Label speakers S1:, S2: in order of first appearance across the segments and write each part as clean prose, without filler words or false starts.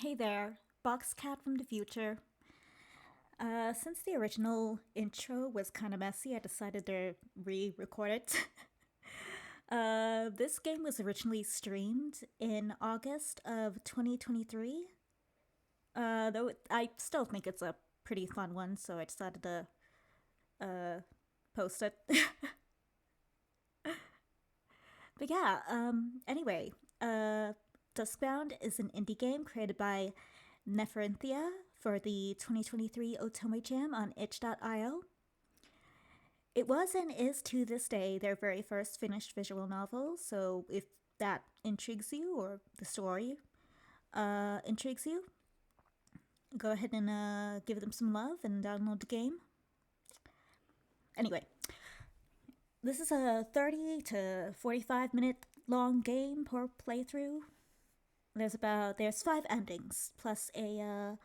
S1: Hey there, Boxcat from the future. Since the original intro was kind of messy, I decided to re-record it. This game was originally streamed in August of 2023. Though I still think it's a pretty fun one, so I decided to post it. But yeah, anyway, Duskbound is an indie game created by Nefferinthia for the 2023 Otome Jam on itch.io. It was and is to this day their very first finished visual novel, so if that intrigues you or the story intrigues you, go ahead and give them some love and download the game. Anyway, this is a 30 to 45 minute long game per playthrough. There's 5 endings plus a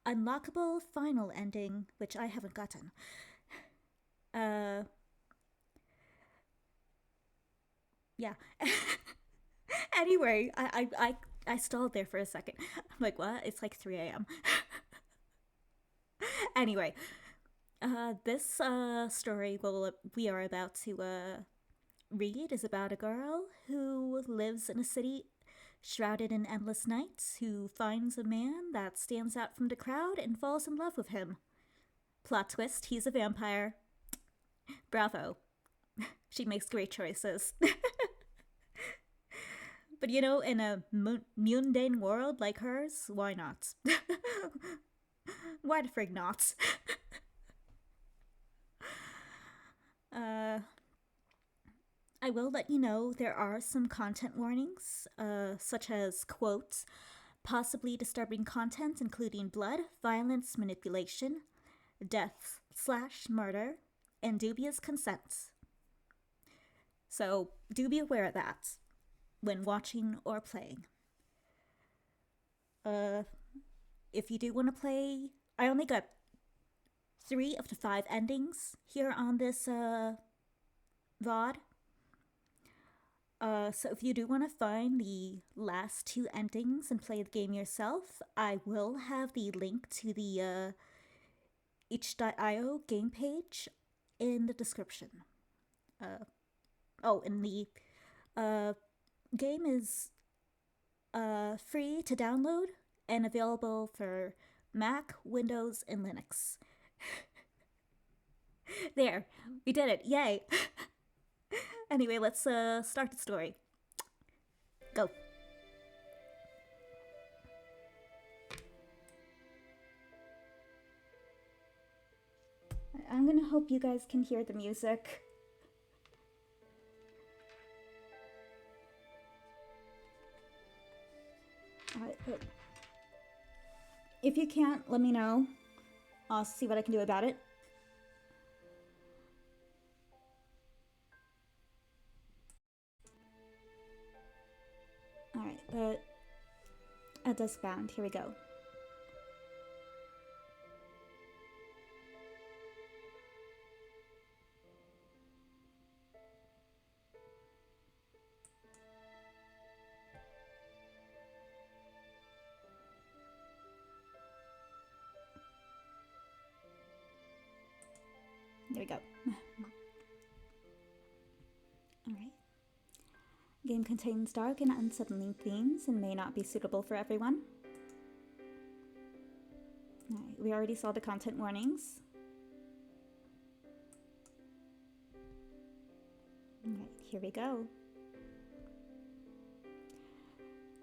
S1: unlockable final ending, which I haven't gotten. Yeah. Anyway, I stalled there for a second. I'm like, what? It's like 3 a.m. Anyway, this story we are about to read is about a girl who lives in a city shrouded in endless nights, who finds a man that stands out from the crowd and falls in love with him. Plot twist, he's a vampire. Bravo. She makes great choices. But you know, in a mundane world like hers, why not? Why the frig not? I will let you know there are some content warnings, such as quotes, possibly disturbing content including blood, violence, manipulation, death/murder, and dubious consent. So do be aware of that when watching or playing. If you do want to play, I only got 3 of the 5 endings here on this VOD. So if you do want to find the last 2 endings and play the game yourself, I will have the link to the itch.io game page in the description. And the game is free to download and available for Mac, Windows, and Linux. There, we did it, yay! Anyway, let's start the story. Go. I'm gonna hope you guys can hear the music. But if you can't, let me know. I'll see what I can do about it. Alright, but a Duskbound, here we go. There we go. Alright. Game contains dark and unsettling themes and may not be suitable for everyone. Alright, we already saw the content warnings. Alright, here we go.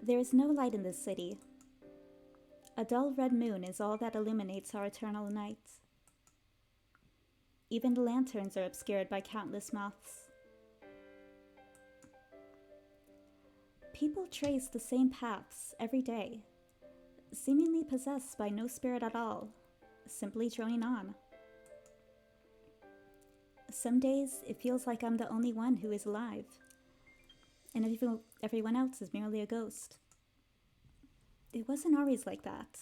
S1: There is no light in this city. A dull red moon is all that illuminates our eternal night. Even the lanterns are obscured by countless moths. People trace the same paths every day, seemingly possessed by no spirit at all, simply droning on. Some days it feels like I'm the only one who is alive, and everyone else is merely a ghost. It wasn't always like that.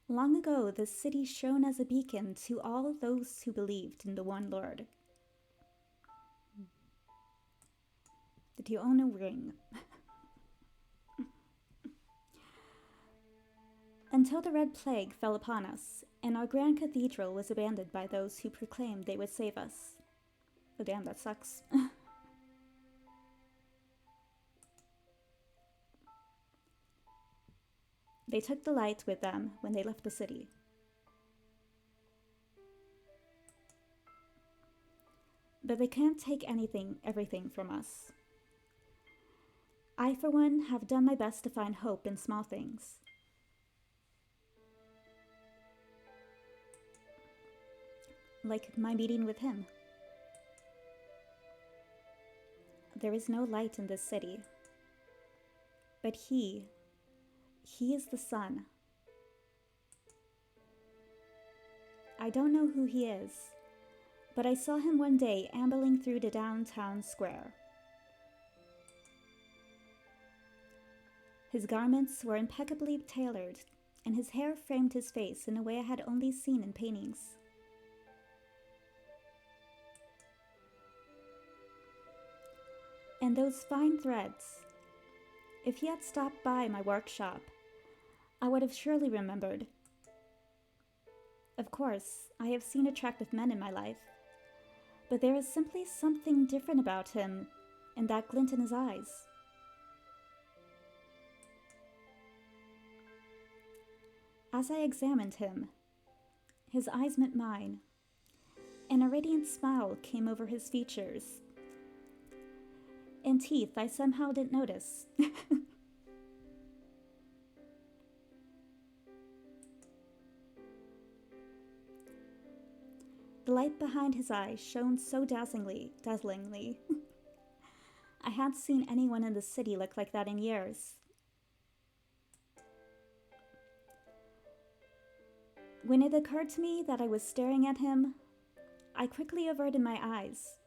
S1: Long ago, the city shone as a beacon to all those who believed in the one Lord. Did you own a ring? Until the Red Plague fell upon us, and our grand cathedral was abandoned by those who proclaimed they would save us. Oh damn, that sucks. They took the light with them when they left the city. But they can't take everything from us. I, for one, have done my best to find hope in small things. Like my meeting with him. There is no light in this city. But he is the sun. I don't know who he is, but I saw him one day ambling through the downtown square. His garments were impeccably tailored, and his hair framed his face in a way I had only seen in paintings. And those fine threads. If he had stopped by my workshop, I would have surely remembered. Of course, I have seen attractive men in my life, but there is simply something different about him and that glint in his eyes. As I examined him, his eyes met mine, and a radiant smile came over his features. And teeth I somehow didn't notice. The light behind his eyes shone so dazzlingly. I hadn't seen anyone in the city look like that in years. When it occurred to me that I was staring at him, I quickly averted my eyes.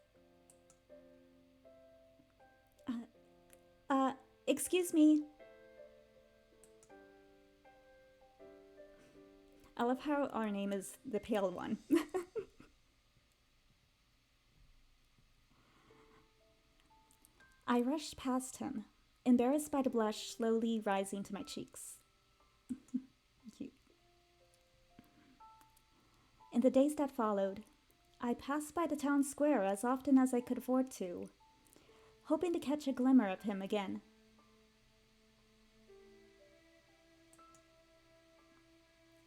S1: Excuse me. I love how our name is the Pale One. I rushed past him, embarrassed by the blush slowly rising to my cheeks. Cute. In the days that followed, I passed by the town square as often as I could afford to, hoping to catch a glimmer of him again.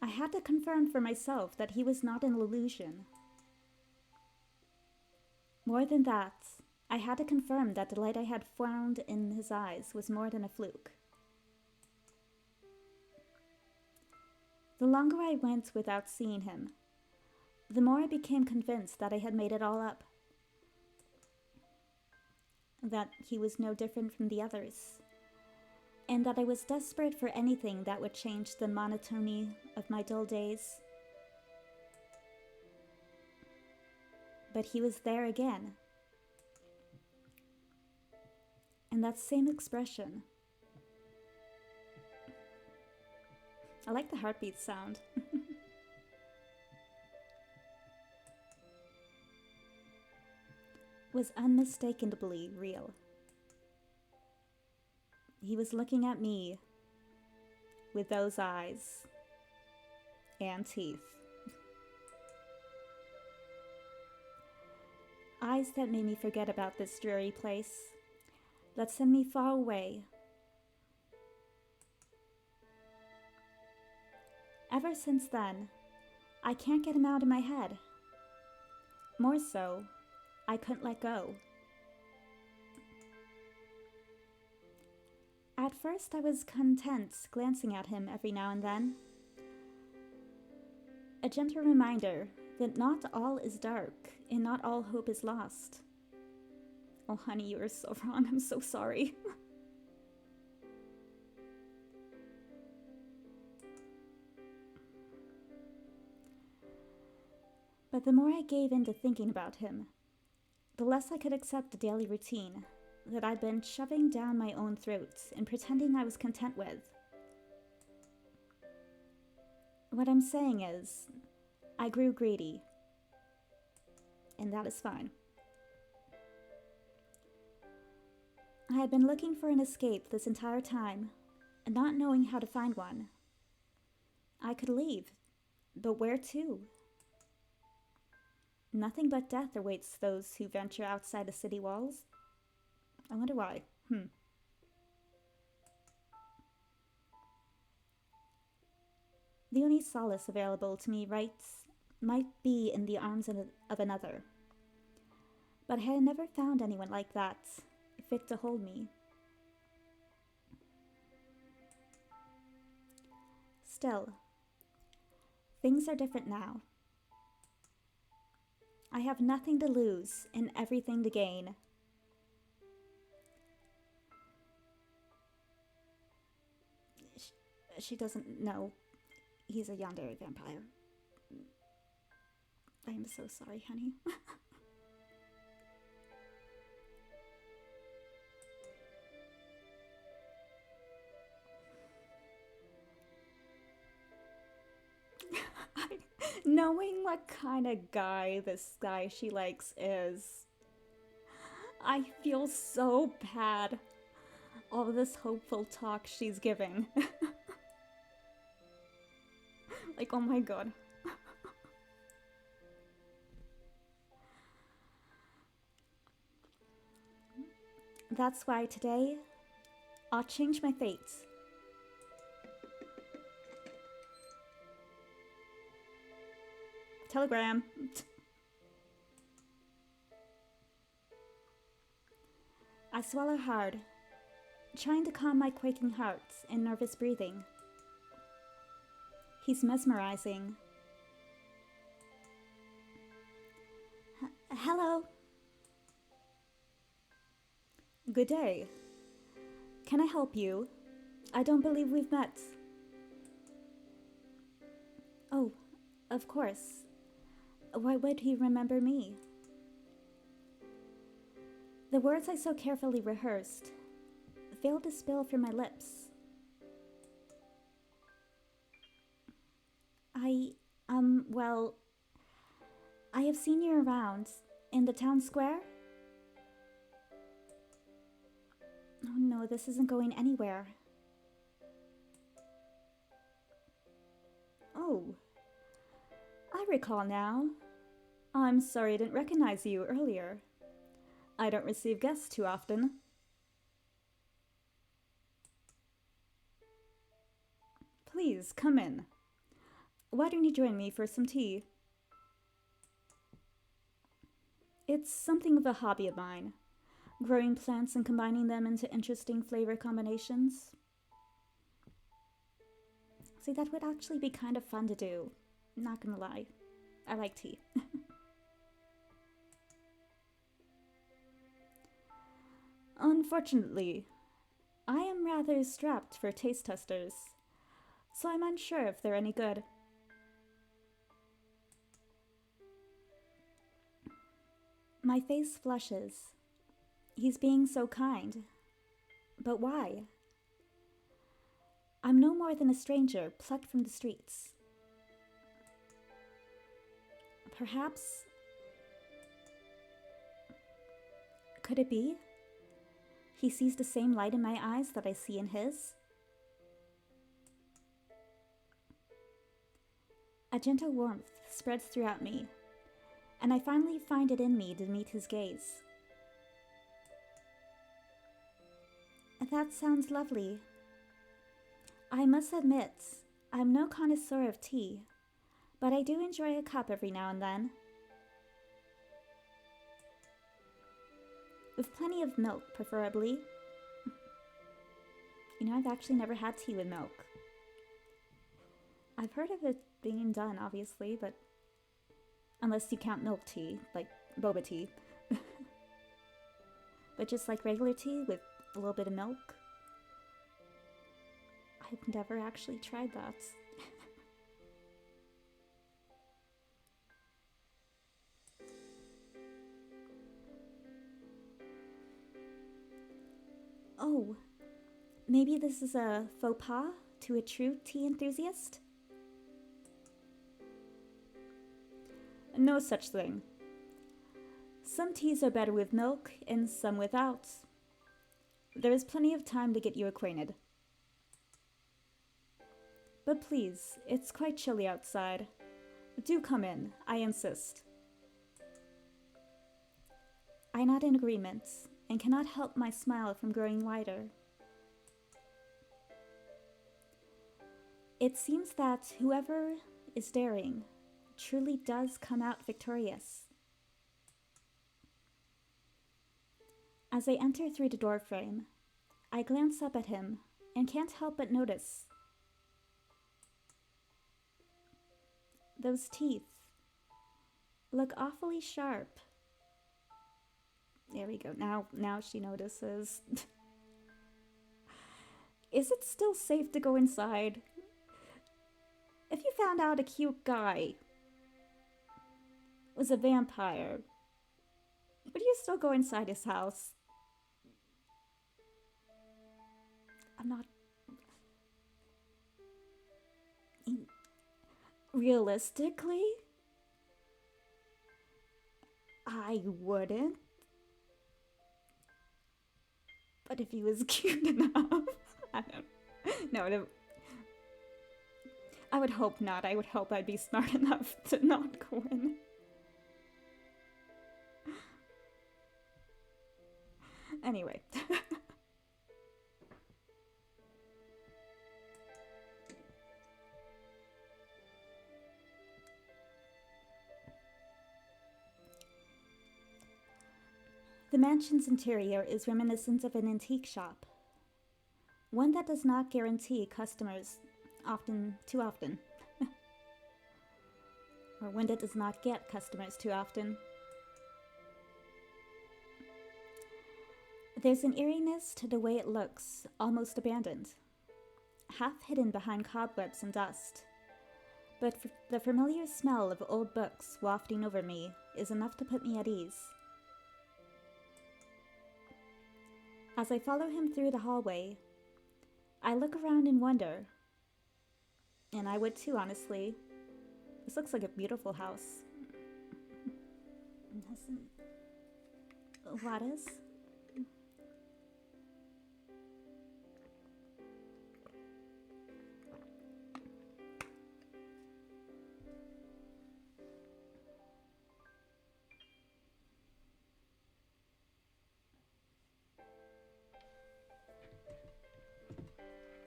S1: I had to confirm for myself that he was not an illusion. More than that, I had to confirm that the light I had found in his eyes was more than a fluke. The longer I went without seeing him, the more I became convinced that I had made it all up. That he was no different from the others, and that I was desperate for anything that would change the monotony of my dull days. But he was there again. And that same expression. I like the heartbeat sound. Was unmistakably real. He was looking at me with those eyes and teeth. Eyes that made me forget about this dreary place, that sent me far away. Ever since then, I can't get him out of my head. More so, I couldn't let go. At first, I was content glancing at him every now and then. A gentle reminder that not all is dark and not all hope is lost. Oh, honey, you are so wrong. I'm so sorry. But the more I gave in to thinking about him, the less I could accept the daily routine that I'd been shoving down my own throat and pretending I was content with. What I'm saying is, I grew greedy, and that is fine. I had been looking for an escape this entire time, and not knowing how to find one. I could leave, but where to? Nothing but death awaits those who venture outside the city walls. I wonder why. The only solace available to me might be in the arms of another. But I had never found anyone like that, fit to hold me. Still, things are different now. I have nothing to lose and everything to gain. She doesn't know he's a Yandere vampire. I am so sorry, honey. Knowing what kind of guy this guy she likes is, I feel so bad. All this hopeful talk she's giving. Like, oh my god. That's why today, I'll change my fate. Telegram. I swallow hard, trying to calm my quaking heart and nervous breathing. He's mesmerizing. Hello. Good day. Can I help you? I don't believe we've met. Oh, of course. Why would he remember me? The words I so carefully rehearsed failed to spill from my lips. Well, I have seen you around in the town square. Oh no, this isn't going anywhere. Oh, I recall now. I'm sorry I didn't recognize you earlier. I don't receive guests too often. Please, come in. Why don't you join me for some tea? It's something of a hobby of mine. Growing plants and combining them into interesting flavor combinations. See, that would actually be kind of fun to do. Not gonna lie. I like tea. Unfortunately, I am rather strapped for taste testers, so I'm unsure if they're any good. My face flushes. He's being so kind. But why? I'm no more than a stranger plucked from the streets. Perhaps... Could it be? He sees the same light in my eyes that I see in his? A gentle warmth spreads throughout me, and I finally find it in me to meet his gaze. That sounds lovely. I must admit, I'm no connoisseur of tea, but I do enjoy a cup every now and then. With plenty of milk, preferably. You know, I've actually never had tea with milk. I've heard of it being done, obviously, but unless you count milk tea, like boba tea. But just like regular tea with a little bit of milk. I've never actually tried that. Oh, maybe this is a faux pas to a true tea enthusiast? No such thing. Some teas are better with milk and some without. There is plenty of time to get you acquainted. But please, it's quite chilly outside. Do come in, I insist. I nod in agreement, and cannot help my smile from growing wider. It seems that whoever is daring truly does come out victorious. As I enter through the doorframe, I glance up at him and can't help but notice those teeth look awfully sharp. There we go. Now she notices. Is it still safe to go inside? If you found out a cute guy was a vampire, would you still go inside his house? I'm not... Realistically, I wouldn't. But if he was cute enough, I don't know. I would hope not. I would hope I'd be smart enough to not go in. Anyway. The mansion's interior is reminiscent of an antique shop. One that does not guarantee customers too often. Or one that does not get customers too often. There's an eeriness to the way it looks, almost abandoned. Half hidden behind cobwebs and dust. But the familiar smell of old books wafting over me is enough to put me at ease. As I follow him through the hallway, I look around and wonder. And I would too, honestly. This looks like a beautiful house. It has some lattice.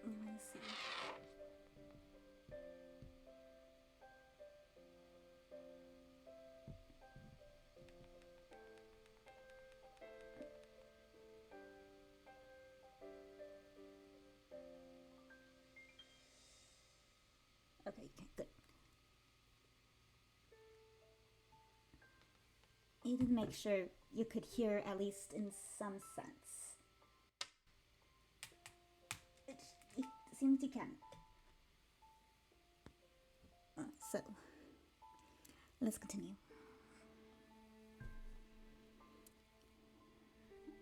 S1: Let me see. Okay, good. You need to make sure you could hear at least in some sense. It seems you can. So, let's continue.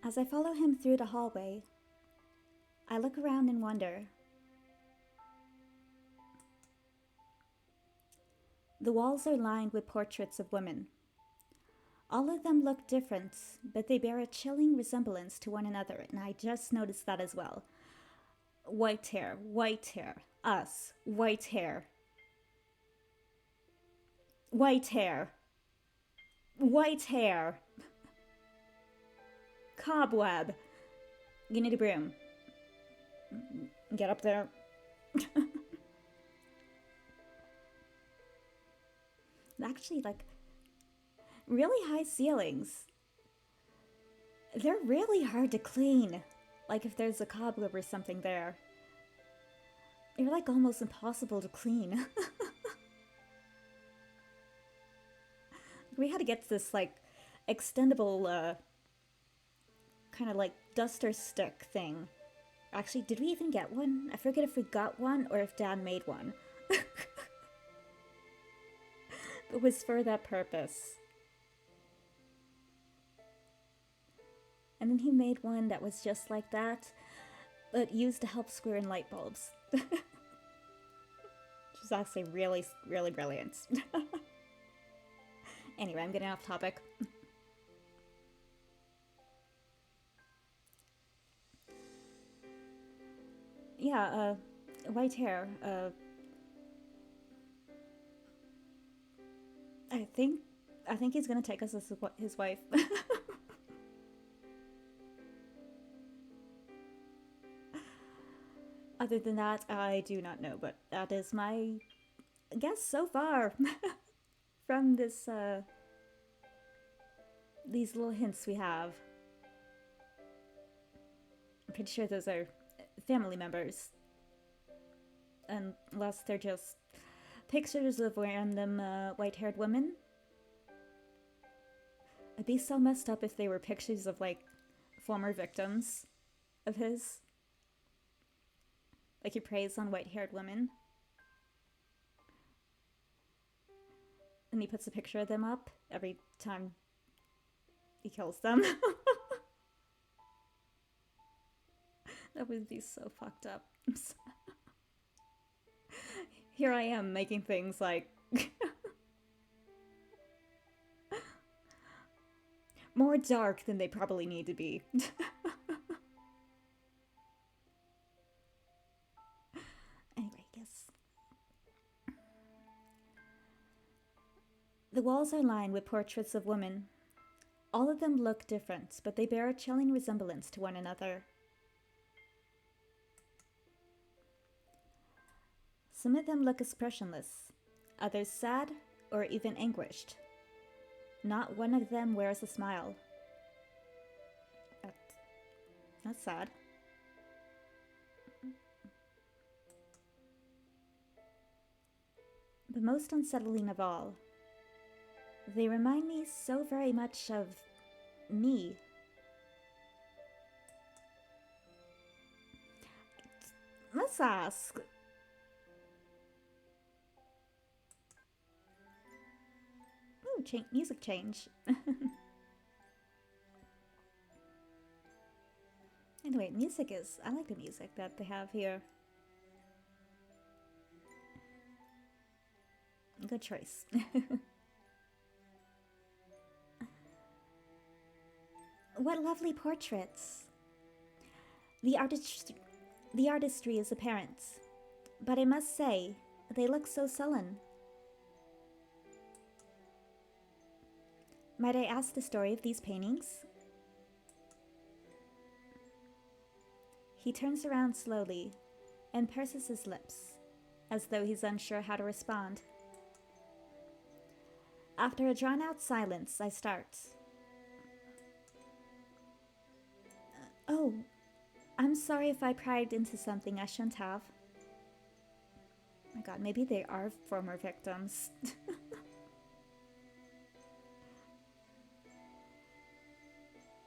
S1: As I follow him through the hallway, I look around and wonder. The walls are lined with portraits of women. All of them look different, but they bear a chilling resemblance to one another, and I just noticed that as well. White hair, us, white hair. White hair. White hair. Cobweb. You need a broom. Get up there. Actually, like, really high ceilings. They're really hard to clean. Like if there's a cobweb or something there. They're like almost impossible to clean. We had to get this like extendable kind of like duster stick thing. Actually, did we even get one? I forget if we got one or if Dad made one. It was for that purpose. And then he made one that was just like that, but used to help screw in light bulbs. Which is actually really, really brilliant. Anyway, I'm getting off topic. Yeah, white hair, I think he's gonna take us as his wife. Other than that, I do not know, but that is my guess so far from this, these little hints we have. I'm pretty sure those are family members. Unless they're just pictures of random white-haired women. I'd be so messed up if they were pictures of, like, former victims of his. Like, he preys on white-haired women. And he puts a picture of them up every time he kills them. That would be so fucked up. Here I am making things like more dark than they probably need to be. Anyway, yes. The walls are lined with portraits of women. All of them look different, but they bear a chilling resemblance to one another. Some of them look expressionless, others sad or even anguished. Not one of them wears a smile. That's sad. But most unsettling of all, they remind me so very much of me. Let's ask. Ooh, music change. Anyway, music is... I like the music that they have here. Good choice. What lovely portraits. The artistry is apparent, but I must say, they look so sullen. Might I ask the story of these paintings? He turns around slowly and purses his lips, as though he's unsure how to respond. After a drawn-out silence, I start. Oh, I'm sorry if I pried into something I shouldn't have. Oh my god, maybe they are former victims.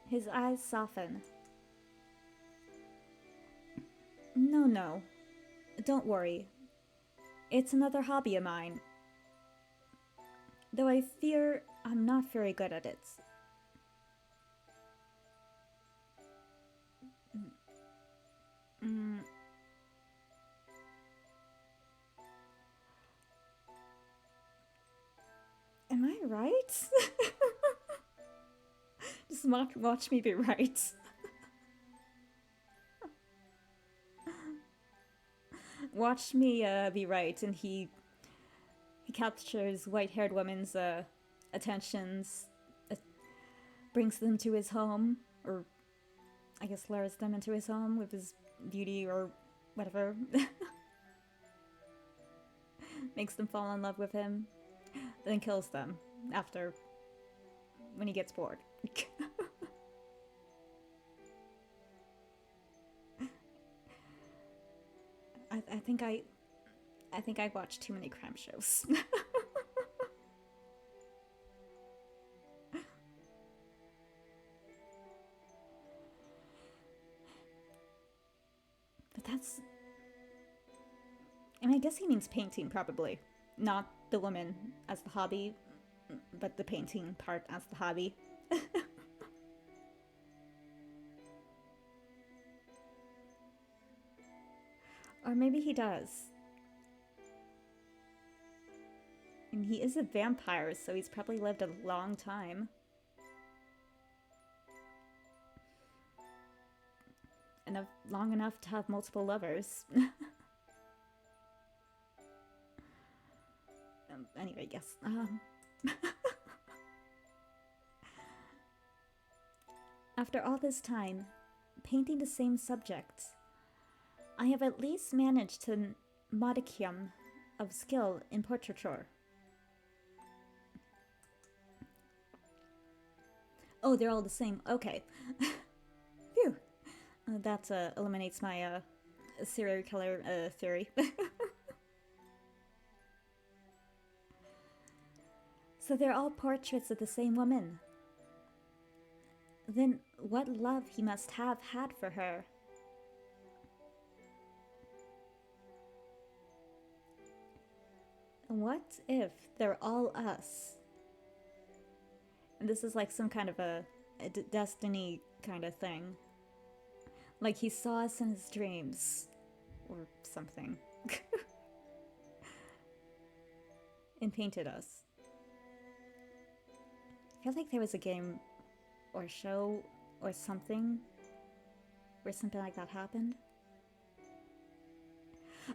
S1: His eyes soften. No. Don't worry. It's another hobby of mine. Though I fear I'm not very good at it. Am I right? Just watch me be right. Watch me be right, and he captures white-haired women's attentions, brings them to his home, or I guess lures them into his home with his beauty or whatever. Makes them fall in love with him, then kills them after, when he gets bored. I think I watch too many crime shows. But that's... And I guess he means painting, probably. Not the woman as the hobby, but the painting part as the hobby. Or maybe he does. And he is a vampire, so he's probably lived a long time. And long enough to have multiple lovers. Anyway, yes. After all this time, painting the same subject, I have at least managed to modicum of skill in portraiture. Oh, they're all the same. Okay. Phew. That eliminates my serial killer theory. So they're all portraits of the same woman. Then what love he must have had for her. What if they're all us? And this is like some kind of a destiny kind of thing. Like he saw us in his dreams. Or something. And painted us. I feel like there was a game or show or something where something like that happened.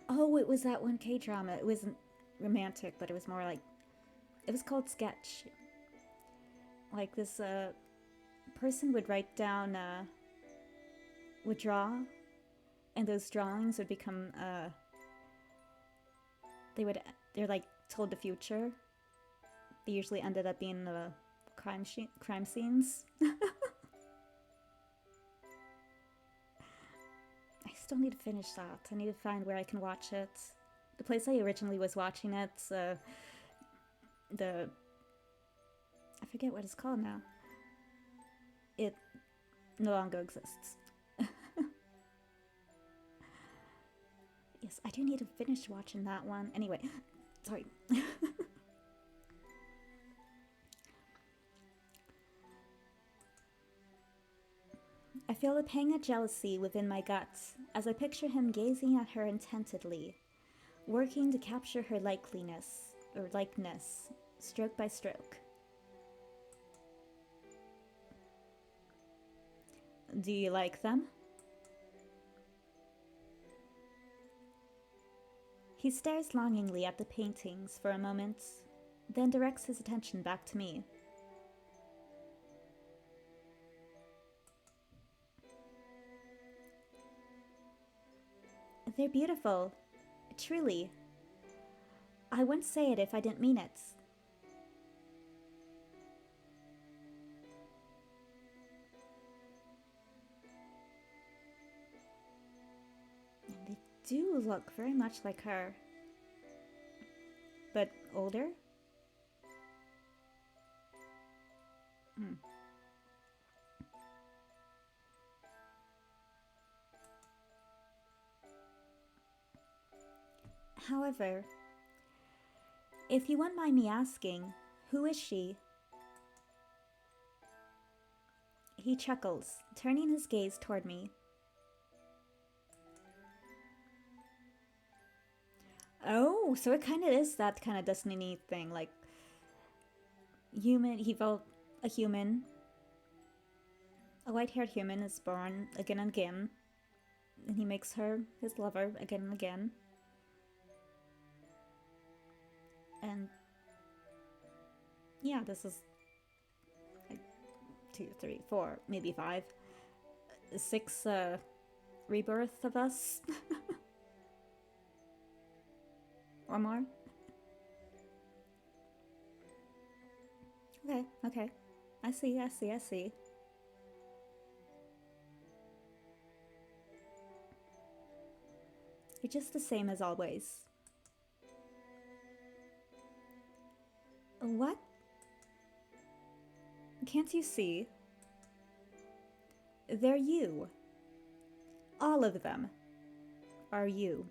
S1: Oh, it was that one K-drama. It wasn't romantic, but it was more like... It was called Sketch. Like this person would write down... would draw, and those drawings would become... They're like told the future. They usually ended up being crime scenes. I still need to finish that. I need to find where I can watch it. The place I originally was watching it, I forget what it's called now. It no longer exists. Yes, I do need to finish watching that one. Anyway, sorry. I feel a pang of jealousy within my guts as I picture him gazing at her intently, working to capture her likeness, stroke by stroke. Do you like them? He stares longingly at the paintings for a moment, then directs his attention back to me. They're beautiful. Truly. I wouldn't say it if I didn't mean it. And they do look very much like her. But older? However, if you wouldn't mind me asking, who is she? He chuckles, turning his gaze toward me. Oh, so it kind of is that kind of Destiny thing, like he felt a human. A white-haired human is born again and again, and he makes her his lover again and again. And yeah, this is like 2, 3, 4, maybe 5, 6 rebirth of us. Or more. Okay. I see. You're just the same as always. What? Can't you see? They're you. All of them are you.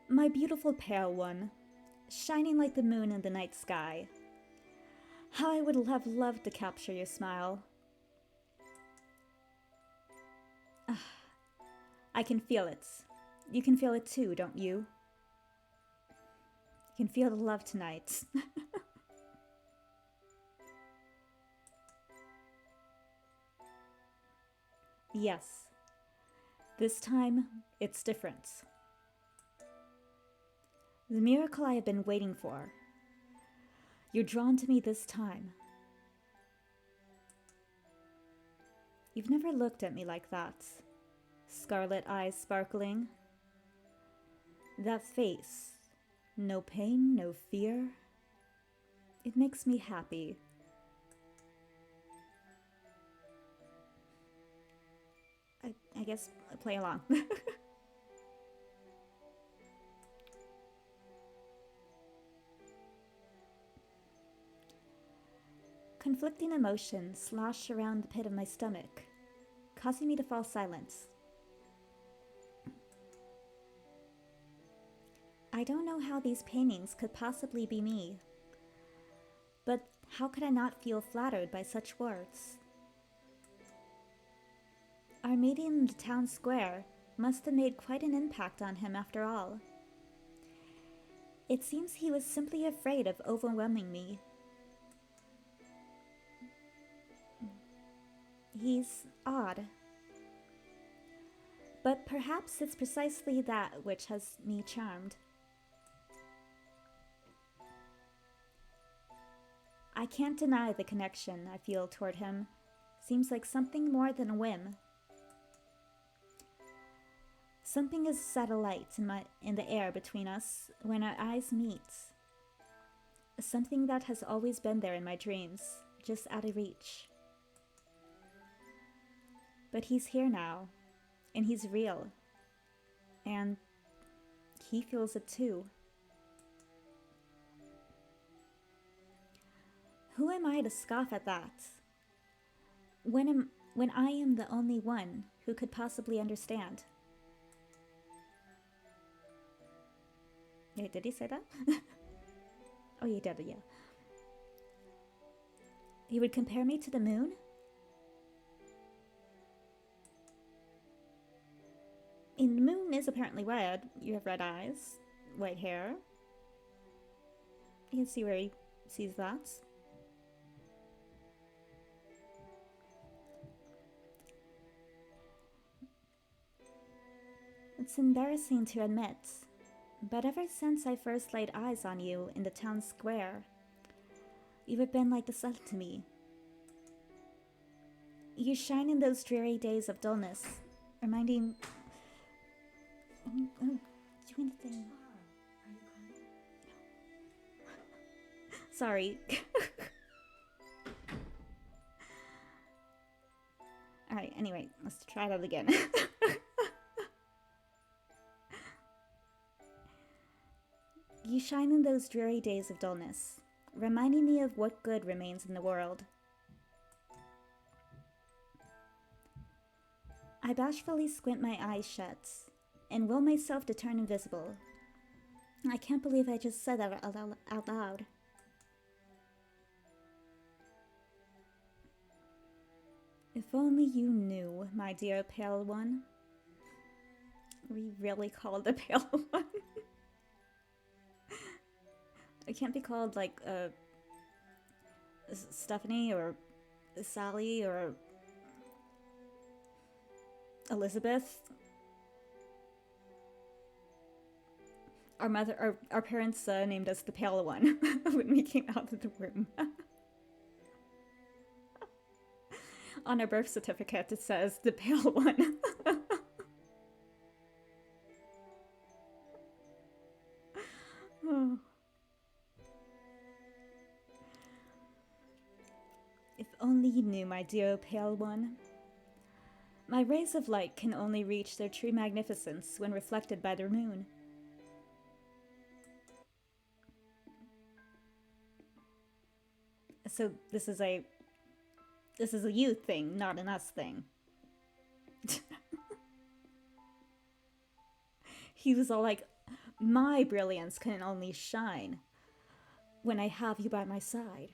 S1: My beautiful pale one, shining like the moon in the night sky. How I would have loved to capture your smile. I can feel it. You can feel it too, don't you? You can feel the love tonight. Yes. This time, it's different. The miracle I have been waiting for. You're drawn to me this time. You've never looked at me like that. Scarlet eyes sparkling. That face. No pain, no fear. It makes me happy. I guess play along. Conflicting emotions slosh around the pit of my stomach, causing me to fall silent. I don't know how these paintings could possibly be me, but how could I not feel flattered by such words? Our meeting in the town square must have made quite an impact on him after all. It seems he was simply afraid of overwhelming me. He's odd. But perhaps it's precisely that which has me charmed. I can't deny the connection I feel toward him. Seems like something more than a whim. Something is set alight in the air between us when our eyes meet. Something that has always been there in my dreams, just out of reach. But he's here now, and he's real. And he feels it too. Who am I to scoff at that? When I am the only one who could possibly understand. Wait, did he say that? Oh, he did, yeah. He would compare me to the moon? And the moon is apparently red. You have red eyes, white hair. You can see where he sees that. It's embarrassing to admit, but ever since I first laid eyes on you in the town square, you have been like the sun to me. You shine in those dreary days of dullness, reminding... Oh, do anything. Sorry. Alright, anyway, let's try that again. You shine in those dreary days of dullness, reminding me of what good remains in the world. I bashfully squint my eyes shut, and will myself to turn invisible. I can't believe I just said that out loud. If only you knew, my dear pale one. We really called the pale one. I can't be called like Stephanie or Sally or Elizabeth. Our parents named us the pale one when we came out of the room. On our birth certificate, it says the pale one. Oh. If only you knew, my dear pale one. My rays of light can only reach their true magnificence when reflected by the moon. So this is a you thing, not an us thing. He was all like, my brilliance can only shine when I have you by my side.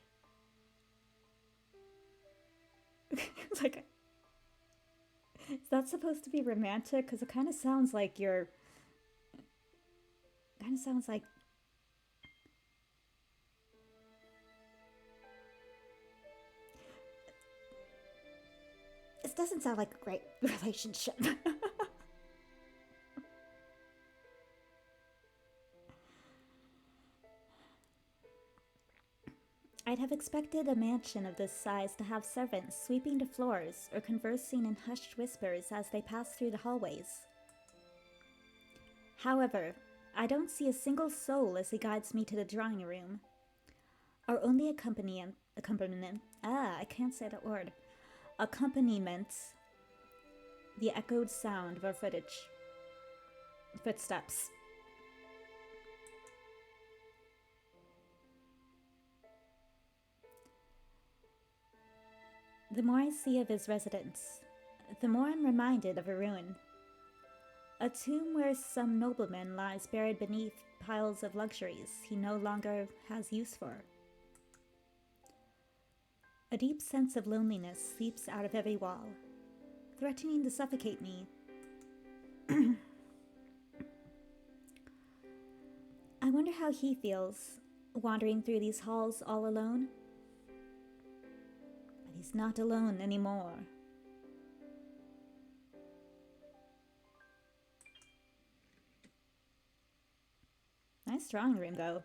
S1: It's like, is that supposed to be romantic? Because it kind of sounds like you're... Kind of sounds like... This doesn't sound like a great relationship. I'd have expected a mansion of this size to have servants sweeping the floors or conversing in hushed whispers as they pass through the hallways. However, I don't see a single soul as he guides me to the drawing room. Our only accompaniment, I can't say that word, accompaniment, the echoed sound of our footsteps. The more I see of his residence, the more I'm reminded of a ruin. A tomb where some nobleman lies buried beneath piles of luxuries he no longer has use for. A deep sense of loneliness seeps out of every wall, threatening to suffocate me. I wonder how he feels, wandering through these halls all alone. But he's not alone anymore. Nice drawing room, though.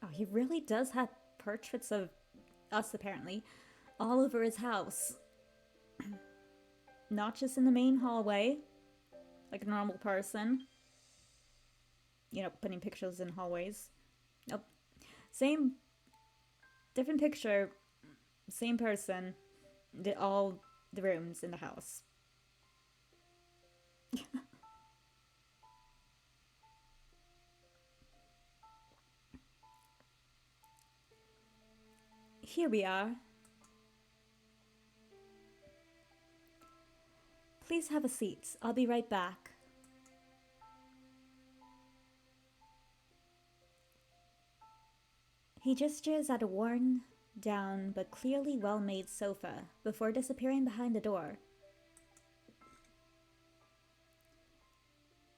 S1: Oh, he really does have portraits of us, apparently, all over his house. Not just in the main hallway, like a normal person. You know, putting pictures in hallways. Nope. Same, different picture, same person, did all the rooms in the house. Here we are. Please have a seat. I'll be right back. He gestures at a worn down but clearly well-made sofa before disappearing behind the door.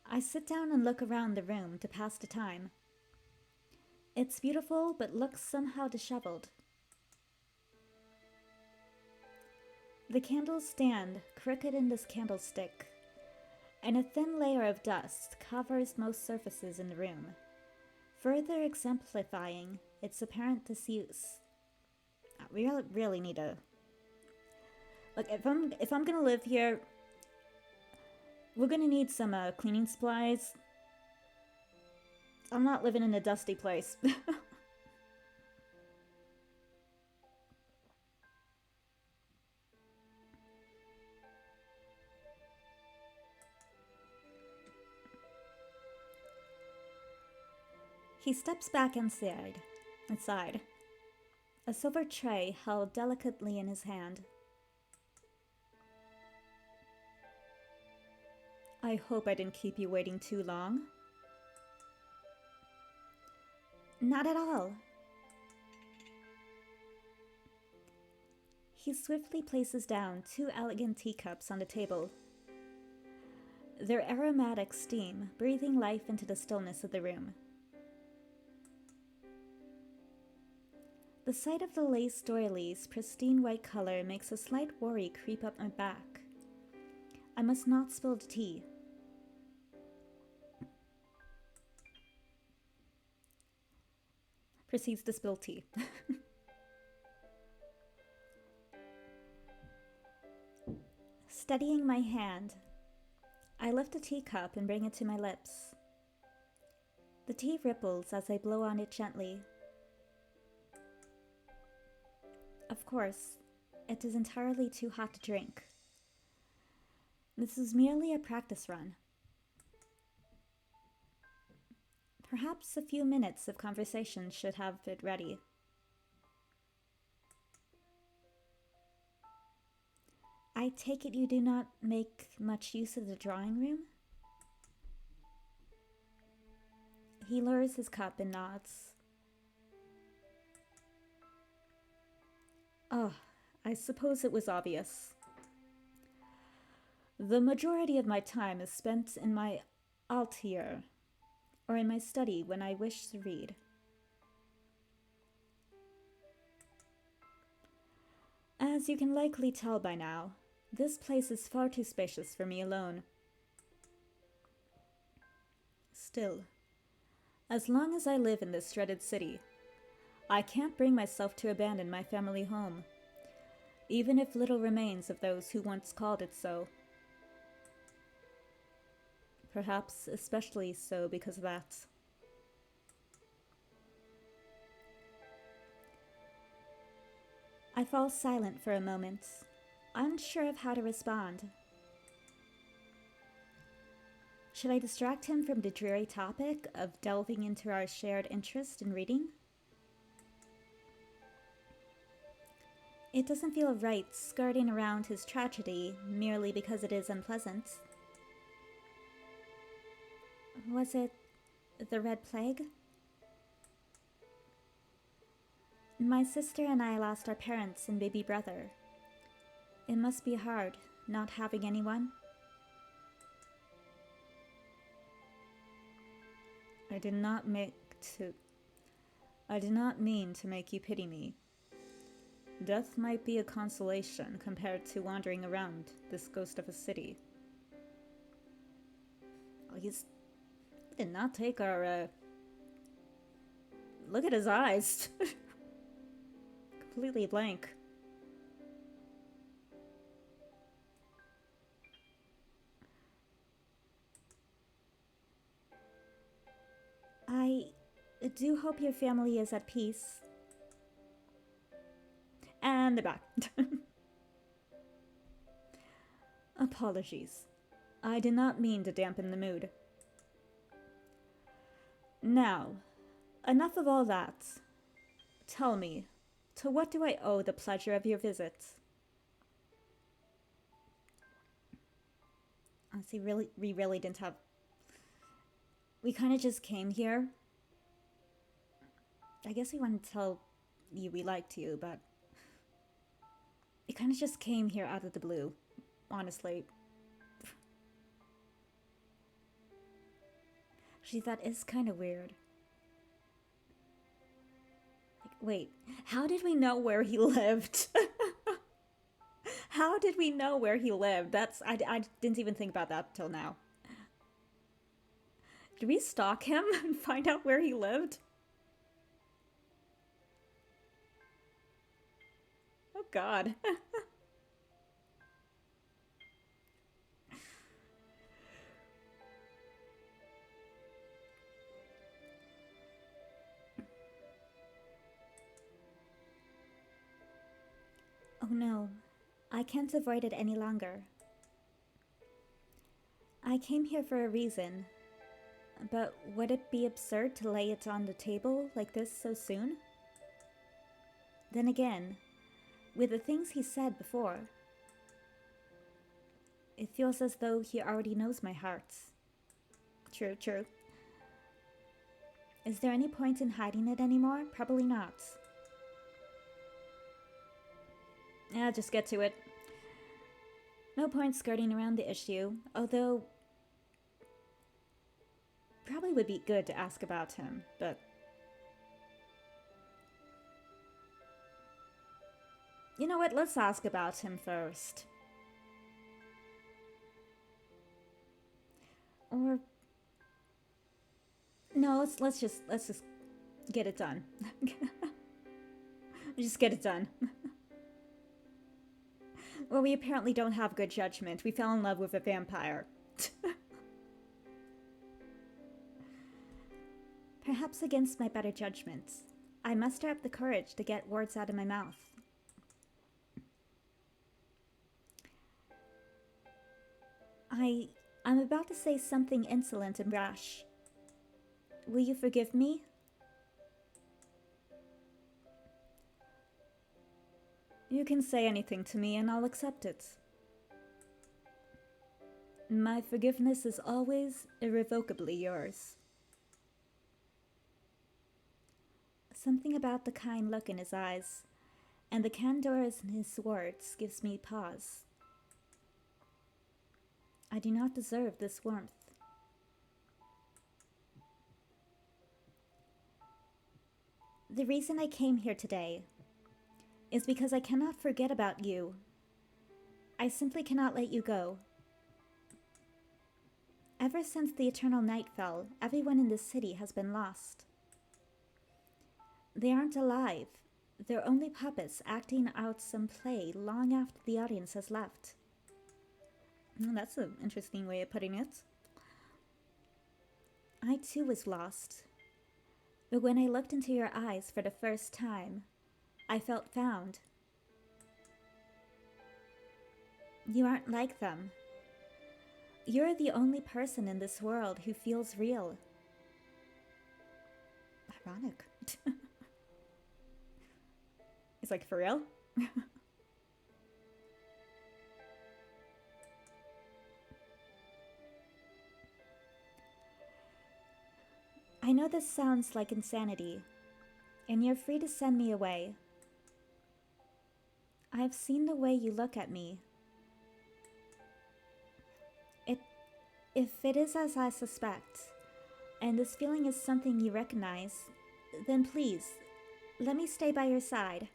S1: I sit down and look around the room to pass the time. It's beautiful but looks somehow disheveled. The candles stand crooked in this candlestick, and a thin layer of dust covers most surfaces in the room, further exemplifying its apparent disuse. We really need to... Look, if I'm gonna live here, we're gonna need some cleaning supplies. I'm not living in a dusty place. He steps back inside, a silver tray held delicately in his hand. I hope I didn't keep you waiting too long. Not at all. He swiftly places down 2 elegant teacups on the table, their aromatic steam breathing life into the stillness of the room. The sight of the lace doilies' pristine white color makes a slight worry creep up my back. I must not spill the tea. Proceeds to spill tea. Steadying my hand, I lift a teacup and bring it to my lips. The tea ripples as I blow on it gently. Of course, it is entirely too hot to drink. This is merely a practice run. Perhaps a few minutes of conversation should have it ready. I take it you do not make much use of the drawing room? He lowers his cup and nods. Oh, I suppose it was obvious. The majority of my time is spent in my atelier, or in my study when I wish to read. As you can likely tell by now, this place is far too spacious for me alone. Still, as long as I live in this dreaded city, I can't bring myself to abandon my family home, even if little remains of those who once called it so. Perhaps especially so because of that. I fall silent for a moment, unsure of how to respond. Should I distract him from the dreary topic of delving into our shared interest in reading? It doesn't feel right skirting around his tragedy merely because it is unpleasant. Was it the Red Plague? My sister and I lost our parents and baby brother. It must be hard not having anyone. I did not mean to make you pity me. Death might be a consolation compared to wandering around this ghost of a city. He did not take our, Look at his eyes. Completely blank. I do hope your family is at peace. And they're back. Apologies. I did not mean to dampen the mood. Now, enough of all that. Tell me, to what do I owe the pleasure of your visit? Honestly, we really didn't have... We kind of just came here. I guess we wanted to tell you we liked you, but... We kind of just came here out of the blue, honestly. Actually, that is kind of weird. Like, wait, how did we know where he lived? How did we know where he lived? I didn't even think about that till now. Did we stalk him and find out where he lived? Oh God. Oh no, I can't avoid it any longer. I came here for a reason, but would it be absurd to lay it on the table like this so soon? Then again, with the things he said before, it feels as though he already knows my heart. True, true. Is there any point in hiding it anymore? Probably not. Yeah, just get to it. No point skirting around the issue, although probably would be good to ask about him, but you know what? Let's ask about him first. Or no, let's just get it done. Just get it done. Well, we apparently don't have good judgment. We fell in love with a vampire. Perhaps against my better judgment, I muster up the courage to get words out of my mouth. I'm about to say something insolent and rash. Will you forgive me? You can say anything to me and I'll accept it. My forgiveness is always irrevocably yours. Something about the kind look in his eyes and the candor in his words gives me pause. I do not deserve this warmth. The reason I came here today is because I cannot forget about you. I simply cannot let you go. Ever since the eternal night fell, everyone in this city has been lost. They aren't alive. They're only puppets acting out some play long after the audience has left. That's an interesting way of putting it. I too was lost. But when I looked into your eyes for the first time, I felt found. You aren't like them. You're the only person in this world who feels real. Ironic. It's like, for real? I know this sounds like insanity, and you're free to send me away. I've seen the way you look at me. If it is as I suspect, and this feeling is something you recognize, then please, let me stay by your side.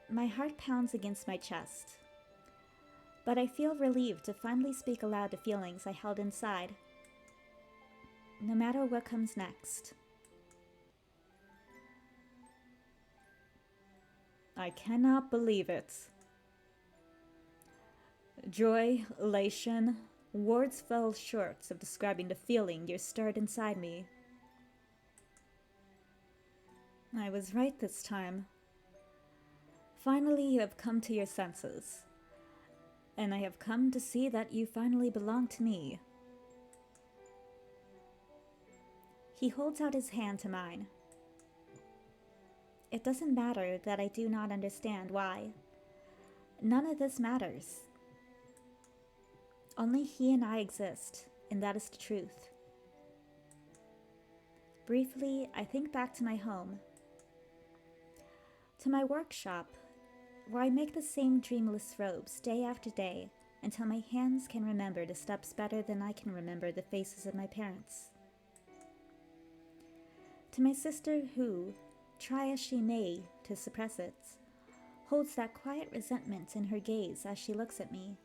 S1: My heart pounds against my chest, but I feel relieved to finally speak aloud the feelings I held inside, no matter what comes next. I cannot believe it. Joy, elation, words fell short of describing the feeling you stirred inside me. I was right this time. Finally, you have come to your senses, and I have come to see that you finally belong to me. He holds out his hand to mine. It doesn't matter that I do not understand why. None of this matters. Only he and I exist, and that is the truth. Briefly, I think back to my home, to my workshop, where I make the same dreamless robes day after day until my hands can remember the steps better than I can remember the faces of my parents. To my sister who, try as she may to suppress it, holds that quiet resentment in her gaze as she looks at me.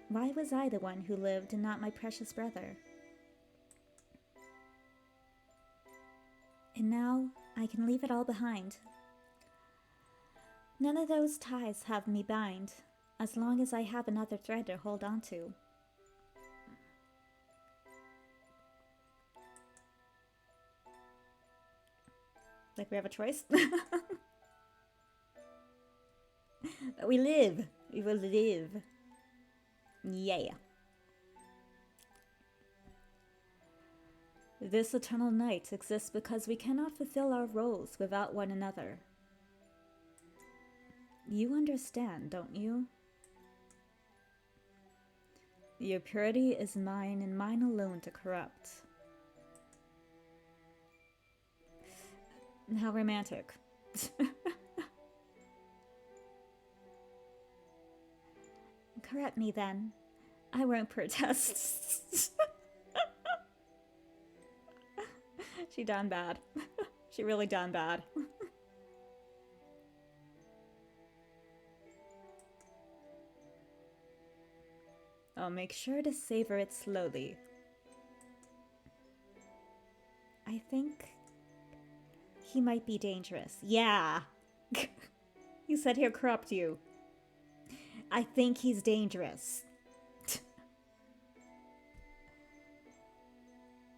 S1: Why was I the one who lived and not my precious brother? And now I can leave it all behind. None of those ties have me bind, as long as I have another thread to hold on to. Like we have a choice? But we live. We will live. Yeah. This eternal night exists because we cannot fulfill our roles without one another. You understand, don't you? Your purity is mine and mine alone to corrupt. How romantic. Correct me then. I won't protest. She done bad. She really done bad. I'll make sure to savor it slowly. I think he might be dangerous. Yeah. You said he'll corrupt you. I think he's dangerous.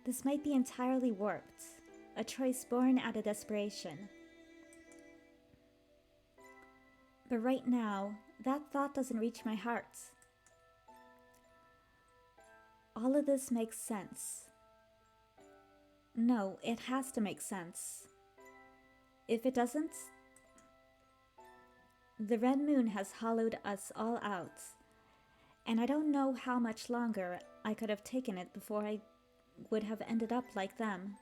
S1: This might be entirely warped. A choice born out of desperation. But right now, that thought doesn't reach my heart. All of this makes sense. No, it has to make sense. If it doesn't, the red moon has hollowed us all out, and I don't know how much longer I could have taken it before I would have ended up like them.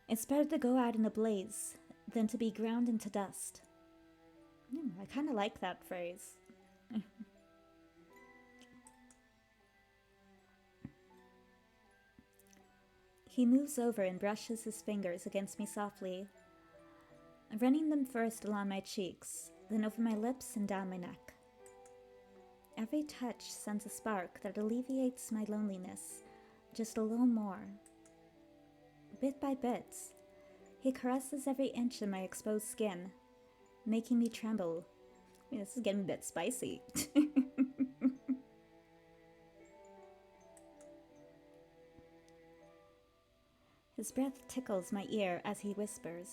S1: It's better to go out in a blaze than to be ground into dust. I kind of like that phrase. He moves over and brushes his fingers against me softly. running them first along my cheeks, then over my lips and down my neck. Every touch sends a spark that alleviates my loneliness just a little more. Bit by bit, he caresses every inch of my exposed skin, making me tremble. I mean, this is getting a bit spicy. His breath tickles my ear as he whispers.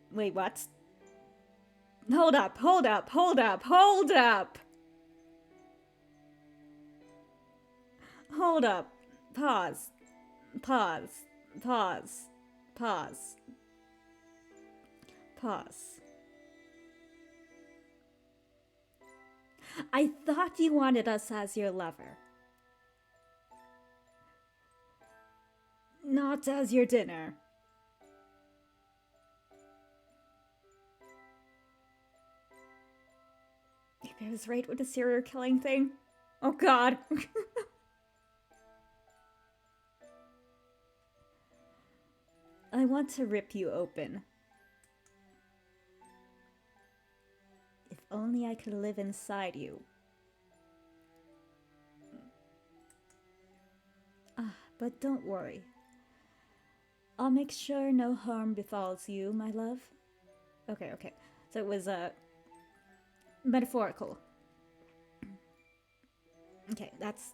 S1: Wait, what? Hold up, hold up, hold up, hold up! Hold up. Pause. Pause. Pause. Pause. Pause. I thought you wanted us as your lover. Not as your dinner. I was right with the serial killing thing. Oh god. I want to rip you open. If only I could live inside you. But don't worry. I'll make sure no harm befalls you, my love. Okay. So it was, metaphorical. Okay, that's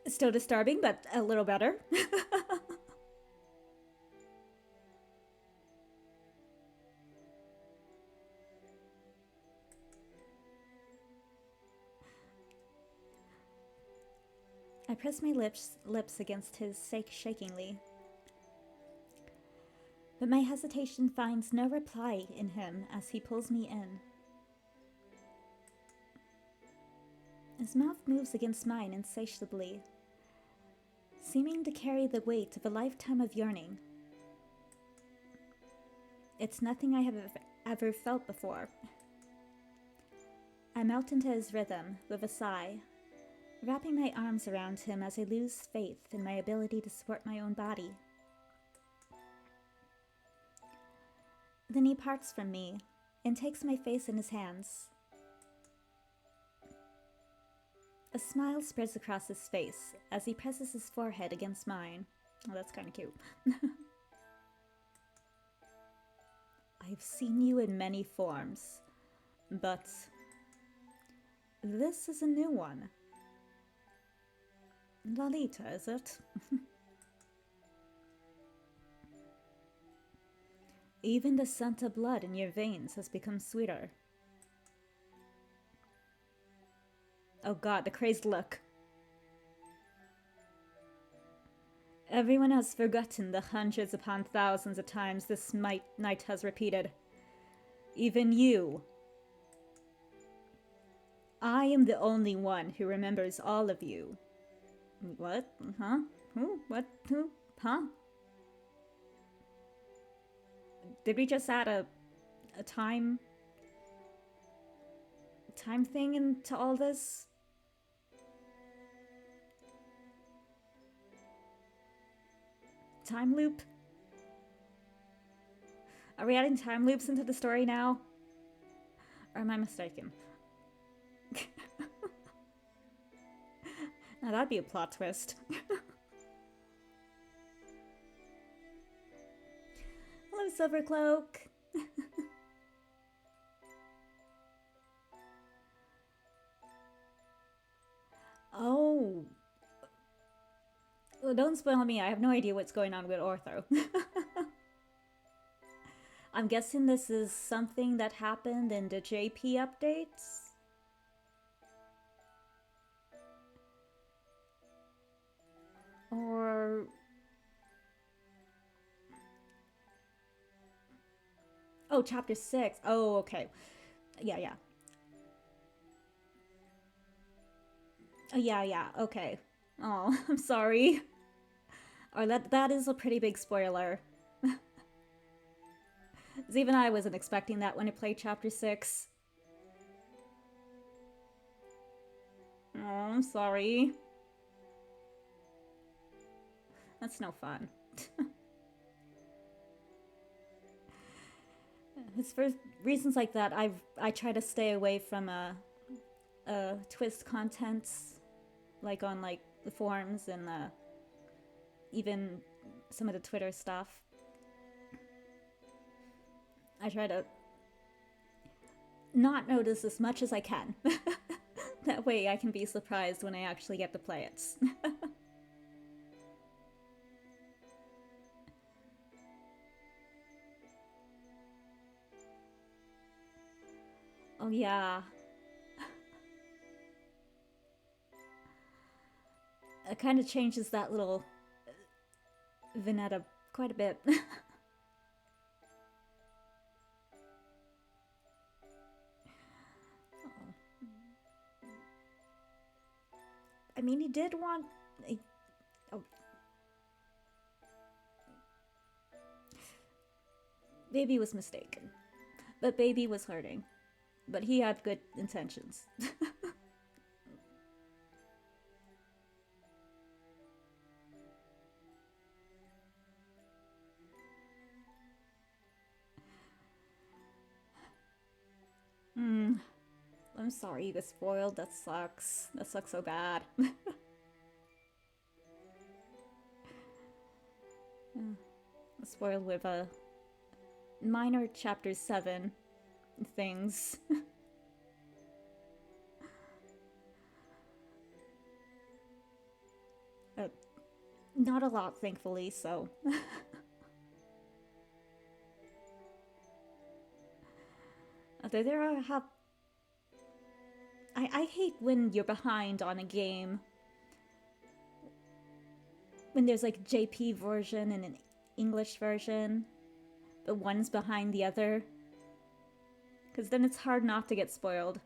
S1: still disturbing, but a little better. I press my lips against his shakingly. But my hesitation finds no reply in him as he pulls me in. His mouth moves against mine insatiably, seeming to carry the weight of a lifetime of yearning. It's nothing I have ever felt before. I melt into his rhythm with a sigh, wrapping my arms around him as I lose faith in my ability to support my own body. Then he parts from me and takes my face in his hands. A smile spreads across his face as he presses his forehead against mine. Oh, that's kind of cute. I've seen you in many forms, but this is a new one. Lolita, is it? Even the scent of blood in your veins has become sweeter. Oh god, the crazed look. Everyone has forgotten the hundreds upon thousands of times this night has repeated. Even you. I am the only one who remembers all of you. What? Huh? Who? What? Who? Huh? Did we just add a time thing into all this? Time loop? Are we adding time loops into the story now? Or am I mistaken? Now that'd be a plot twist. Hello, Silvercloak. Oh. Well, don't spoil me. I have no idea what's going on with Ortho. I'm guessing this is something that happened in the JP updates. Or... Oh, chapter 6. Oh, okay. Yeah. Oh, yeah, okay. Oh, I'm sorry. Or that is a pretty big spoiler. Even I wasn't expecting that when I played chapter 6. Oh, I'm sorry. That's no fun. It's for reasons like that I try to stay away from twist contents, like on like the forums and even some of the Twitter stuff. I try to not notice as much as I can. That way I can be surprised when I actually get to play it. Oh yeah. It kind of changes that little vignette quite a bit. I mean, he did want... Oh. Baby was mistaken. But Baby was hurting. But he had good intentions. I'm sorry you got spoiled. That sucks. That sucks so bad. Spoiled with minor chapter 7 things. Not a lot, thankfully, so... I hate when you're behind on a game. When there's like JP version and an English version, but one's behind the other. Because then it's hard not to get spoiled.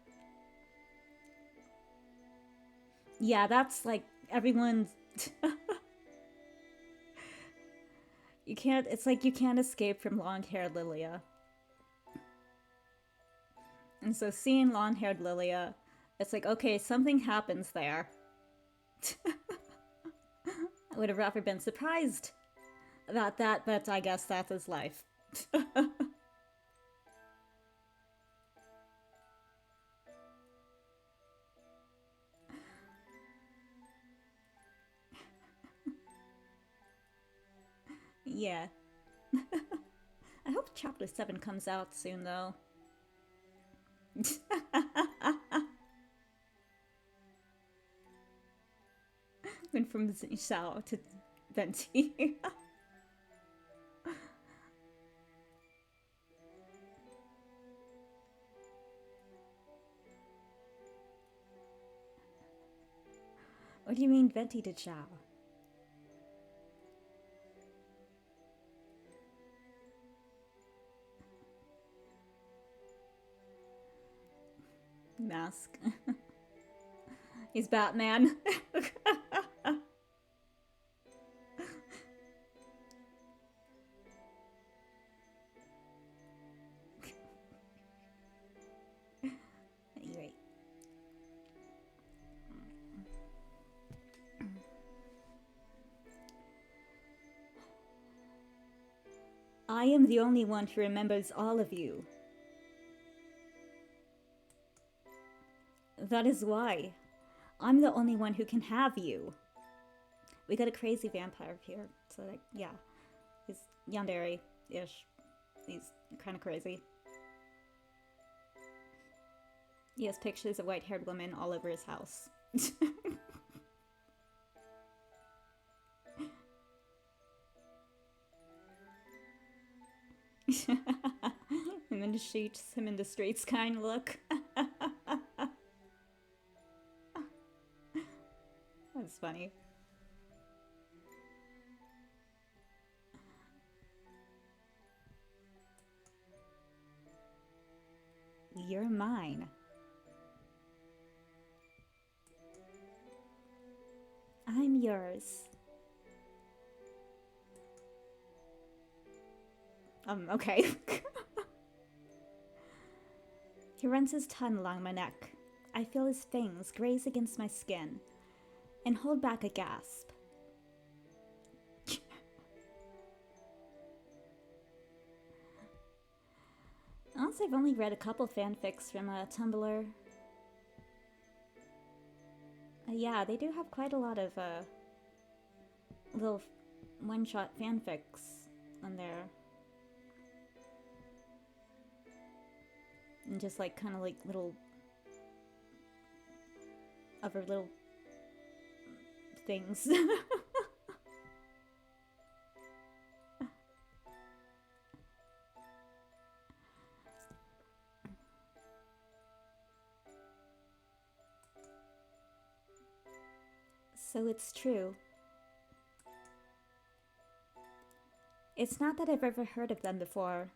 S1: Yeah, that's like everyone's... it's like you can't escape from long-haired Lilia. And so seeing long-haired Lilia, it's like, okay, something happens there. I would have rather been surprised about that, but I guess that's his life. Yeah. I hope Chapter 7 comes out soon, though. Went from Xiao to Venti. What do you mean Venti to Xiao? Mask. He's Batman. Anyway. I am the only one who remembers all of you. That is why. I'm the only one who can have you. We got a crazy vampire here. So, like, yeah. He's Yandere-ish. He's kind of crazy. He has pictures of white-haired women all over his house. Him in the sheets, him in the streets kind of look. That's funny. You're mine. I'm yours. Okay. He runs his tongue along my neck. I feel his fangs graze against my skin and hold back a gasp. honestly, I've only read a couple fanfics from Tumblr. Yeah, they do have quite a lot of little one-shot fanfics on there. And just like kind of like little other little things. So it's true. It's not that I've ever heard of them before,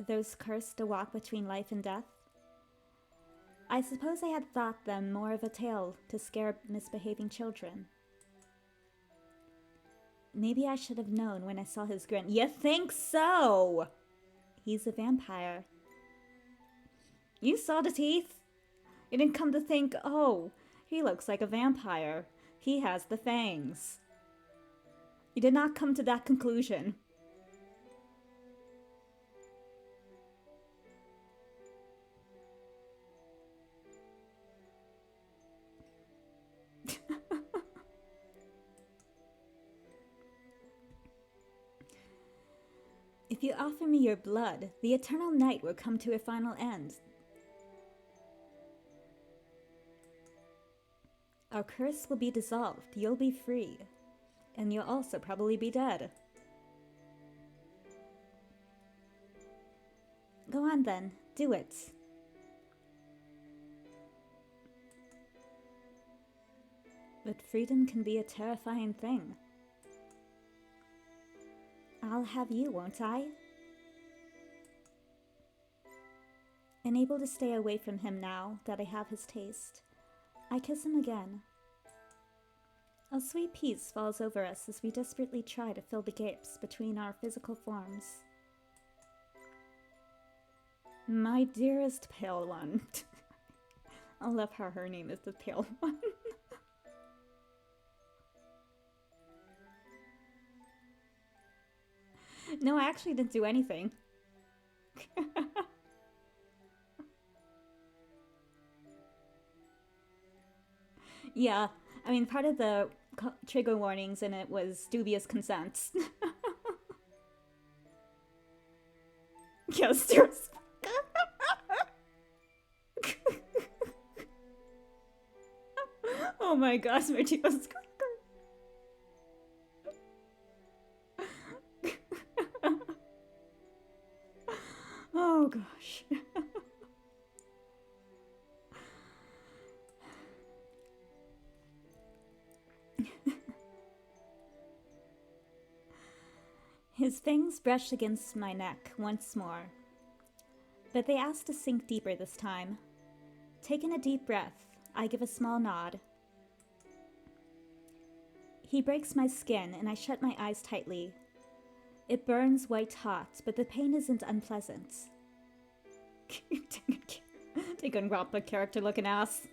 S1: those cursed to walk between life and death. I suppose I had thought them more of a tale to scare misbehaving children. Maybe I should have known when I saw his grin. You think so? He's a vampire. You saw the teeth? You didn't come to think, oh, he looks like a vampire. He has the fangs. You did not come to that conclusion. If you offer me your blood, the eternal night will come to a final end. Our curse will be dissolved, you'll be free. And you'll also probably be dead. Go on then, do it. But freedom can be a terrifying thing. I'll have you, won't I? Unable to stay away from him now that I have his taste, I kiss him again. A sweet peace falls over us as we desperately try to fill the gaps between our physical forms. My dearest pale one. I love how her name is the pale one. No, I actually didn't do anything. Yeah, I mean, part of the trigger warnings in it was dubious consent. Yes, there's... Oh my gosh, my cheek was... Oh gosh. His fangs brush against my neck once more, but they ask to sink deeper this time. Taking a deep breath, I give a small nod. He breaks my skin and I shut my eyes tightly. It burns white hot, but the pain isn't unpleasant. Take on Rob, a character looking ass.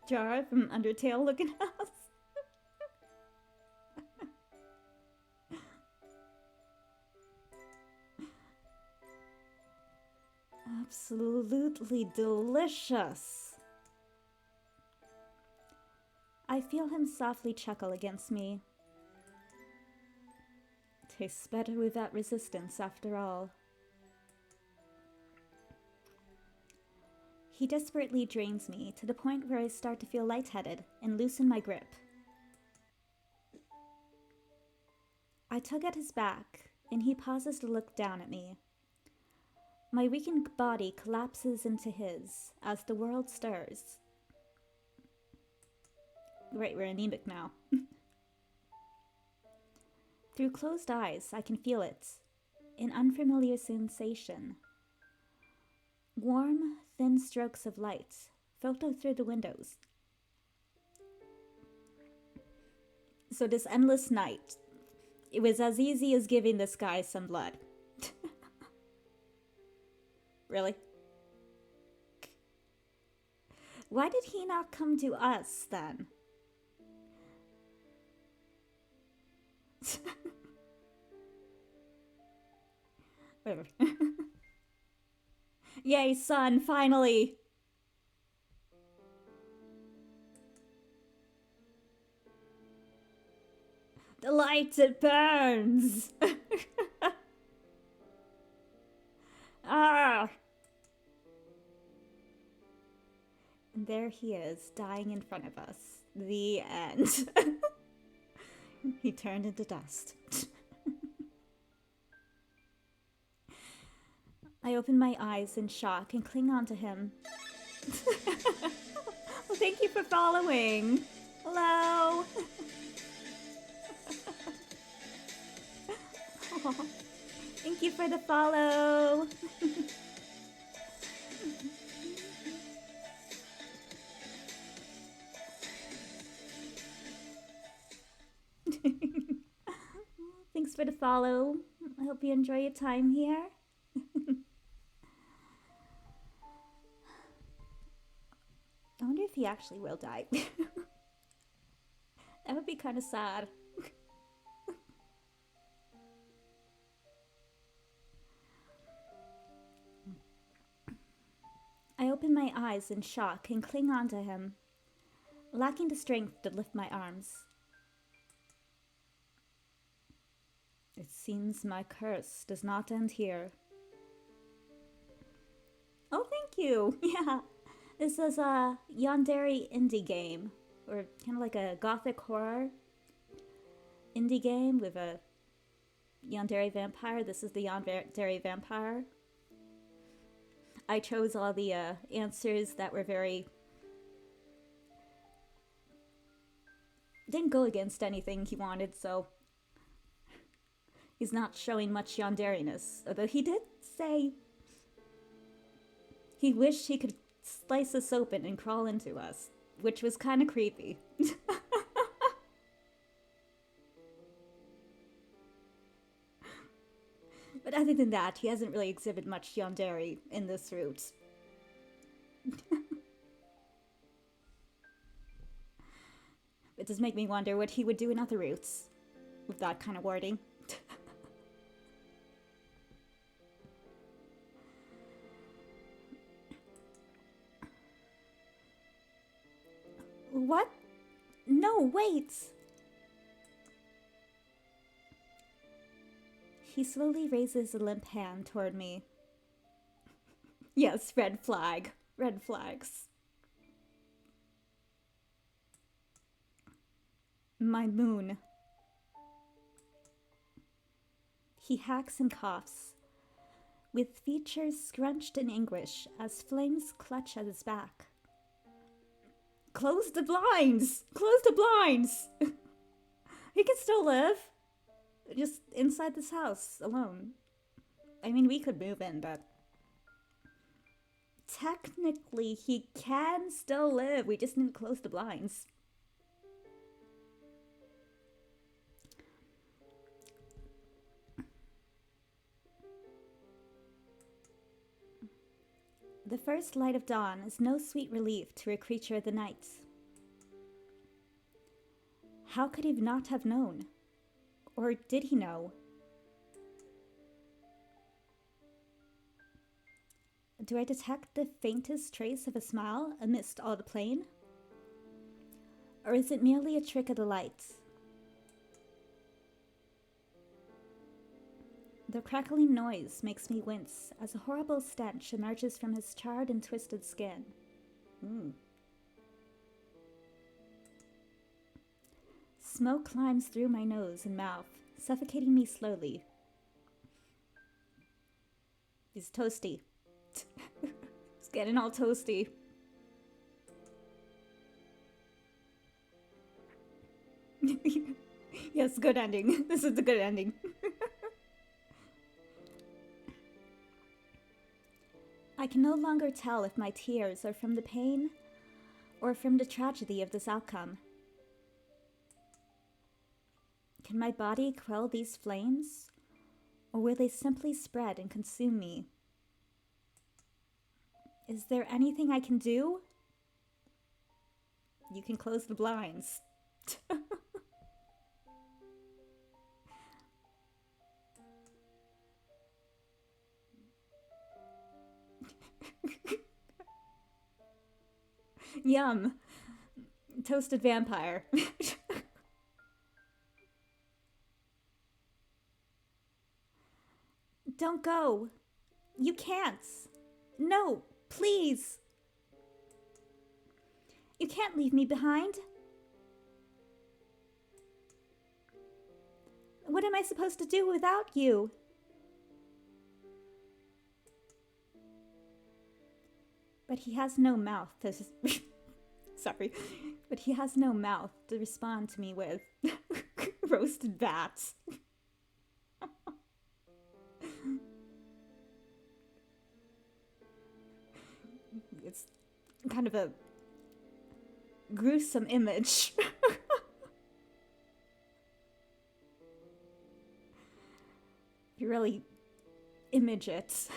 S1: Jar from Undertale looking ass. Absolutely delicious. I feel him softly chuckle against me. Tastes better without resistance, after all. He desperately drains me to the point where I start to feel lightheaded and loosen my grip. I tug at his back, and he pauses to look down at me. My weakened body collapses into his as the world stirs. Great, we're anemic now. Through closed eyes, I can feel it. An unfamiliar sensation. Warm, thin strokes of light filter through the windows. So this endless night, it was as easy as giving this guy some blood. Really? Why did he not come to us then? Whatever. Yay, sun, finally! The light, it burns! Ah! And there he is, dying in front of us. The end. He turned into dust. I open my eyes in shock and cling on to him. Well, thank you for following. Hello. Aw, thank you for the follow. Thanks for the follow. I hope you enjoy your time here. I wonder if he actually will die. That would be kind of sad. I open my eyes in shock and cling on to him, lacking the strength to lift my arms. It seems my curse does not end here. Oh, thank you! Yeah, this is a Yandere indie game, or kind of like a gothic horror indie game with a Yandere vampire. This is the Yandere vampire. I chose all the answers that were didn't go against anything he wanted, so he's not showing much yanderiness. Although he did say he wished he could slice us open and crawl into us, which was kind of creepy. But other than that, he hasn't really exhibited much yandere in this route. It does make me wonder what he would do in other routes with that kind of wording. What? No, wait! He slowly raises a limp hand toward me. Yes, red flag. Red flags. My moon. He hacks and coughs, with features scrunched in anguish as flames clutch at his back. Close the blinds! Close the blinds! He can still live. Just inside this house, alone. I mean, we could move in, but technically he can still live. We just need to close the blinds. The first light of dawn is no sweet relief to a creature of the night. How could he not have known? Or did he know? Do I detect the faintest trace of a smile amidst all the plain? Or is it merely a trick of the light? The crackling noise makes me wince as a horrible stench emerges from his charred and twisted skin. Smoke climbs through my nose and mouth, suffocating me slowly. He's toasty. He's getting all toasty. Yes, good ending. This is the good ending. I can no longer tell if my tears are from the pain or from the tragedy of this outcome. Can my body quell these flames, or will they simply spread and consume me? Is there anything I can do? You can close the blinds. Yum. Toasted vampire. Don't go. You can't. No, please. You can't leave me behind. What am I supposed to do without you? But he has no mouth to... Sorry. But he has no mouth to respond to me with. Roasted bats. It's kind of a gruesome image. You really image it.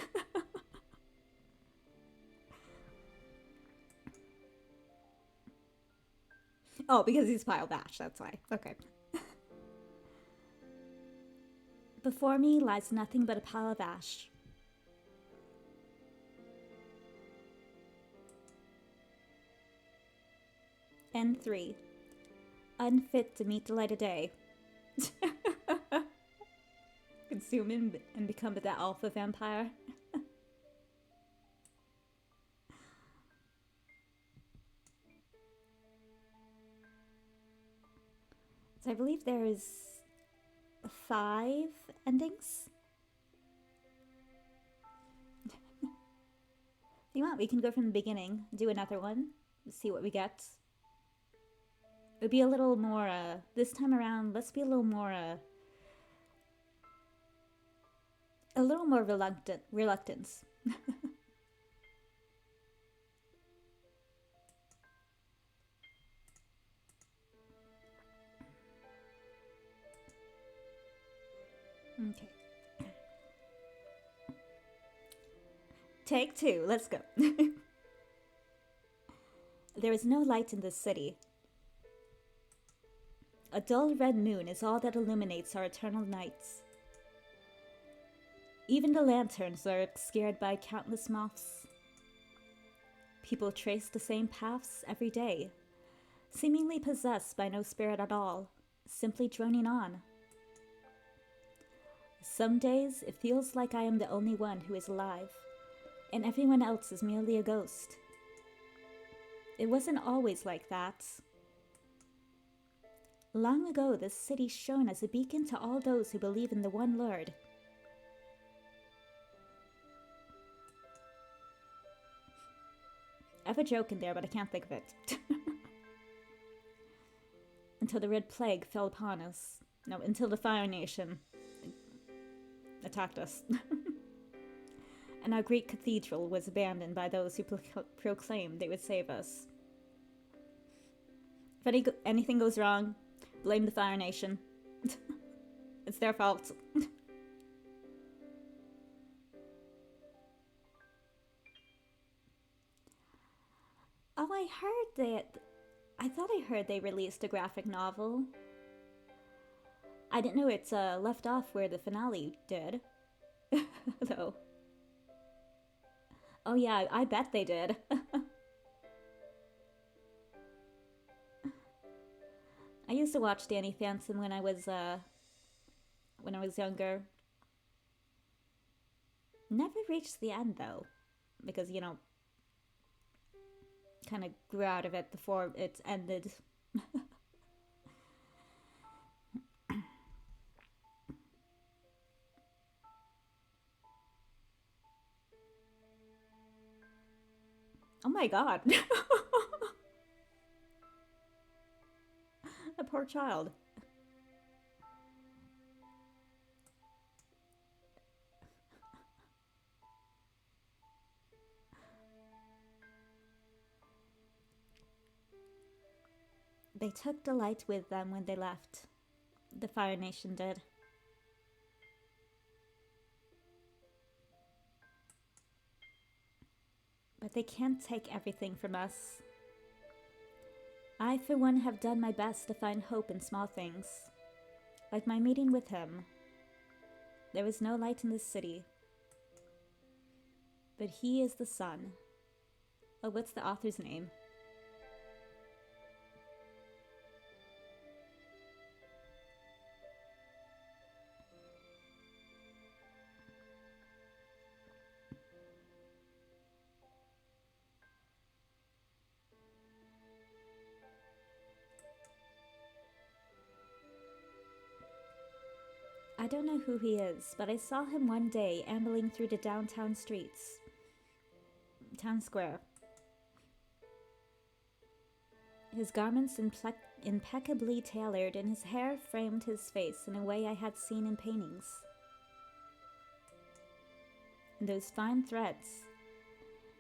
S1: Oh, because he's Pile Bash, that's why. Okay. Before me lies nothing but a pile of ash. N3. Unfit to meet the light of day. Consume and become the alpha vampire. So I believe there's 5 endings. If you want, we can go from the beginning, do another one, see what we get. It would be a little more, this time around, let's be a little more reluctance. Okay. Take 2, let's go. There is no light in this city. A dull red moon is all that illuminates our eternal nights. Even the lanterns are obscured by countless moths. People trace the same paths every day, seemingly possessed by no spirit at all, simply droning on. Some days it feels like I am the only one who is alive, and everyone else is merely a ghost. It wasn't always like that. Long ago, this city shone as a beacon to all those who believe in the one Lord. I have a joke in there, but I can't think of it. Until the Red Plague fell upon us. No, until the Fire Nation attacked us. And our great cathedral was abandoned by those who proclaimed they would save us. If anything goes wrong, blame the Fire Nation. It's their fault. Oh, I thought I heard they released a graphic novel. I didn't know it's left off where the finale did. Though. Oh yeah, I bet they did. I used to watch Danny Phantom when I was younger. Never reached the end though, because you know, kind of grew out of it before it ended. Oh my god. A poor child. They took the light with them when they left. The Fire Nation did. But they can't take everything from us. I, for one, have done my best to find hope in small things. Like my meeting with him. There is no light in this city. But he is the sun. Oh, what's the author's name? don't know who he is, but I saw him one day ambling through the downtown streets. Town square. His garments impeccably tailored, and his hair framed his face in a way I had seen in paintings. And those fine threads.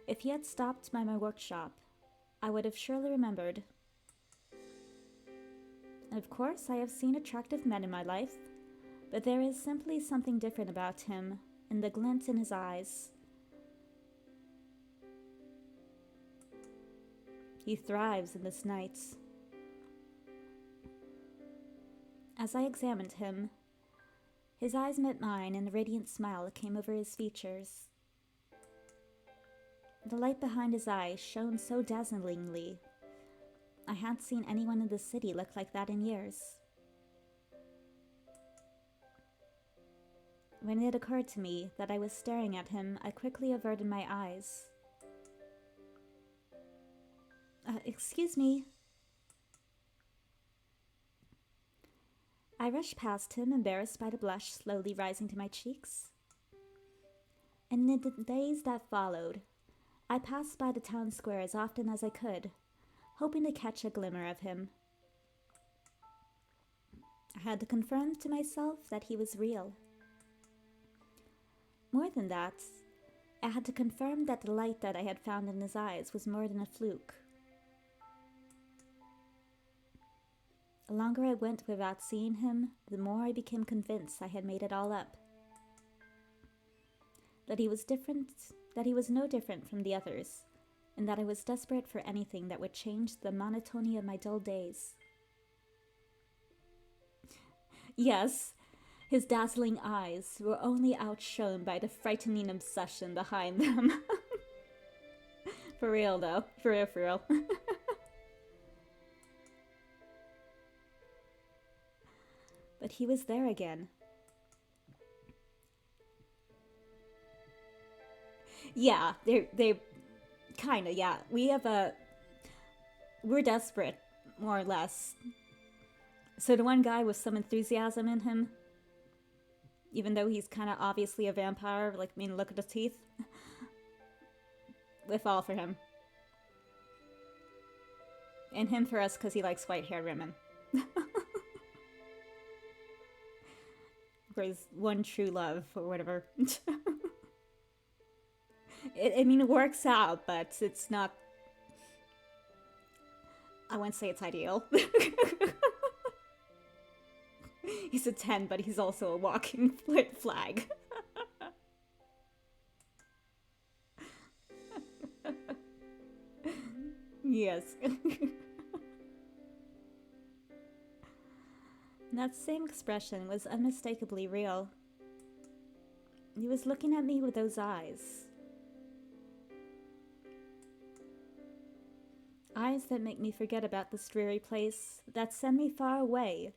S1: If he had stopped by my workshop, I would have surely remembered. Of course, I have seen attractive men in my life, but there is simply something different about him, and the glint in his eyes. He thrives in this night. As I examined him, his eyes met mine, and a radiant smile came over his features. The light behind his eyes shone so dazzlingly. I hadn't seen anyone in the city look like that in years. When it occurred to me that I was staring at him, I quickly averted my eyes. Excuse me. I rushed past him, embarrassed by the blush slowly rising to my cheeks. And in the days that followed, I passed by the town square as often as I could, hoping to catch a glimmer of him. I had to confirm to myself that he was real. More than that, I had to confirm that the light that I had found in his eyes was more than a fluke. The longer I went without seeing him, the more I became convinced I had made it all up. That he was no different from the others, and that I was desperate for anything that would change the monotony of my dull days. Yes, his dazzling eyes were only outshone by the frightening obsession behind them. For real though, for real. But he was there again. Yeah, they kinda, yeah. We're desperate, more or less. So the one guy with some enthusiasm in him, even though he's kinda obviously a vampire, like, I mean, look at the teeth. We fall for him. And him for us because he likes white-haired women. For his one true love, or whatever. I mean, it works out, but it's not... I wouldn't say it's ideal. He's a 10, but he's also a walking flag. Yes. That same expression was unmistakably real. He was looking at me with those eyes. Eyes that make me forget about this dreary place, that send me far away.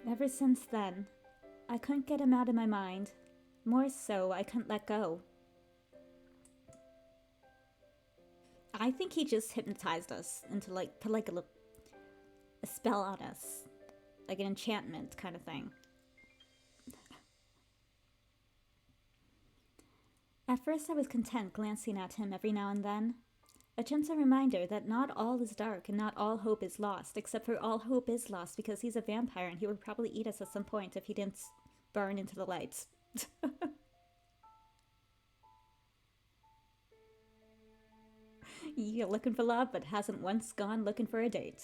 S1: Ever since then, I couldn't get him out of my mind. More so, I couldn't let go. I think he just hypnotized us into put a spell on us. Like an enchantment kind of thing. At first I was content glancing at him every now and then. A gentle reminder that not all is dark and not all hope is lost, except for all hope is lost because he's a vampire and he would probably eat us at some point if he didn't burn into the lights. You're looking for love, but hasn't once gone looking for a date.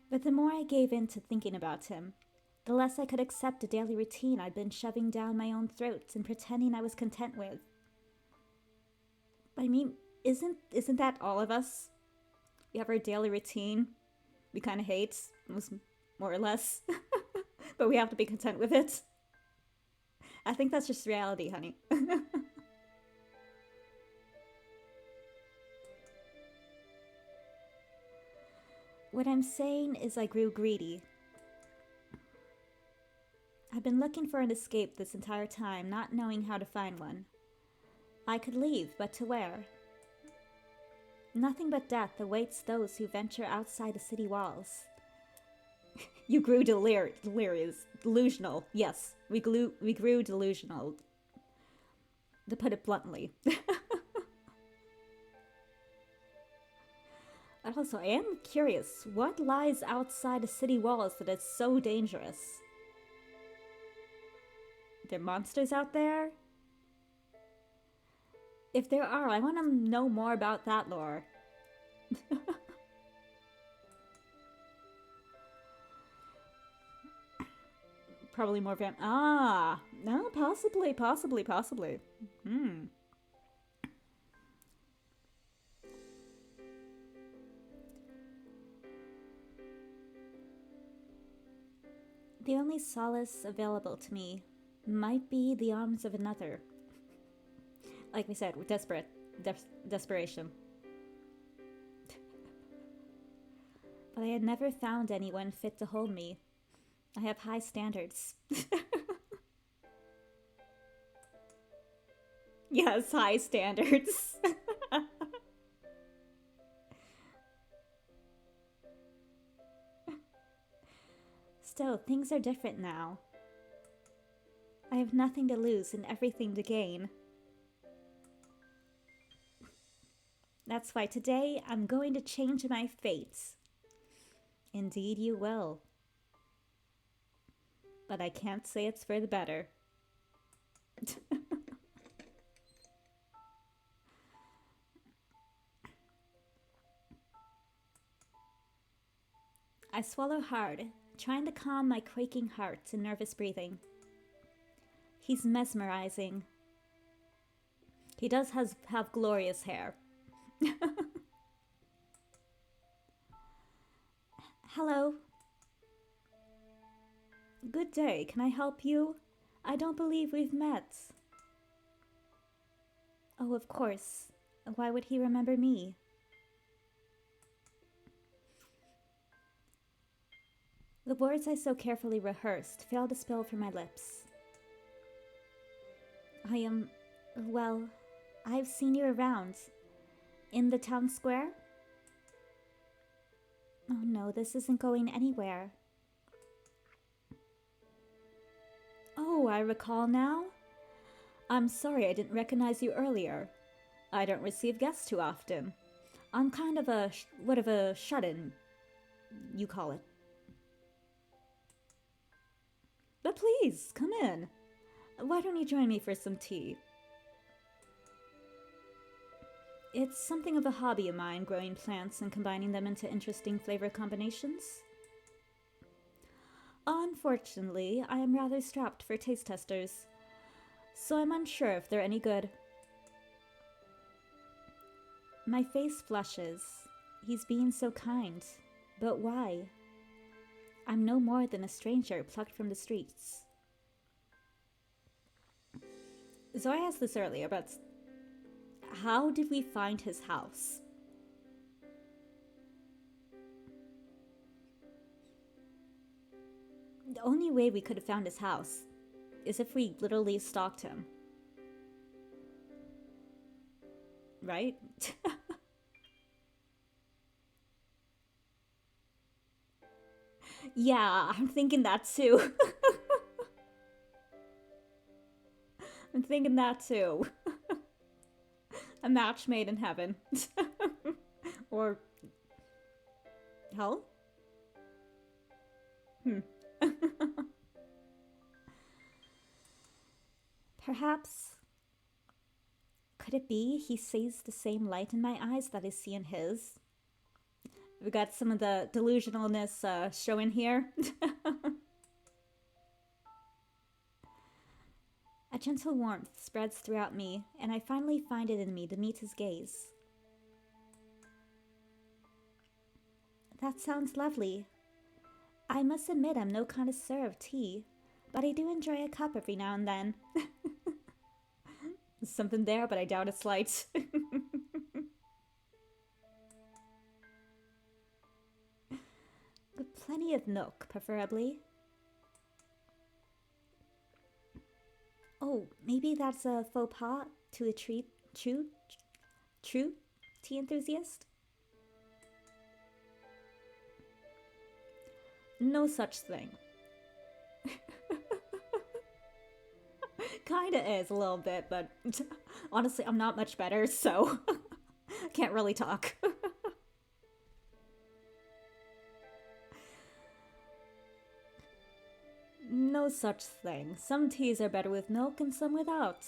S1: But the more I gave in to thinking about him, the less I could accept the daily routine I'd been shoving down my own throat and pretending I was content with. I mean, isn't that all of us? We have our daily routine we kind of hate, more or less, but we have to be content with it. I think that's just reality, honey. What I'm saying is I grew greedy. I've been looking for an escape this entire time, not knowing how to find one. I could leave, but to where? Nothing but death awaits those who venture outside the city walls. You grew delusional. Yes, we grew delusional. To put it bluntly. Also, I am curious, what lies outside the city walls that is so dangerous? Are there monsters out there? If there are, I want to know more about that lore. Probably more no, possibly. The only solace available to me might be the arms of another. Like we said, we're desperate. Desperation. But I had never found anyone fit to hold me. I have high standards. Yes, high standards. Still, things are different now. I have nothing to lose and everything to gain. That's why today I'm going to change my fate. Indeed you will. But I can't say it's for the better. I swallow hard, trying to calm my quaking heart and nervous breathing. He's mesmerizing. He does have glorious hair. Hello. Good day, can I help you? I don't believe we've met. Oh, of course. Why would he remember me? The words I so carefully rehearsed failed to spill from my lips. Well, I've seen you around. In the town square? Oh no, this isn't going anywhere. Oh, I recall now? I'm sorry I didn't recognize you earlier. I don't receive guests too often. I'm kind of a shut-in, you call it. But please, come in. Why don't you join me for some tea? It's something of a hobby of mine, growing plants and combining them into interesting flavor combinations. Unfortunately, I am rather strapped for taste testers, so I'm unsure if they're any good. My face flushes. He's being so kind. But why? I'm no more than a stranger plucked from the streets. So I asked this earlier, but how did we find his house? The only way we could have found his house is if we literally stalked him. Right? Yeah, I'm thinking that too. I'm thinking that too. A match made in heaven. Or hell? Perhaps, could it be he sees the same light in my eyes that I see in his? We got some of the delusionalness showing here. A gentle warmth spreads throughout me, and I finally find it in me to meet his gaze. That sounds lovely. I must admit I'm no connoisseur of tea, but I do enjoy a cup every now and then. There's something there, but I doubt it's light. With plenty of milk, preferably. Oh, maybe that's a faux pas to a true tea enthusiast? No such thing. Kinda is a little bit, but honestly, I'm not much better, so can't really talk. No such thing. Some teas are better with milk and some without.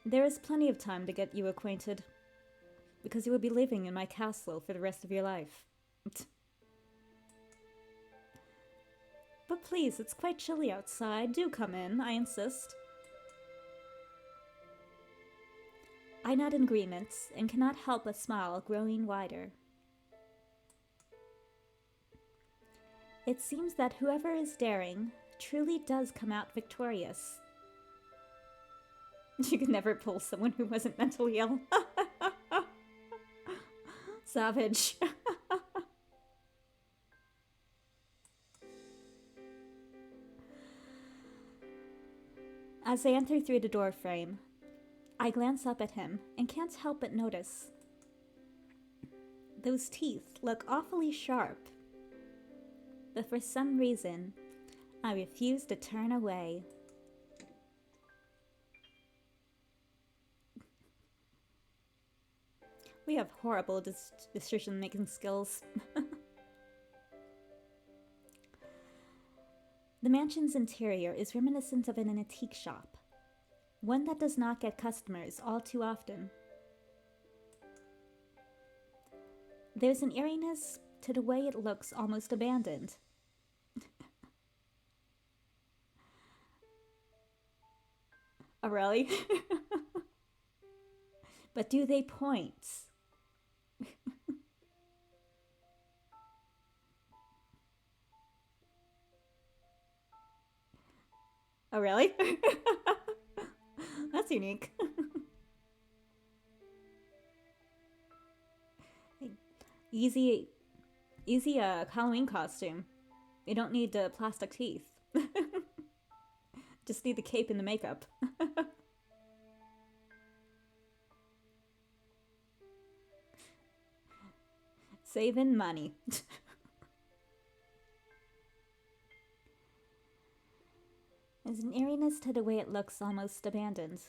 S1: There is plenty of time to get you acquainted, because you will be living in my castle for the rest of your life. But please, it's quite chilly outside. Do come in, I insist. I nod in agreement, and cannot help but smile, growing wider. It seems that whoever is daring truly does come out victorious. You could never pull someone who wasn't mentally ill. Savage. As I enter through the door frame, I glance up at him and can't help but notice. Those teeth look awfully sharp. But for some reason, I refuse to turn away. We have horrible decision-making skills. The mansion's interior is reminiscent of an antique shop, one that does not get customers all too often. There's an eeriness to the way it looks almost abandoned. Oh, really? But do they point? Oh, really? That's unique. Easy Halloween costume. You don't need plastic teeth. Just need the cape and the makeup. Saving money. There's an eeriness to the way it looks almost abandoned.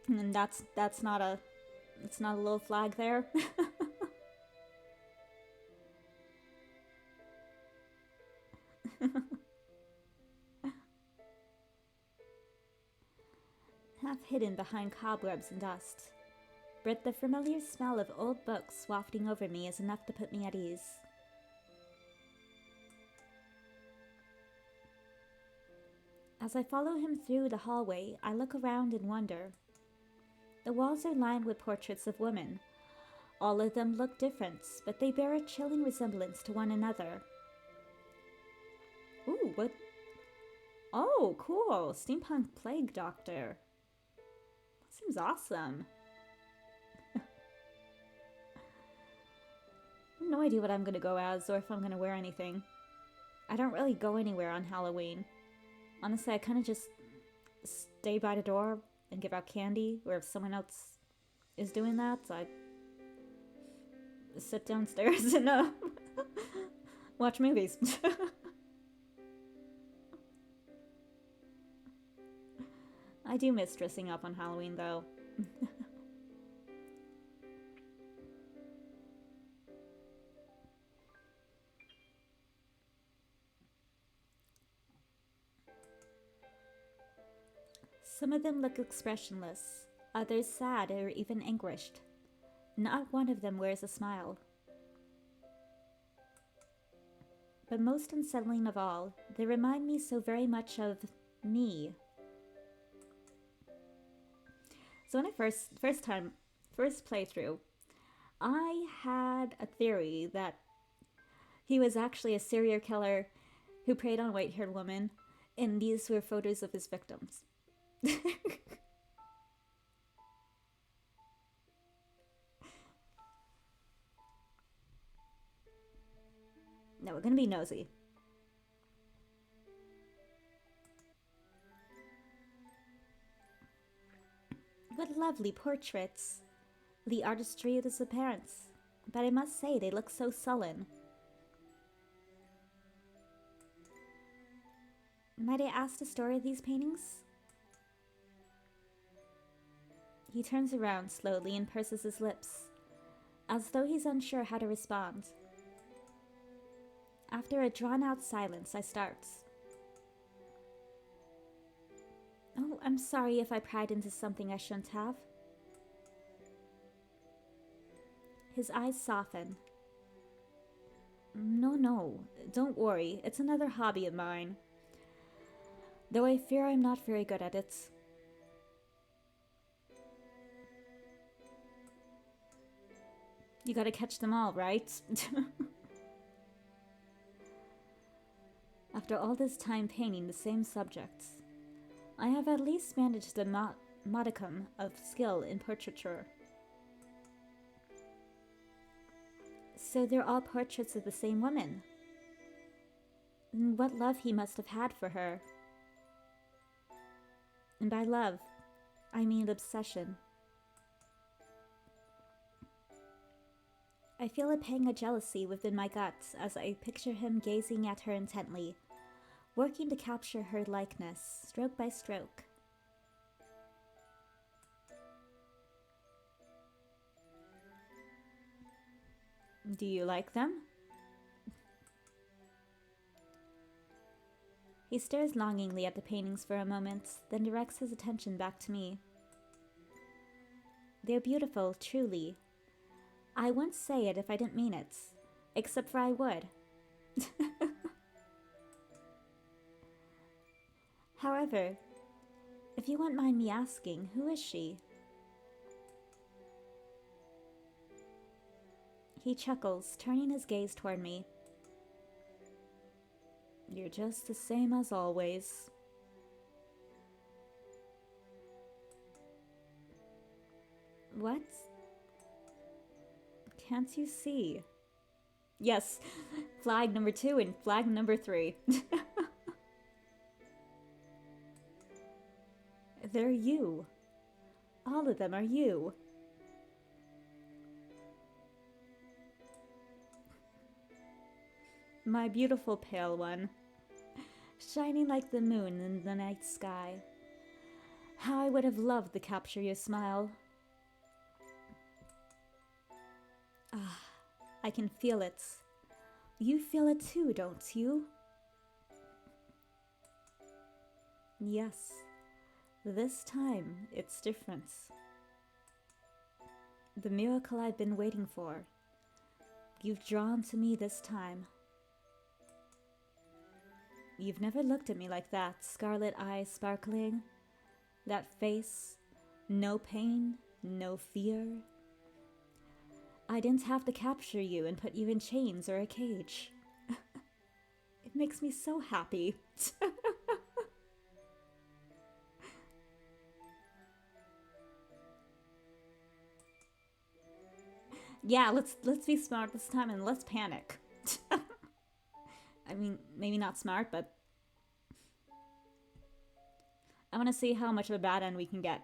S1: And that's not a little flag there. Half hidden behind cobwebs and dust, but the familiar smell of old books wafting over me is enough to put me at ease. As I follow him through the hallway, I look around and wonder. The walls are lined with portraits of women. All of them look different, but they bear a chilling resemblance to one another. Ooh, what? Oh, cool! Steampunk Plague Doctor. That seems awesome. No idea what I'm gonna go as, or if I'm gonna wear anything. I don't really go anywhere on Halloween. Honestly, I kind of just stay by the door and give out candy, or if someone else is doing that, I sit downstairs and watch movies. I do miss dressing up on Halloween, though. Some of them look expressionless, others sad or even anguished. Not one of them wears a smile. But most unsettling of all, they remind me so very much of me. So when I first playthrough, I had a theory that he was actually a serial killer who preyed on white-haired women, and these were photos of his victims. No, we're gonna be nosy. What lovely portraits. The artistry is apparent, but I must say they look so sullen. Might I ask the story of these paintings? He turns around slowly and purses his lips, as though he's unsure how to respond. After a drawn-out silence, I start. Oh, I'm sorry if I pried into something I shouldn't have. His eyes soften. No, don't worry. It's another hobby of mine. Though I fear I'm not very good at it. You gotta catch them all, right? After all this time painting the same subjects, I have at least managed a modicum of skill in portraiture. So they're all portraits of the same woman. And what love he must have had for her. And by love, I mean obsession. I feel a pang of jealousy within my guts as I picture him gazing at her intently, working to capture her likeness, stroke by stroke. Do you like them? He stares longingly at the paintings for a moment, then directs his attention back to me. They're beautiful, truly. I wouldn't say it if I didn't mean it, except for I would. However, if you won't mind me asking, who is she? He chuckles, turning his gaze toward me. You're just the same as always. What? Can't you see? Yes, flag number 2 and flag number 3. They're you. All of them are you. My beautiful pale one, shining like the moon in the night sky. How I would have loved to capture your smile. Ah, I can feel it. You feel it too, don't you? Yes, this time it's different. The miracle I've been waiting for. You've drawn to me this time. You've never looked at me like that, scarlet eyes sparkling. That face, no pain, no fear. I didn't have to capture you and put you in chains or a cage. It makes me so happy. Yeah, let's be smart this time and let's panic. I mean, maybe not smart, but I want to see how much of a bad end we can get.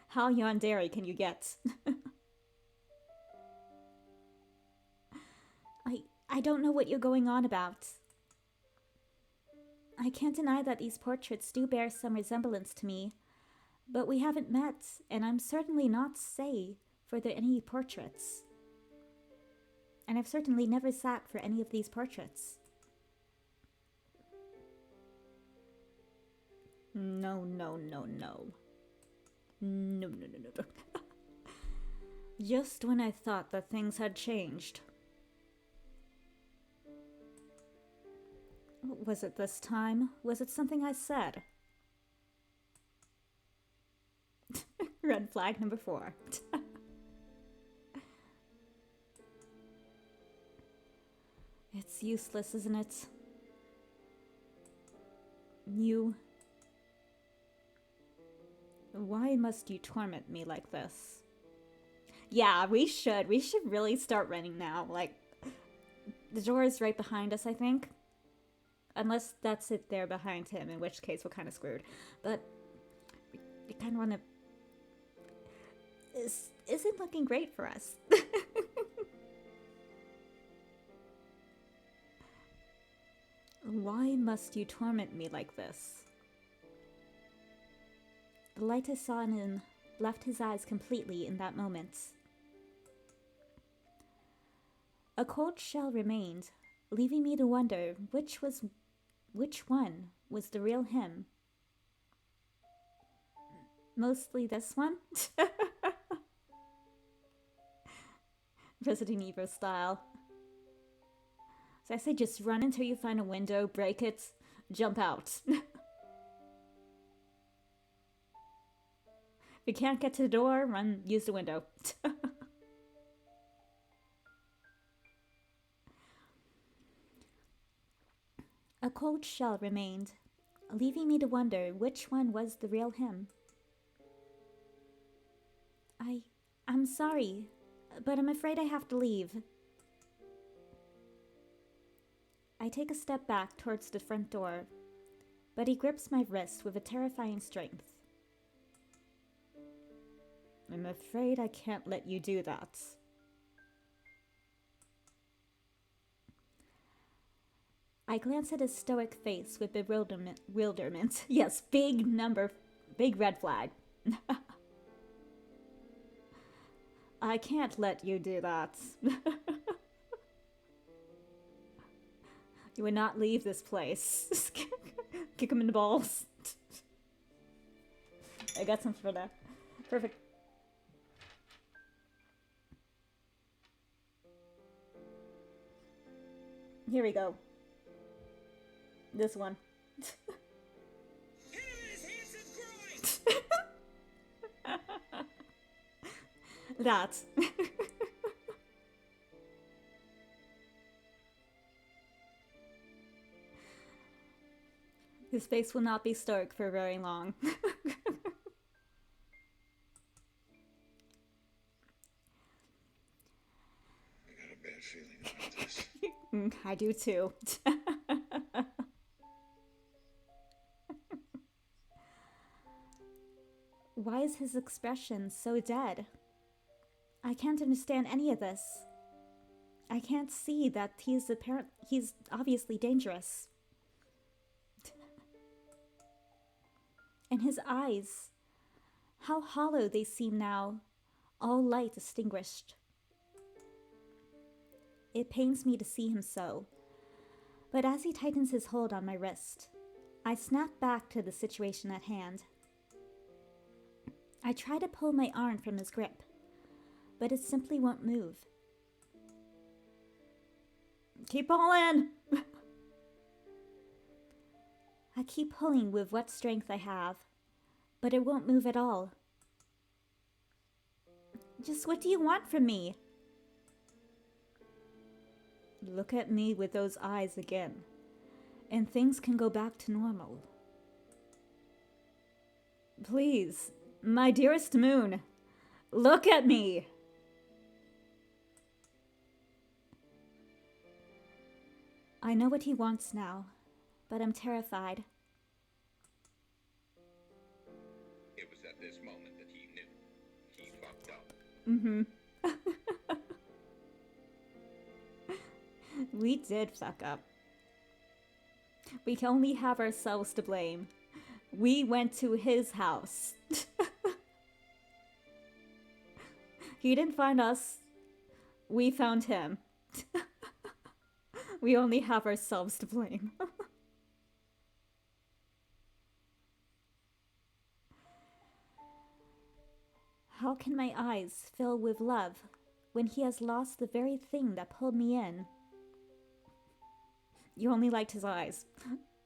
S1: How yandere can you get? I don't know what you're going on about. I can't deny that these portraits do bear some resemblance to me, but we haven't met, and I'm certainly not say for any portraits. And I've certainly never sat for any of these portraits. No. No. Just when I thought that things had changed. Was it this time? Was it something I said? Red flag number 4. It's useless, isn't it? You... Why must you torment me like this? Yeah, we should really start running now. Like, the door is right behind us, I think. Unless that's it there behind him, in which case we're kind of screwed. But I kind of want to... Isn't looking great for us. Why must you torment me like this? The light I saw in him left his eyes completely in that moment. A cold shell remained, leaving me to wonder which one was the real him. Mostly this one? Resident Evil style. So I say just run until you find a window, break it, jump out. If you can't get to the door, use the window. A cold shell remained, leaving me to wonder which one was the real him. I'm sorry, but I'm afraid I have to leave. I take a step back towards the front door, but he grips my wrist with a terrifying strength. I'm afraid I can't let you do that. I glance at his stoic face with bewilderment. Yes, big red flag. I can't let you do that. You would not leave this place. Kick him in the balls. I got something for that. Perfect. Here we go. This one. That. His face will not be stoic for very long.
S2: I got a bad feeling about this.
S1: I do too. Why is his expression so dead? I can't understand any of this. I can't see that he's obviously dangerous. And his eyes, how hollow they seem now, all light extinguished. It pains me to see him so, but as he tightens his hold on my wrist, I snap back to the situation at hand. I try to pull my arm from his grip, but it simply won't move. Keep pulling! I keep pulling with what strength I have, but it won't move at all. Just what do you want from me? Look at me with those eyes again, and things can go back to normal. Please, my dearest moon, look at me! I know what he wants now, but I'm terrified.
S2: It was at this moment that he knew. He fucked up.
S1: Mm-hmm. We did fuck up. We can only have ourselves to blame. We went to his house. He didn't find us. We found him. We only have ourselves to blame. How can my eyes fill with love when he has lost the very thing that pulled me in? You only liked his eyes.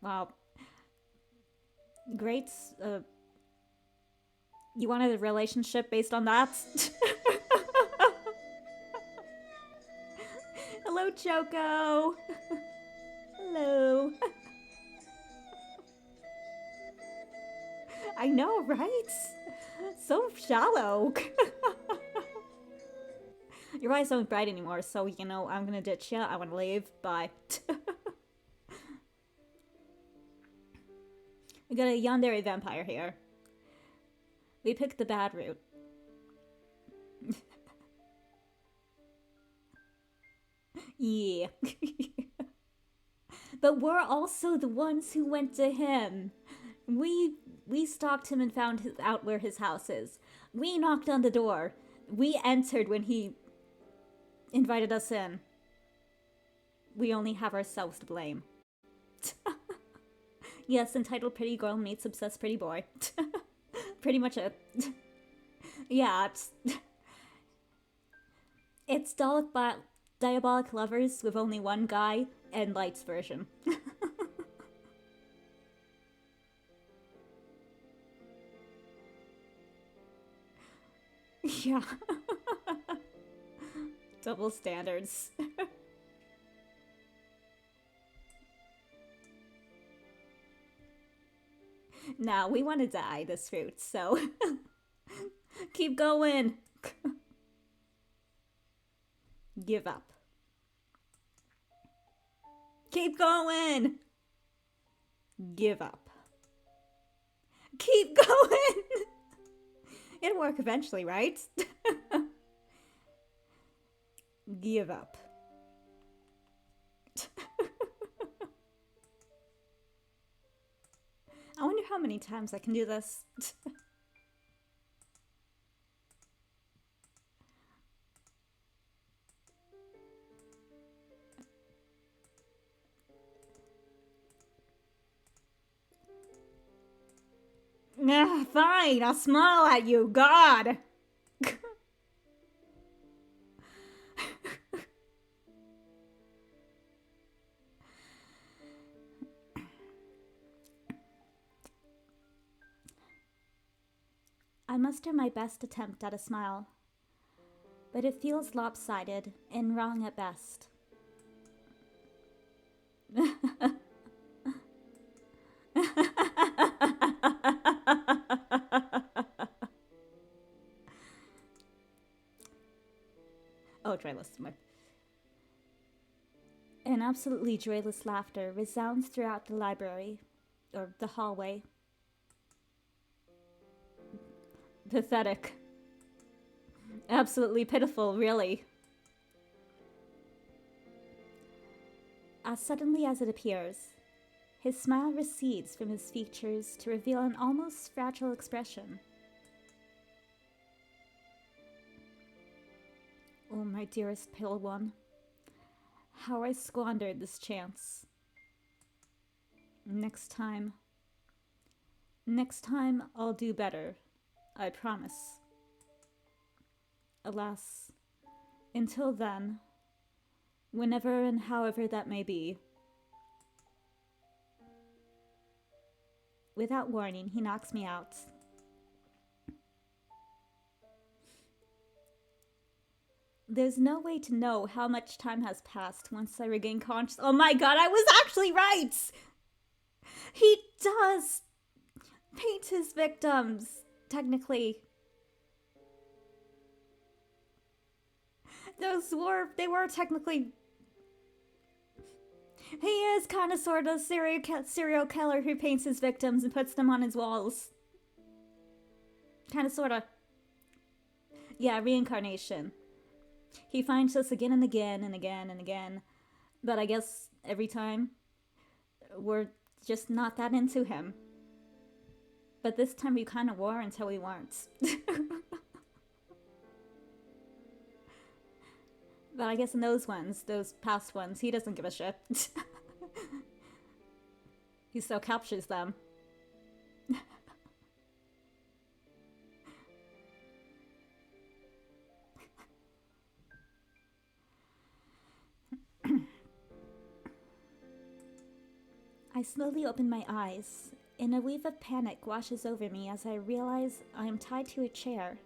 S1: Wow. Great. You wanted a relationship based on that? Hello, Choco. Hello. I know, right? So shallow. Your eyes don't bright anymore, so, you know, I'm gonna ditch ya. I wanna leave. Bye. We got a Yandere Vampire here. We picked the bad route. Yeah. But we're also the ones who went to him. We stalked him and found out where his house is. We knocked on the door. We entered when he invited us in. We only have ourselves to blame. Yes, entitled pretty girl meets obsessed pretty boy. Pretty much it. Yeah, it's diabolic lovers with only one guy and Light's version. Yeah. Double standards. Now, we want to die this route, so keep going. Give up. Keep going. Give up. Keep going. It'll work eventually, right? Give up. I wonder how many times I can do this. Fine, I'll smile at you, God! I muster my best attempt at a smile, but it feels lopsided and wrong at best. Oh, joyless. An absolutely joyless laughter resounds throughout the library, or the hallway. Pathetic. Absolutely pitiful, really. As suddenly as it appears, his smile recedes from his features to reveal an almost fragile expression. Oh, my dearest pale one, how I squandered this chance. Next time I'll do better, I promise. Alas, until then, whenever and however that may be. Without warning, he knocks me out. There's no way to know how much time has passed once I regain consciousness. Oh my god, I was actually right! He does paint his victims, technically. They were technically... He is kind of sort of serial killer who paints his victims and puts them on his walls. Kind of sort of. Yeah, reincarnation. He finds us again and again and again and again. But I guess every time we're just not that into him. But this time we kind of were until we weren't. But I guess in those past ones, he doesn't give a shit. He still captures them. I slowly open my eyes, and a wave of panic washes over me as I realize I am tied to a chair.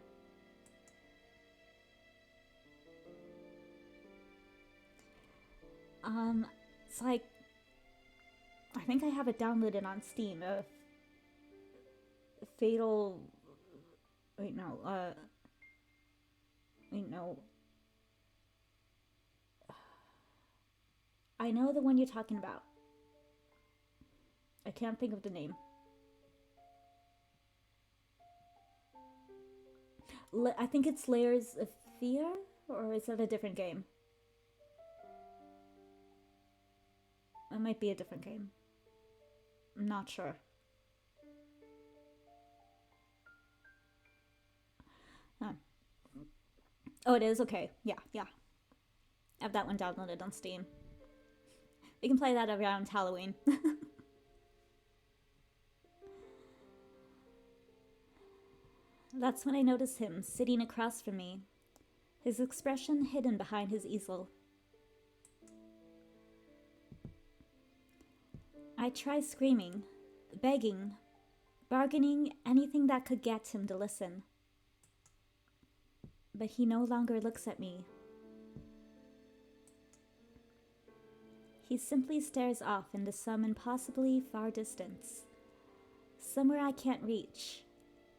S1: It's like, I think I have it downloaded on Steam, Fatal, wait no, I know the one you're talking about. I can't think of the name. I think it's Layers of Fear, or is that a different game? It might be a different game. I'm not sure. Huh. Oh, it is? Okay. Yeah. I have that one downloaded on Steam. We can play that around Halloween. That's when I noticed him sitting across from me, his expression hidden behind his easel. I tried screaming, begging, bargaining, anything that could get him to listen. But he no longer looks at me. He simply stares off into some impossibly far distance, somewhere I can't reach,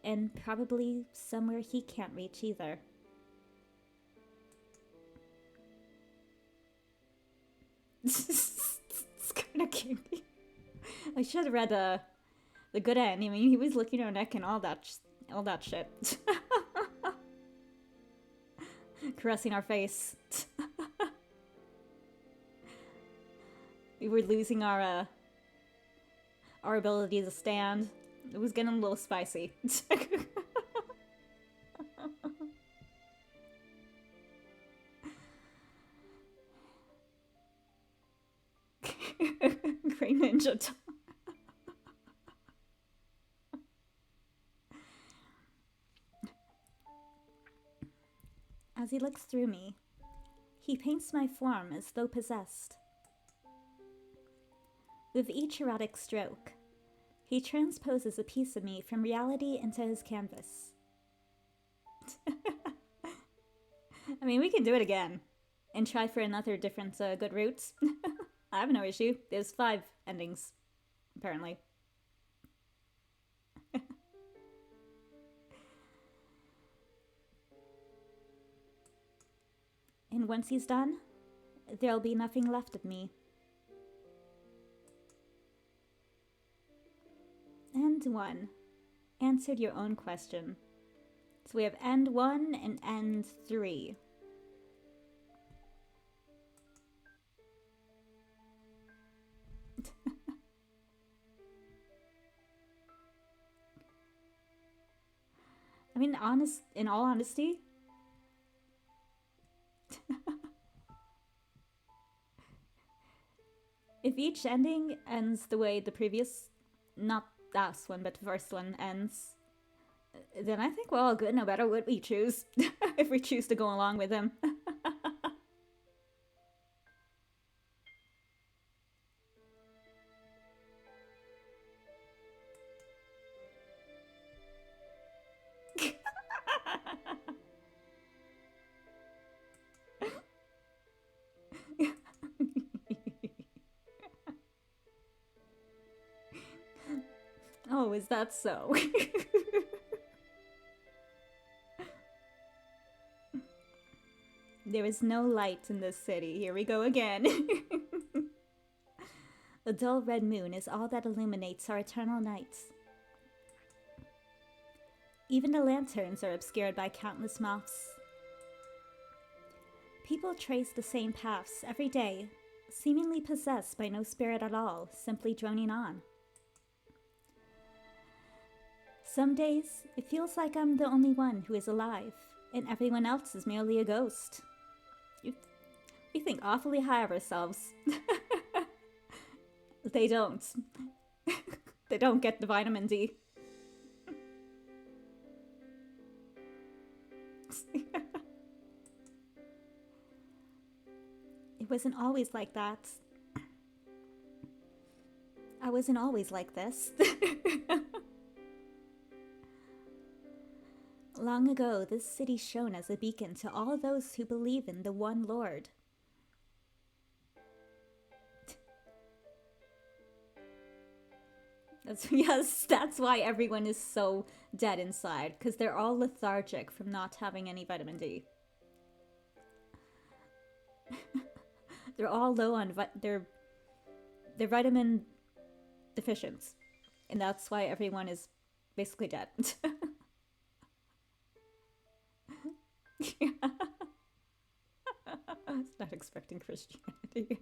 S1: and probably somewhere he can't reach either. It's kind of creepy. I should have read the good end. I mean, he was licking her neck and all that shit. Caressing our face. We were losing our ability to stand. It was getting a little spicy. Great ninja Tom. As he looks through me, he paints my form as though possessed. With each erotic stroke, he transposes a piece of me from reality into his canvas. I mean, we can do it again and try for another different good route. I have no issue. There's 5 endings, apparently. And once he's done, there'll be nothing left of me. End 1. Answered your own question. So we have end 1 and end 3. I mean, in all honesty, if each ending ends the way the previous, not last one, but the first one ends, then I think we're all good no matter what we choose. If we choose to go along with him. Oh, is that so? There is no light in this city. Here we go again. The dull red moon is all that illuminates our eternal nights. Even the lanterns are obscured by countless moths. People trace the same paths every day, seemingly possessed by no spirit at all, simply droning on. Some days, it feels like I'm the only one who is alive, and everyone else is merely a ghost. We think awfully high of ourselves. They don't. They don't get the vitamin D. It wasn't always like that. I wasn't always like this. Long ago, this city shone as a beacon to all those who believe in the one Lord. That's why everyone is so dead inside, because they're all lethargic from not having any vitamin D. They're all low on they're vitamin deficient, and that's why everyone is basically dead. I was not expecting Christianity.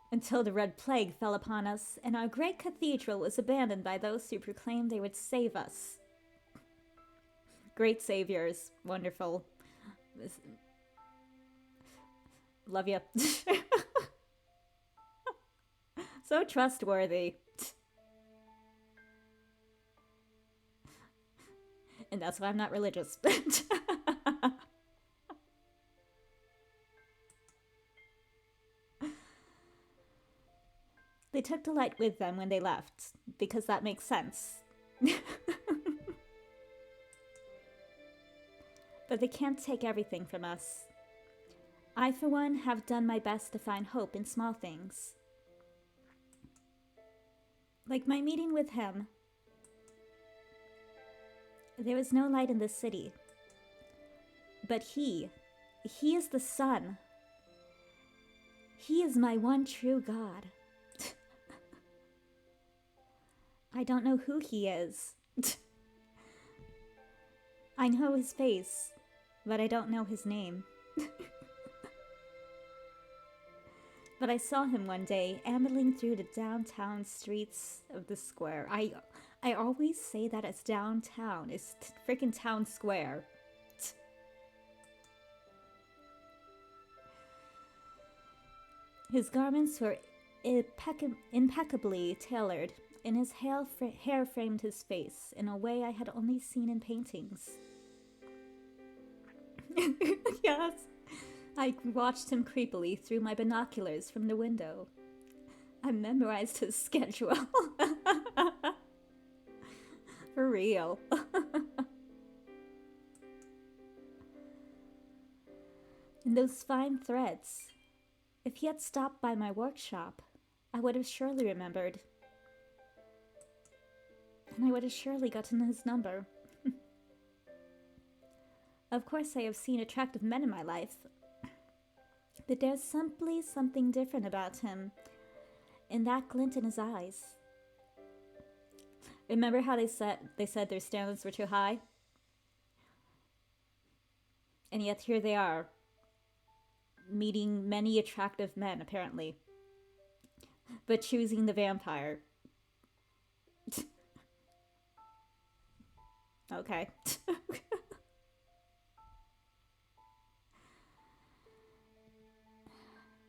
S1: Until the Red Plague fell upon us, and our great cathedral was abandoned by those who proclaimed they would save us. Great saviors. Wonderful. Love ya. So trustworthy. And that's why I'm not religious. They took the light with them when they left, because that makes sense. But they can't take everything from us. I, for one, have done my best to find hope in small things. Like my meeting with him. There is no light in this city. But he is the sun. He is my one true God. I don't know who he is. I know his face, but I don't know his name. But I saw him one day ambling through the downtown streets of the square. I always say that it's downtown. It's freaking town square. His garments were impeccably tailored, and his hair framed his face in a way I had only seen in paintings. Yes, I watched him creepily through my binoculars from the window. I memorized his schedule. For real. And those fine threads. If he had stopped by my workshop, I would have surely remembered. And I would have surely gotten his number. Of course, I have seen attractive men in my life, but there's simply something different about him, in that glint in his eyes. Remember how they said their standards were too high? And yet here they are, meeting many attractive men, apparently, but choosing the vampire. Okay.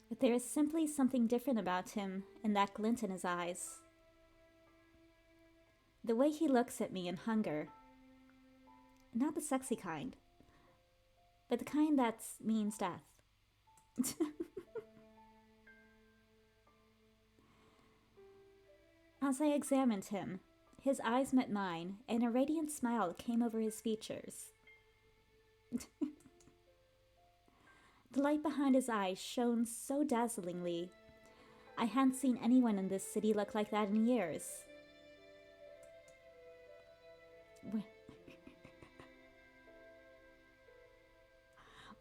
S1: But there is simply something different about him in that glint in his eyes. The way he looks at me in hunger. Not the sexy kind, but the kind that means death. As I examined him, his eyes met mine, and a radiant smile came over his features. The light behind his eyes shone so dazzlingly. I hadn't seen anyone in this city look like that in years.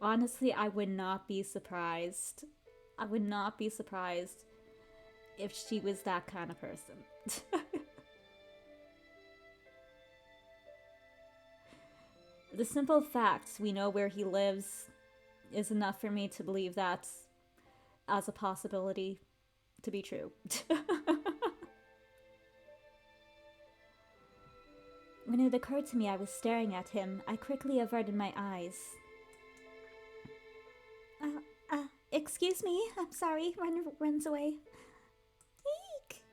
S1: Honestly, I would not be surprised. I would not be surprised if she was that kind of person. The simple fact we know where he lives is enough for me to believe that as a possibility to be true. When it occurred to me I was staring at him, I quickly averted my eyes. Excuse me, I'm sorry, runs away. Eek!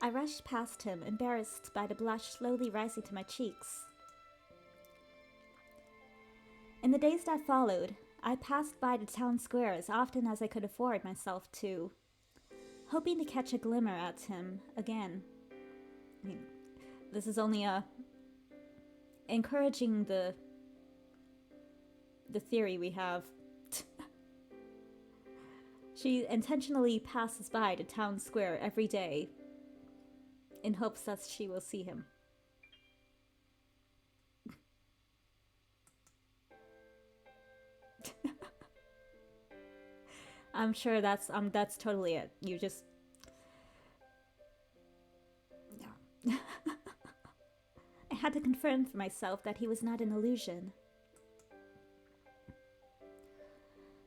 S1: I rushed past him, embarrassed by the blush slowly rising to my cheeks. In the days that followed, I passed by the town square as often as I could afford myself to, hoping to catch a glimmer at him again. I mean, this is only encouraging the theory we have. She intentionally passes by the town square every day in hopes that she will see him. I'm sure that's totally it. You just... Yeah. I had to confirm for myself that he was not an illusion.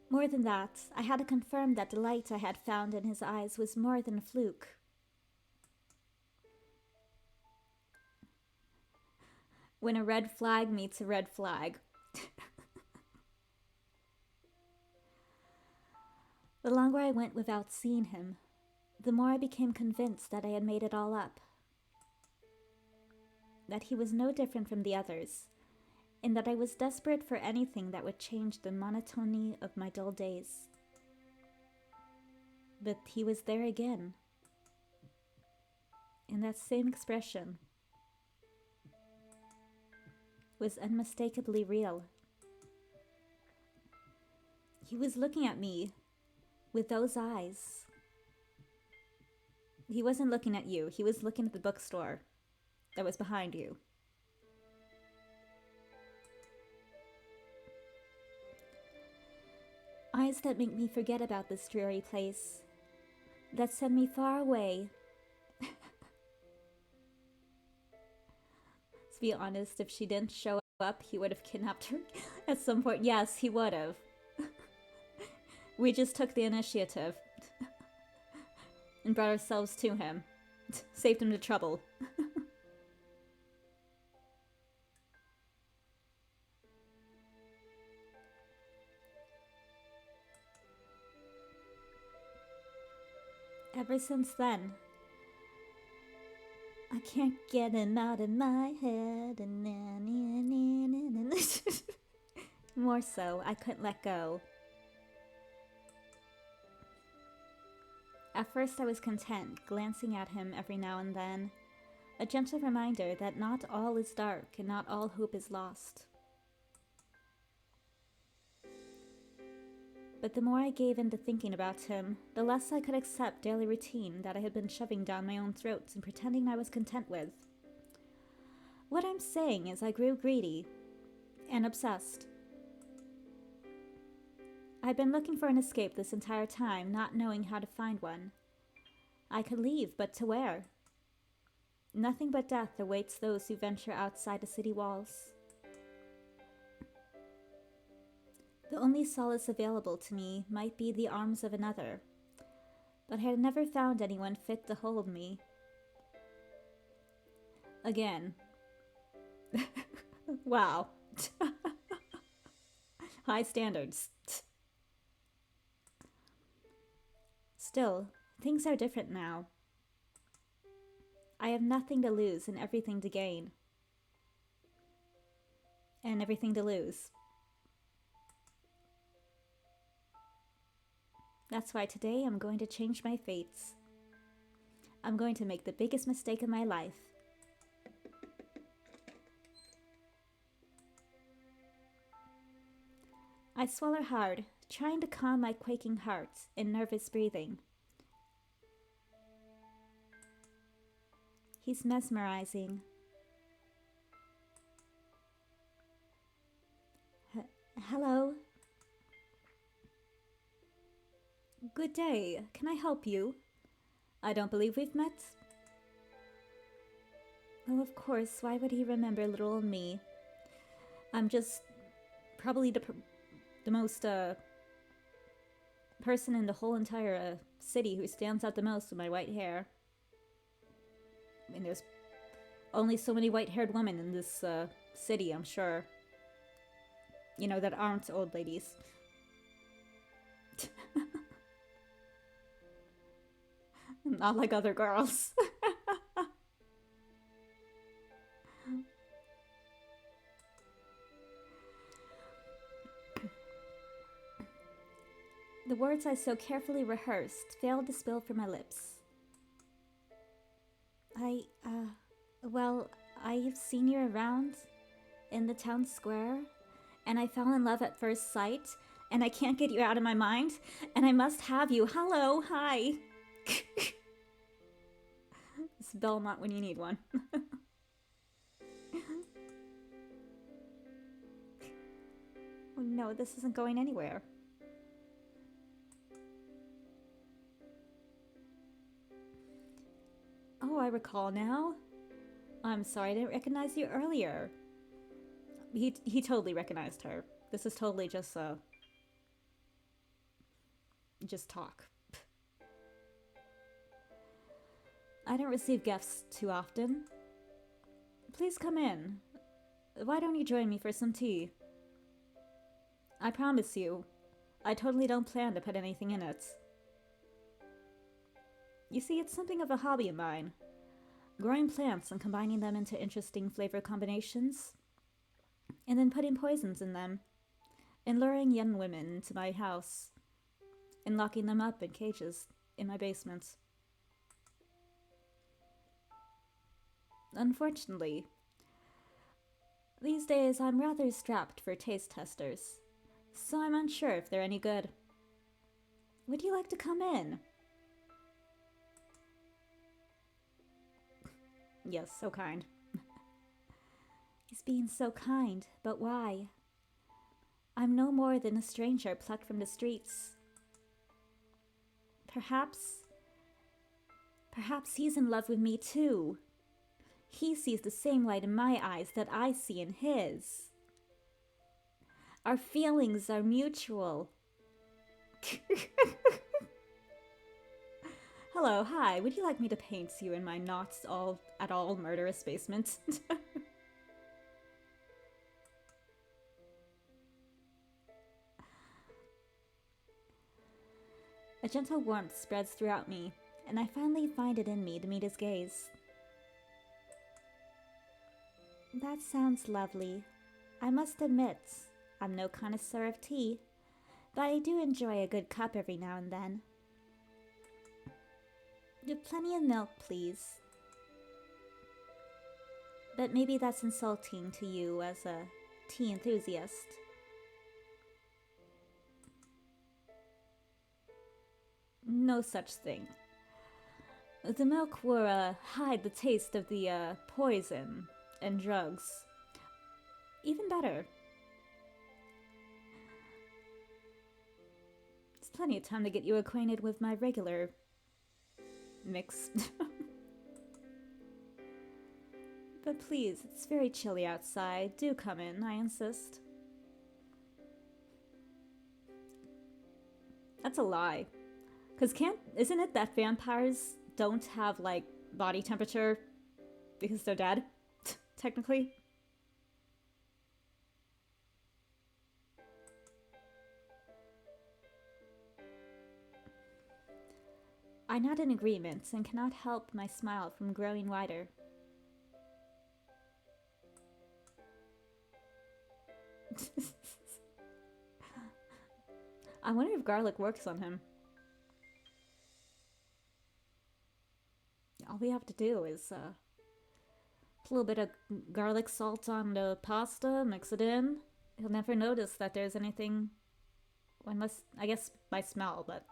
S1: More than that, I had to confirm that the light I had found in his eyes was more than a fluke. When a red flag meets a red flag. The longer I went without seeing him, the more I became convinced that I had made it all up. That he was no different from the others, and that I was desperate for anything that would change the monotony of my dull days. But he was there again. And that same expression was unmistakably real. He was looking at me with those eyes. He wasn't looking at you. He was looking at the bookstore that was behind you. Eyes that make me forget about this dreary place, that send me far away. To be honest, if she didn't show up, he would have kidnapped her at some point. Yes, he would have. We just took the initiative and brought ourselves to him. Saved him the trouble. Ever since then, I can't get him out of my head. More so, I couldn't let go. At first I was content, glancing at him every now and then, a gentle reminder that not all is dark and not all hope is lost. But the more I gave in to thinking about him, the less I could accept daily routine that I had been shoving down my own throat and pretending I was content with. What I'm saying is I grew greedy and obsessed. I'd been looking for an escape this entire time, not knowing how to find one. I could leave, but to where? Nothing but death awaits those who venture outside the city walls. The only solace available to me might be the arms of another, but I had never found anyone fit to hold me. Again. Wow. High standards. Still, things are different now. I have nothing to lose and everything to gain. And everything to lose. That's why today I'm going to change my fates. I'm going to make the biggest mistake of my life. I swallow hard, trying to calm my quaking heart and nervous breathing. He's mesmerizing. Hello? Good day. Can I help you? I don't believe we've met. Oh, of course. Why would he remember little old me? I'm just probably the most person in the whole entire city who stands out the most with my white hair. I mean, there's only so many white-haired women in this city, I'm sure. You know, that aren't old ladies. Not like other girls. The words I so carefully rehearsed failed to spill from my lips. Well, I've seen you around in the town square, and I fell in love at first sight, and I can't get you out of my mind, and I must have you. Hello, hi. It's Belmont when you need one. Oh no, this isn't going anywhere. recall now. I'm sorry I didn't recognize you earlier. He totally recognized her. This is totally just talk. I don't receive gifts too often. Please come in. Why don't you join me for some tea? I promise you, I totally don't plan to put anything in it. You see, it's something of a hobby of mine. Growing plants and combining them into interesting flavor combinations, and then putting poisons in them, and luring young women into my house, and locking them up in cages in my basement. Unfortunately, these days I'm rather strapped for taste testers, so I'm unsure if they're any good. Would you like to come in? Yes, so kind. He's being so kind, but why? I'm no more than a stranger plucked from the streets. Perhaps he's in love with me too. He sees the same light in my eyes that I see in his. Our feelings are mutual. Hello, hi, would you like me to paint you in my not at all murderous basement? A gentle warmth spreads throughout me, and I finally find it in me to meet his gaze. That sounds lovely. I must admit, I'm no connoisseur of tea, but I do enjoy a good cup every now and then. Plenty of milk, please. But maybe that's insulting to you as a tea enthusiast. No such thing. The milk will hide the taste of the poison and drugs. Even better. It's plenty of time to get you acquainted with my regular mix. But please, it's very chilly outside. Do come in, I insist. That's a lie. Because isn't it that vampires don't have, like, body temperature because they're dead? Technically? I nod in agreement and cannot help my smile from growing wider. I wonder if garlic works on him. All we have to do is put a little bit of garlic salt on the pasta, mix it in. He'll never notice that there's anything, unless, I guess, by smell, but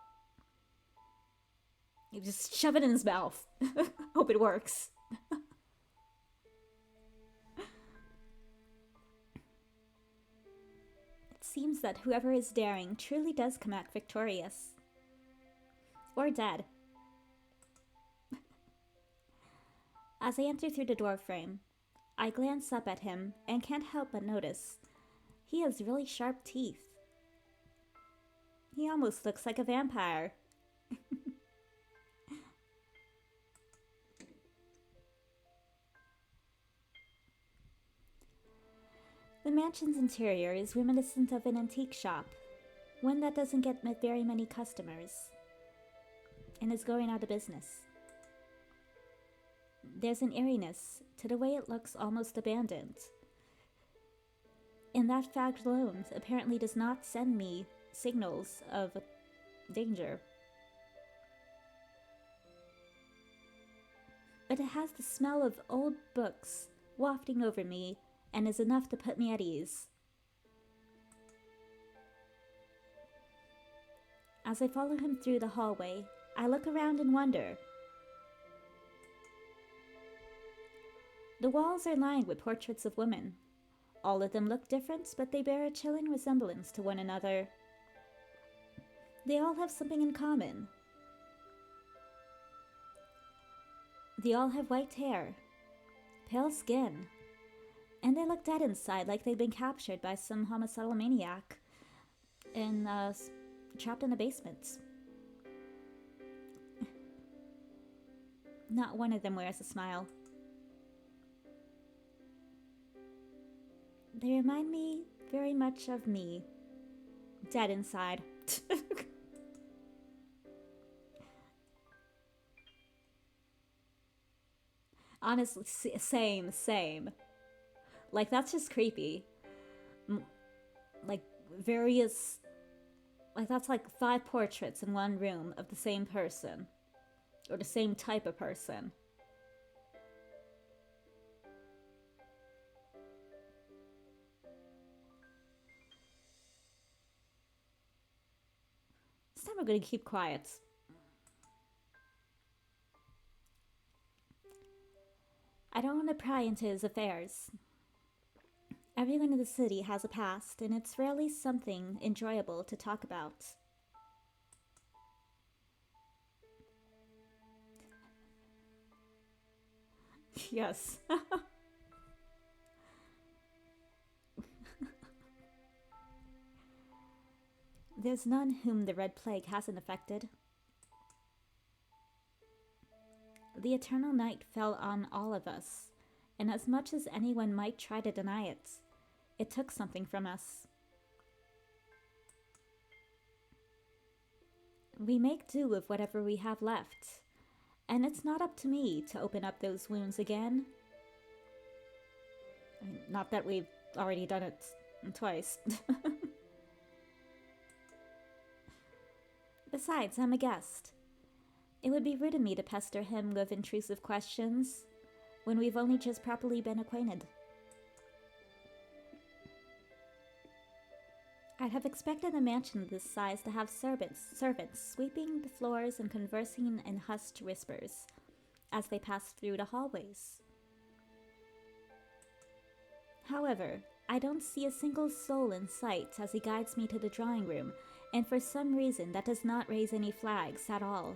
S1: you just shove it in his mouth. Hope it works. It seems that whoever is daring truly does come out victorious. Or dead. As I enter through the doorframe, I glance up at him and can't help but notice he has really sharp teeth. He almost looks like a vampire. The mansion's interior is reminiscent of an antique shop, one that doesn't get very many customers, and is going out of business. There's an eeriness to the way it looks almost abandoned, and that fact alone apparently does not send me signals of danger. But it has the smell of old books wafting over me and is enough to put me at ease. As I follow him through the hallway, I look around and wonder. The walls are lined with portraits of women. All of them look different, but they bear a chilling resemblance to one another. They all have something in common. They all have white hair, pale skin, and they look dead inside, like they've been captured by some homicidal maniac and trapped in the basement. Not one of them wears a smile. They remind me very much of me, dead inside. Honestly, same. Like, that's just creepy. Like, various... Like, that's like 5 portraits in one room of the same person. Or the same type of person. This time we're gonna keep quiet. I don't want to pry into his affairs. Everyone in the city has a past, and it's rarely something enjoyable to talk about. Yes. There's none whom the Red Plague hasn't affected. The eternal night fell on all of us, and as much as anyone might try to deny it, it took something from us. We make do with whatever we have left, and it's not up to me to open up those wounds again. I mean, not that we've already done it twice. Besides, I'm a guest. It would be rude of me to pester him with intrusive questions when we've only just properly been acquainted. I'd have expected a mansion of this size to have servants sweeping the floors and conversing in hushed whispers as they passed through the hallways. However, I don't see a single soul in sight as he guides me to the drawing room, and for some reason that does not raise any flags at all.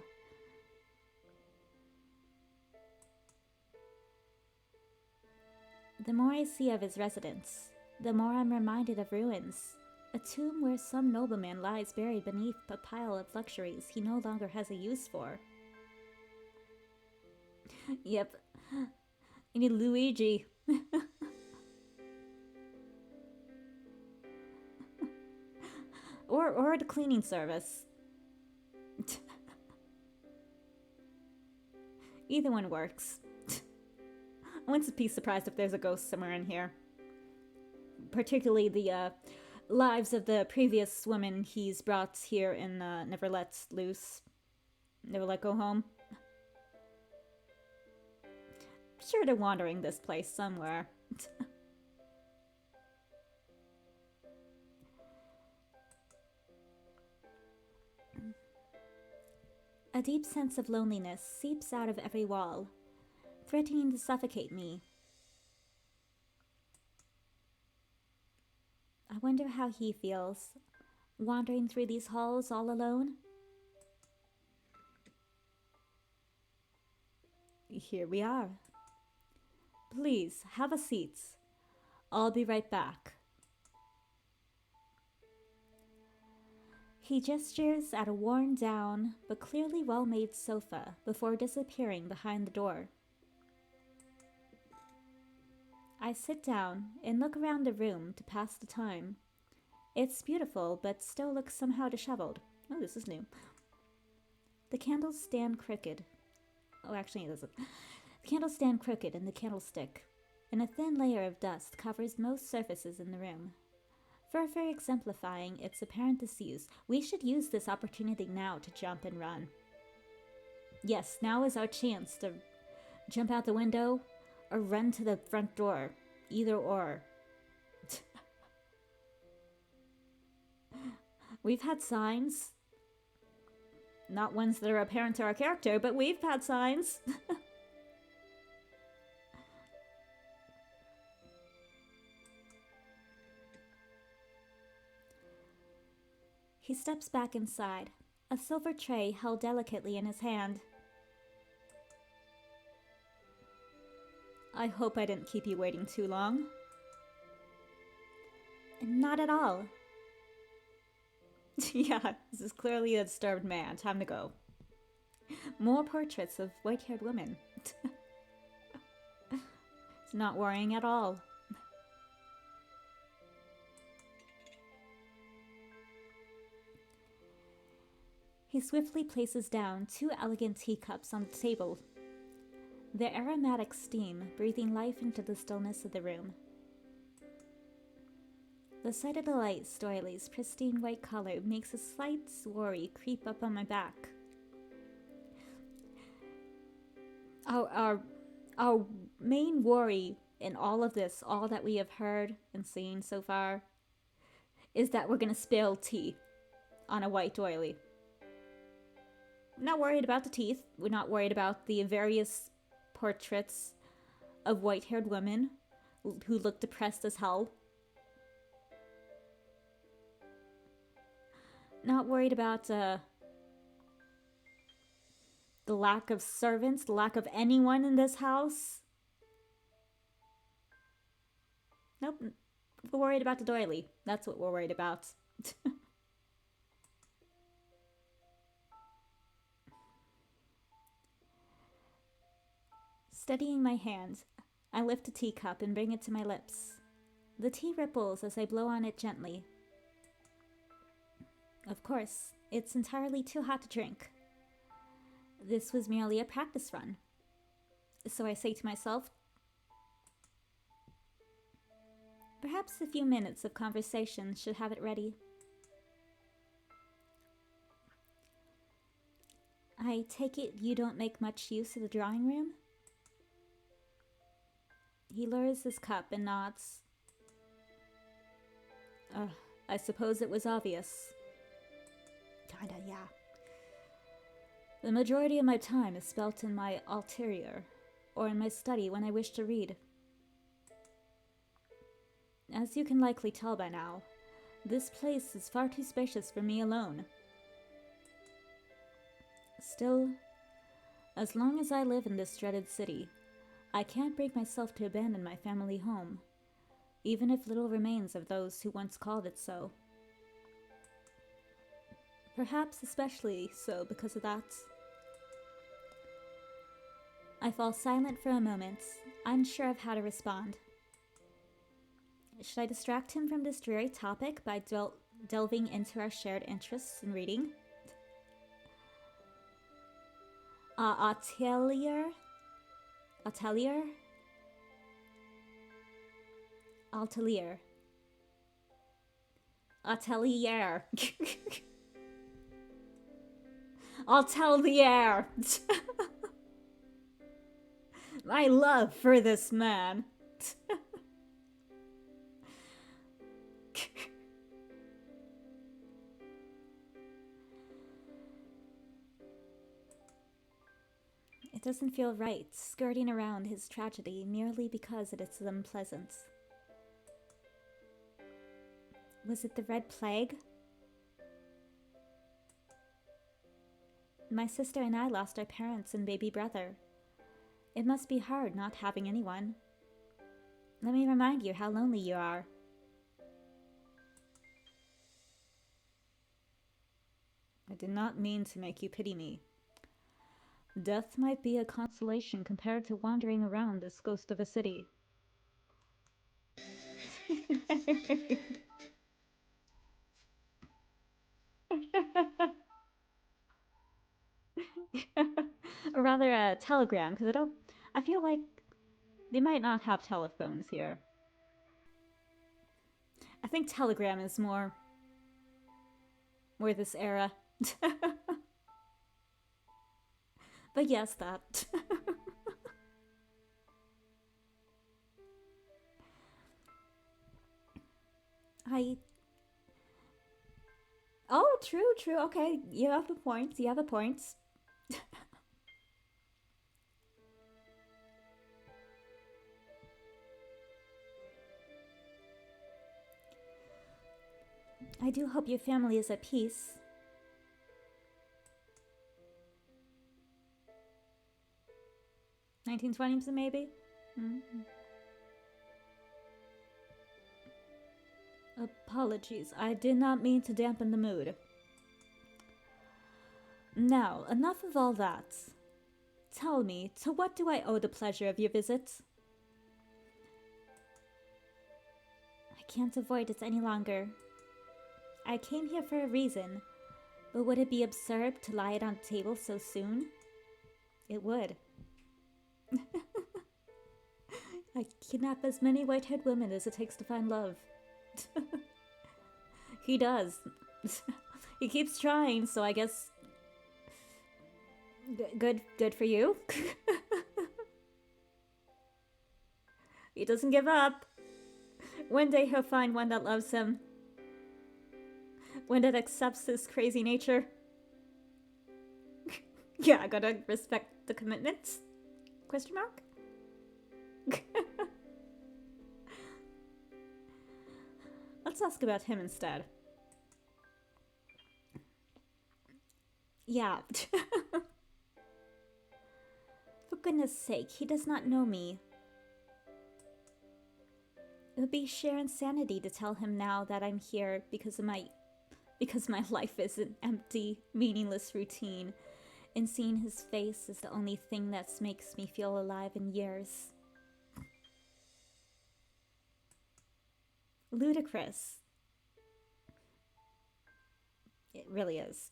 S1: The more I see of his residence, the more I'm reminded of ruins. A tomb where some nobleman lies buried beneath a pile of luxuries he no longer has a use for. Yep. You need Luigi. or the cleaning service. Either one works. I wouldn't be surprised if there's a ghost somewhere in here. Particularly the lives of the previous women he's brought here and never let loose. Never let go home. I'm sure they're wandering this place somewhere. A deep sense of loneliness seeps out of every wall, threatening to suffocate me. I wonder how he feels, wandering through these halls all alone. Here we are. Please, have a seat. I'll be right back. He gestures at a worn-down, but clearly well-made sofa before disappearing behind the door. I sit down and look around the room to pass the time. It's beautiful, but still looks somehow disheveled. Oh, this is new. The candles stand crooked. Oh, actually it doesn't. The candles stand crooked in the candlestick, and a thin layer of dust covers most surfaces in the room, further exemplifying its apparent disuse. We should use this opportunity now to jump and run. Yes, now is our chance to jump out the window or run to the front door. Either or. We've had signs. Not ones that are apparent to our character, but we've had signs. He steps back inside, a silver tray held delicately in his hand. I hope I didn't keep you waiting too long. Not at all. Yeah, this is clearly a disturbed man. Time to go. More portraits of white-haired women. It's not worrying at all. He swiftly places down 2 elegant teacups on the table, their aromatic steam breathing life into the stillness of the room. The sight of the light doilies' pristine white color makes a slight worry creep up on my back. Our main worry in all of this, all that we have heard and seen so far, is that we're gonna spill tea on a white doily. We're not worried about the teeth. We're not worried about the various portraits of white-haired women who look depressed as hell. Not worried about the lack of servants, the lack of anyone in this house. Nope. We're worried about the doily. That's what we're worried about. Steadying my hand, I lift a teacup and bring it to my lips. The tea ripples as I blow on it gently. Of course, it's entirely too hot to drink. This was merely a practice run. So I say to myself, perhaps a few minutes of conversation should have it ready. I take it you don't make much use of the drawing room? He lowers his cup and nods. I suppose it was obvious. Kinda, yeah. The majority of my time is spent in my ulterior, or in my study when I wish to read. As you can likely tell by now, this place is far too spacious for me alone. Still, as long as I live in this dreaded city, I can't bring myself to abandon my family home, even if little remains of those who once called it so. Perhaps especially so because of that. I fall silent for a moment, unsure of how to respond. Should I distract him from this dreary topic by delving into our shared interests in reading? Atelier? Atelier? Atelier. Atelier. Atelier. My love for this man. It doesn't feel right, skirting around his tragedy merely because it is unpleasant. Was it the Red Plague? My sister and I lost our parents and baby brother. It must be hard not having anyone. Let me remind you how lonely you are. I did not mean to make you pity me. Death might be a consolation compared to wandering around this ghost of a city. Or rather a telegram, because I feel like they might not have telephones here. I think telegram is more this era. But yes, that. Oh, true, okay. You have the points, I do hope your family is at peace. '1920s maybe? Mm. Apologies, I did not mean to dampen the mood. Now, enough of all that. Tell me, to what do I owe the pleasure of your visit? I can't avoid it any longer. I came here for a reason, but would it be absurd to lie it on the table so soon? It would. I kidnap as many white-haired women as it takes to find love. He does. He keeps trying, so I guess... Good for you. He doesn't give up. One day he'll find one that loves him. One that accepts his crazy nature. Yeah, I gotta respect the commitments. Question mark? Let's ask about him instead. Yeah. For goodness sake, he does not know me. It would be sheer insanity to tell him now that I'm here because my life is an empty, meaningless routine, and seeing his face is the only thing that makes me feel alive in years. Ludicrous. It really is.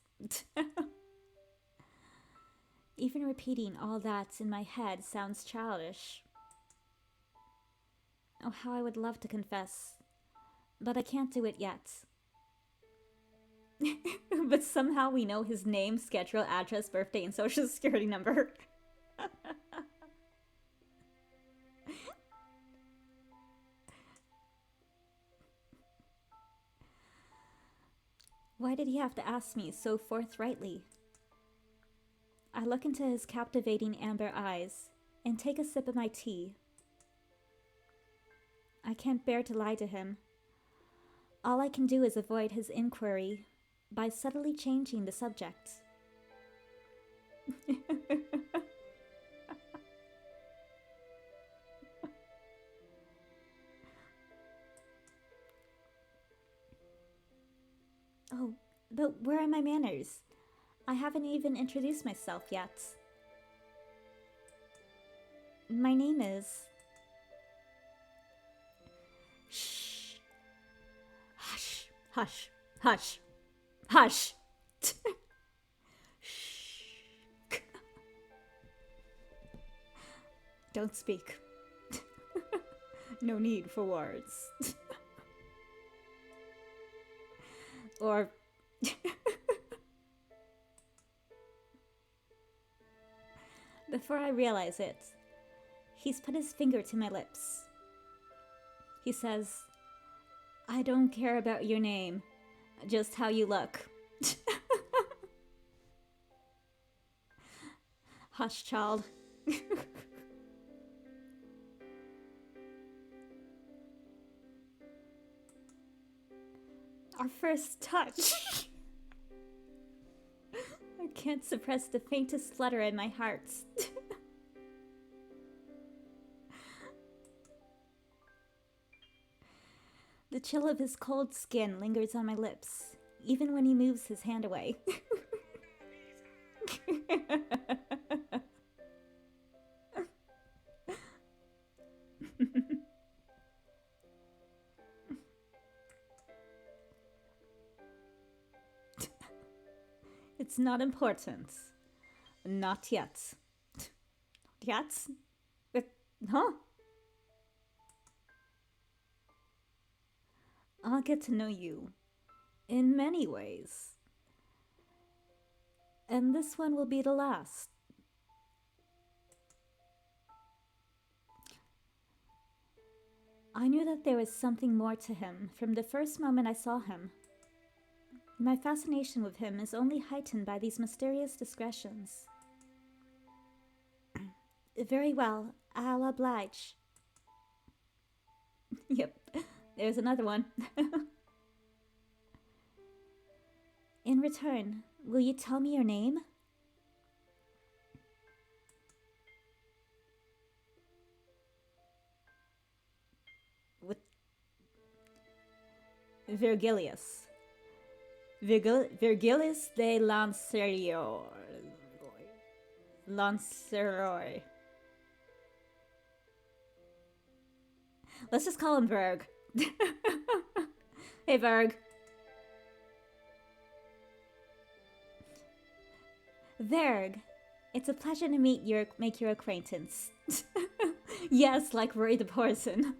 S1: Even repeating all that in my head sounds childish. Oh, how I would love to confess. But I can't do it yet. But somehow we know his name, schedule, address, birthday, and social security number. Why did he have to ask me so forthrightly? I look into his captivating amber eyes and take a sip of my tea. I can't bear to lie to him. All I can do is avoid his inquiry by subtly changing the subject. Oh, but where are my manners? I haven't even introduced myself yet. My name is... Shh. Hush, hush, hush, hush. Shh. Don't speak. No need for words. Or... Before I realize it, he's put his finger to my lips. He says, I don't care about your name, just how you look. Hush, child. Our first touch. I can't suppress the faintest flutter in my heart. The chill of his cold skin lingers on my lips, even when he moves his hand away. It's not important. Not yet. Yet? Huh? I'll get to know you in many ways. And this one will be the last. I knew that there was something more to him from the first moment I saw him. My fascination with him is only heightened by these mysterious discretions. Very well, I'll oblige. Yep, there's another one. In return, will you tell me your name? Virgilius. Virgilius de Lanceroy. Let's just call him Verg. Hey, Verg. Verg, it's a pleasure to make your acquaintance. Yes, like Roy the Poison.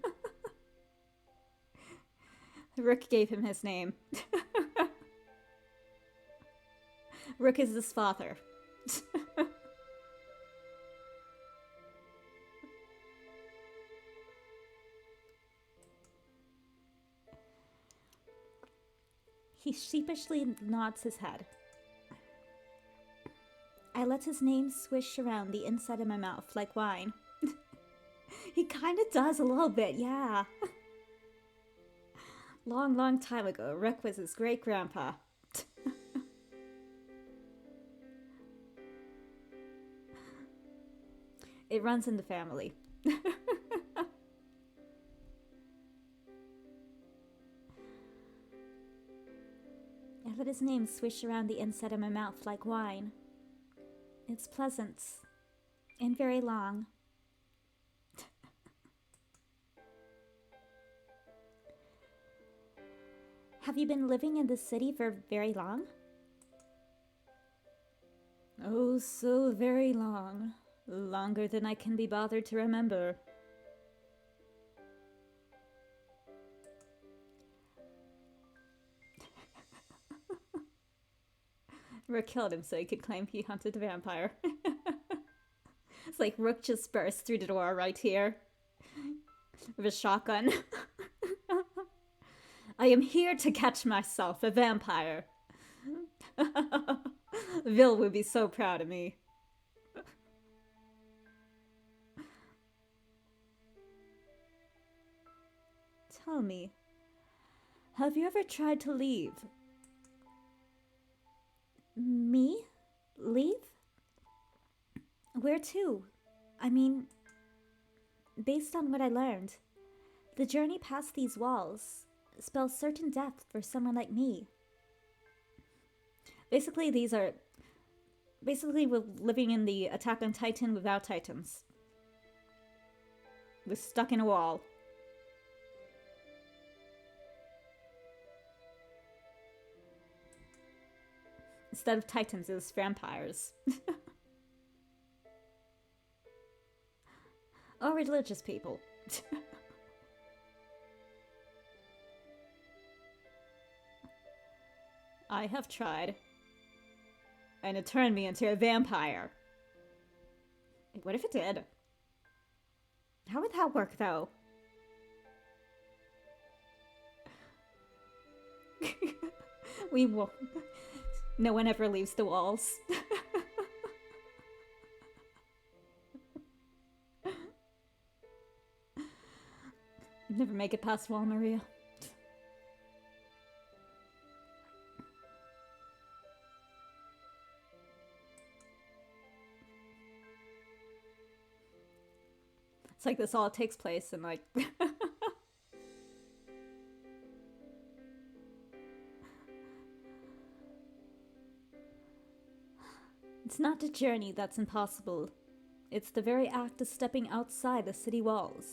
S1: Rook gave him his name. Rook is his father. He sheepishly nods his head. I let his name swish around the inside of my mouth like wine. He kinda does a little bit, yeah. Long time ago, Rook was his great-grandpa. It runs in the family. I let his name swish around the inside of my mouth like wine. It's pleasant. And very long. Have you been living in the city for very long? Oh, so very long. Longer than I can be bothered to remember. Rook killed him so he could claim he hunted the vampire. It's like Rook just burst through the door right here. With a shotgun. I am here to catch myself a vampire. Vil would be so proud of me. Tell me, have you ever tried to leave? Me? Leave? Where to? I mean, based on what I learned, the journey past these walls spells certain death for someone like me. Basically, we're living in the Attack on Titan without Titans. We're stuck in a wall. Instead of Titans, it's vampires. Or religious people. I have tried. And it turned me into a vampire. What if it did? How would that work, though? We won't. No one ever leaves the walls. Never make it past Wall Maria. It's like this all takes place in like... It's not the journey that's impossible. It's the very act of stepping outside the city walls.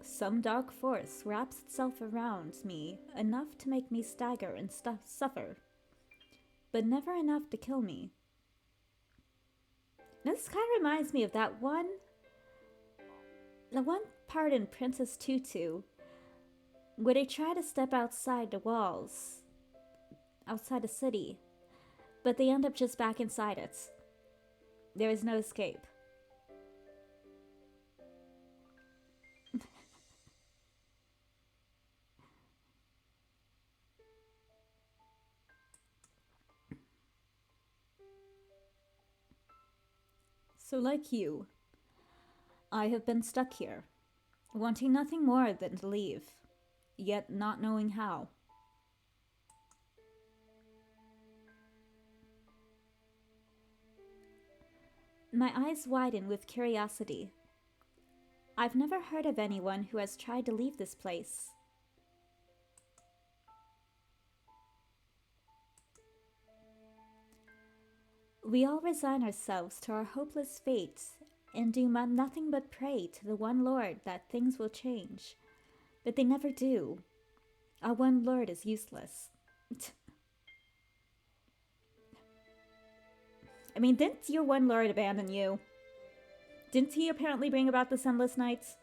S1: Some dark force wraps itself around me enough to make me stagger and suffer, but never enough to kill me. Now, this kind of reminds me of the one part in Princess Tutu where they try to step outside the walls, outside the city, but they end up just back inside it. There is no escape. So like you, I have been stuck here, wanting nothing more than to leave, yet not knowing how. My eyes widen with curiosity. I've never heard of anyone who has tried to leave this place. We all resign ourselves to our hopeless fate and do nothing but pray to the one Lord that things will change. But they never do. Our one Lord is useless. I mean, didn't your one Lord abandon you? Didn't he apparently bring about the sunless nights?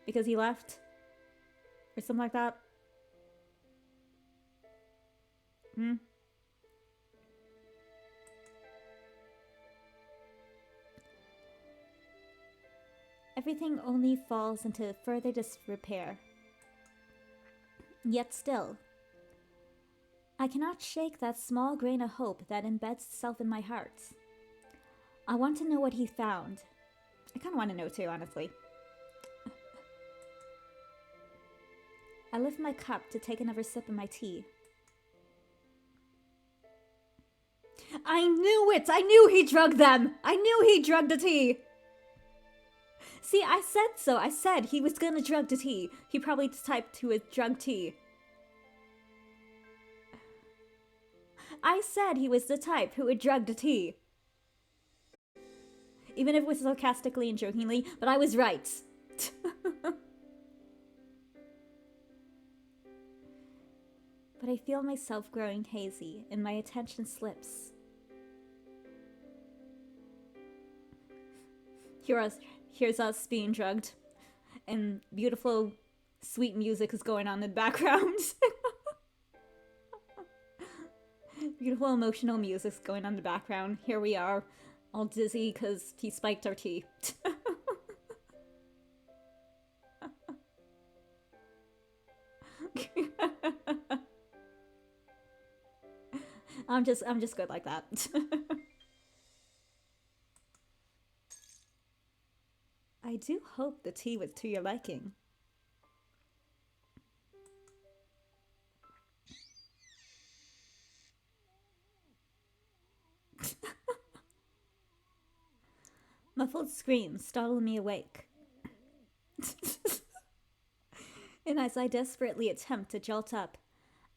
S1: Because he left? Or something like that? Everything only falls into further disrepair. Yet still, I cannot shake that small grain of hope that embeds itself in my heart. I want to know what he found. I kind of want to know too, honestly. I lift my cup to take another sip of my tea. I knew it! I knew he drugged them! I knew he drugged the tea! See, I said so. I said he was gonna drug the tea. He probably typed to a drug tea. I said he was the type who would drug the tea. Even if it was sarcastically and jokingly, but I was right. But I feel myself growing hazy and my attention slips. Here's us being drugged, and beautiful, sweet music is going on in the background. Beautiful, emotional music's going on in the background. Here we are, all dizzy because he spiked our tea. I'm just good like that. I do hope the tea was to your liking. Muffled screams startle me awake. And as I desperately attempt to jolt up,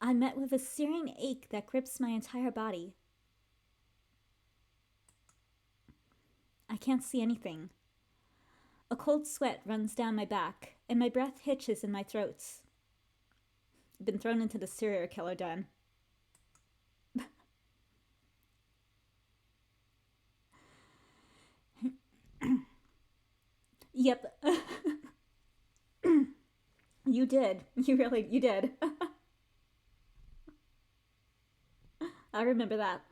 S1: I'm met with a searing ache that grips my entire body. I can't see anything. A cold sweat runs down my back, and my breath hitches in my throat. I've been thrown into the serial killer den. Yep. You did. You did. I remember that.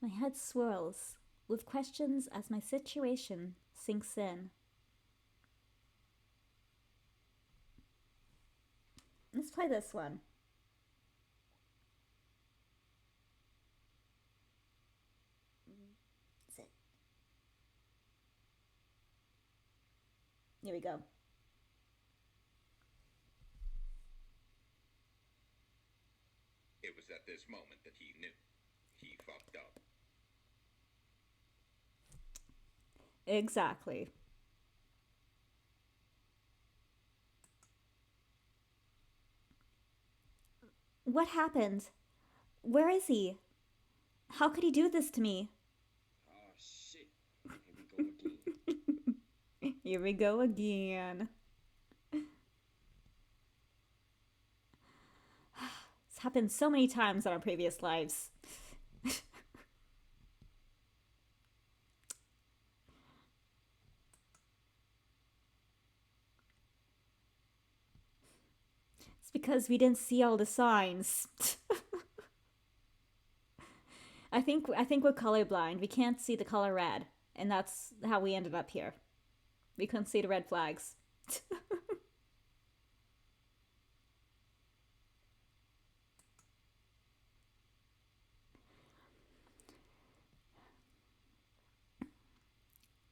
S1: My head swirls with questions as my situation sinks in. Let's play this one. Here we go.
S2: It was at this moment that he knew. He fucked up.
S1: Exactly. What happened? Where is he? How could he do this to me?
S2: Oh shit. Here we go again.
S1: Here we go again. It's happened so many times in our previous lives. It's because we didn't see all the signs. I think we're colorblind. We can't see the color red, and that's how we ended up here. We couldn't see the red flags.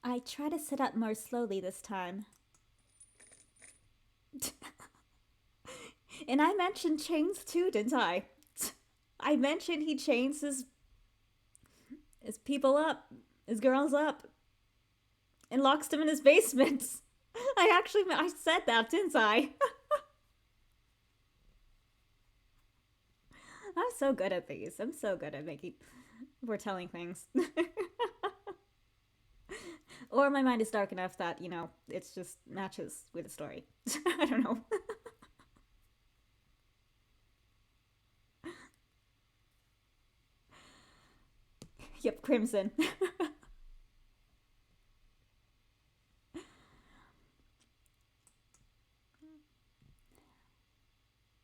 S1: I try to sit up more slowly this time. And I mentioned chains too, didn't I? I mentioned he chains his people up, his girls up, and locks them in his basement. I said that, didn't I? I'm so good at these. I'm so good at foretelling things. Or my mind is dark enough that, you know, it's just matches with the story. I don't know. Yep, Crimson.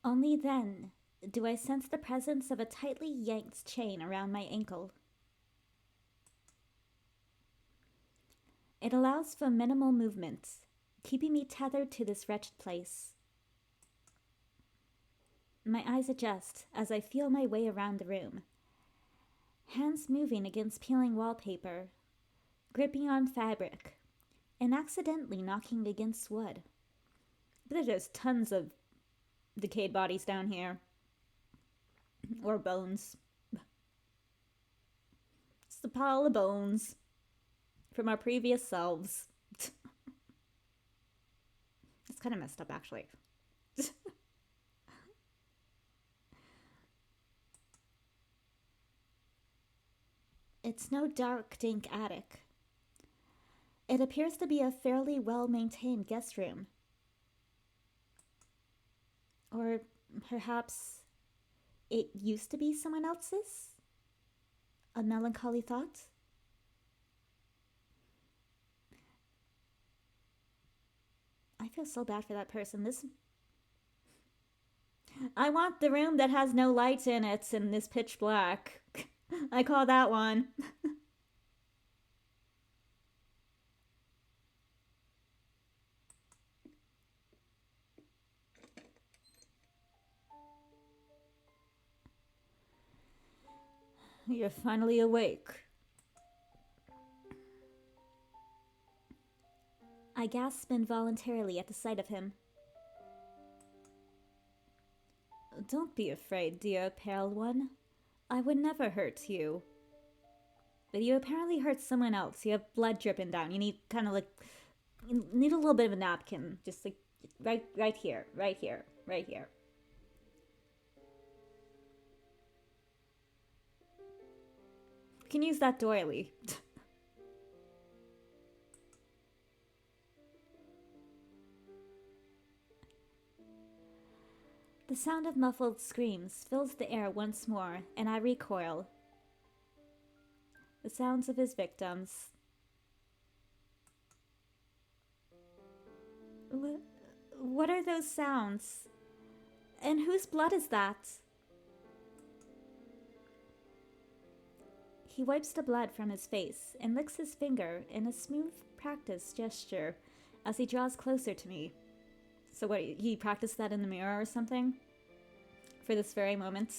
S1: Only then do I sense the presence of a tightly yanked chain around my ankle. It allows for minimal movement, keeping me tethered to this wretched place. My eyes adjust as I feel my way around the room. Hands moving against peeling wallpaper, gripping on fabric, and accidentally knocking against wood. There's just tons of decayed bodies down here. Or bones. It's a pile of bones from our previous selves. It's kind of messed up, actually. It's no dark, dank attic. It appears to be a fairly well-maintained guest room. Or perhaps it used to be someone else's? A melancholy thought? I feel so bad for that person. I want the room that has no light in it and is pitch black. I call that one. You're finally awake. I gasp involuntarily at the sight of him. Don't be afraid, dear pale one. I would never hurt you. But you apparently hurt someone else. You have blood dripping down. You need kind of like... You need a little bit of a napkin. Just like right here, right here, right here. You can use that doily. The sound of muffled screams fills the air once more, and I recoil. The sounds of his victims. What are those sounds? And whose blood is that? He wipes the blood from his face and licks his finger in a smooth practice gesture as he draws closer to me. So what, he practiced that in the mirror or something? For this very moment?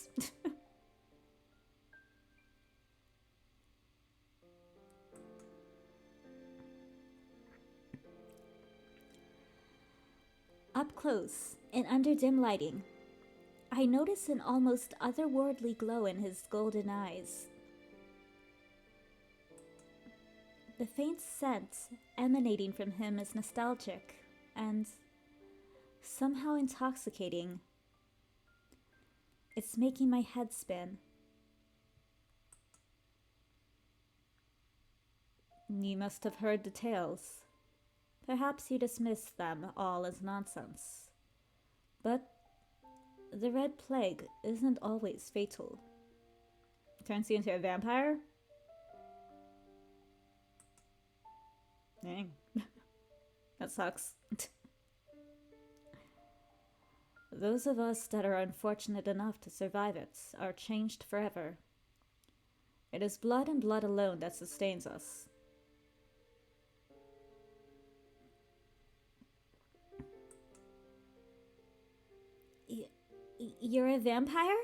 S1: Up close and under dim lighting, I notice an almost otherworldly glow in his golden eyes. The faint scent emanating from him is nostalgic and somehow intoxicating. It's making my head spin. You must have heard the tales. Perhaps you dismissed them all as nonsense. But the Red Plague isn't always fatal. Turns you into a vampire? Dang. That sucks. Those of us that are unfortunate enough to survive it are changed forever. It is blood and blood alone that sustains us. You're a vampire?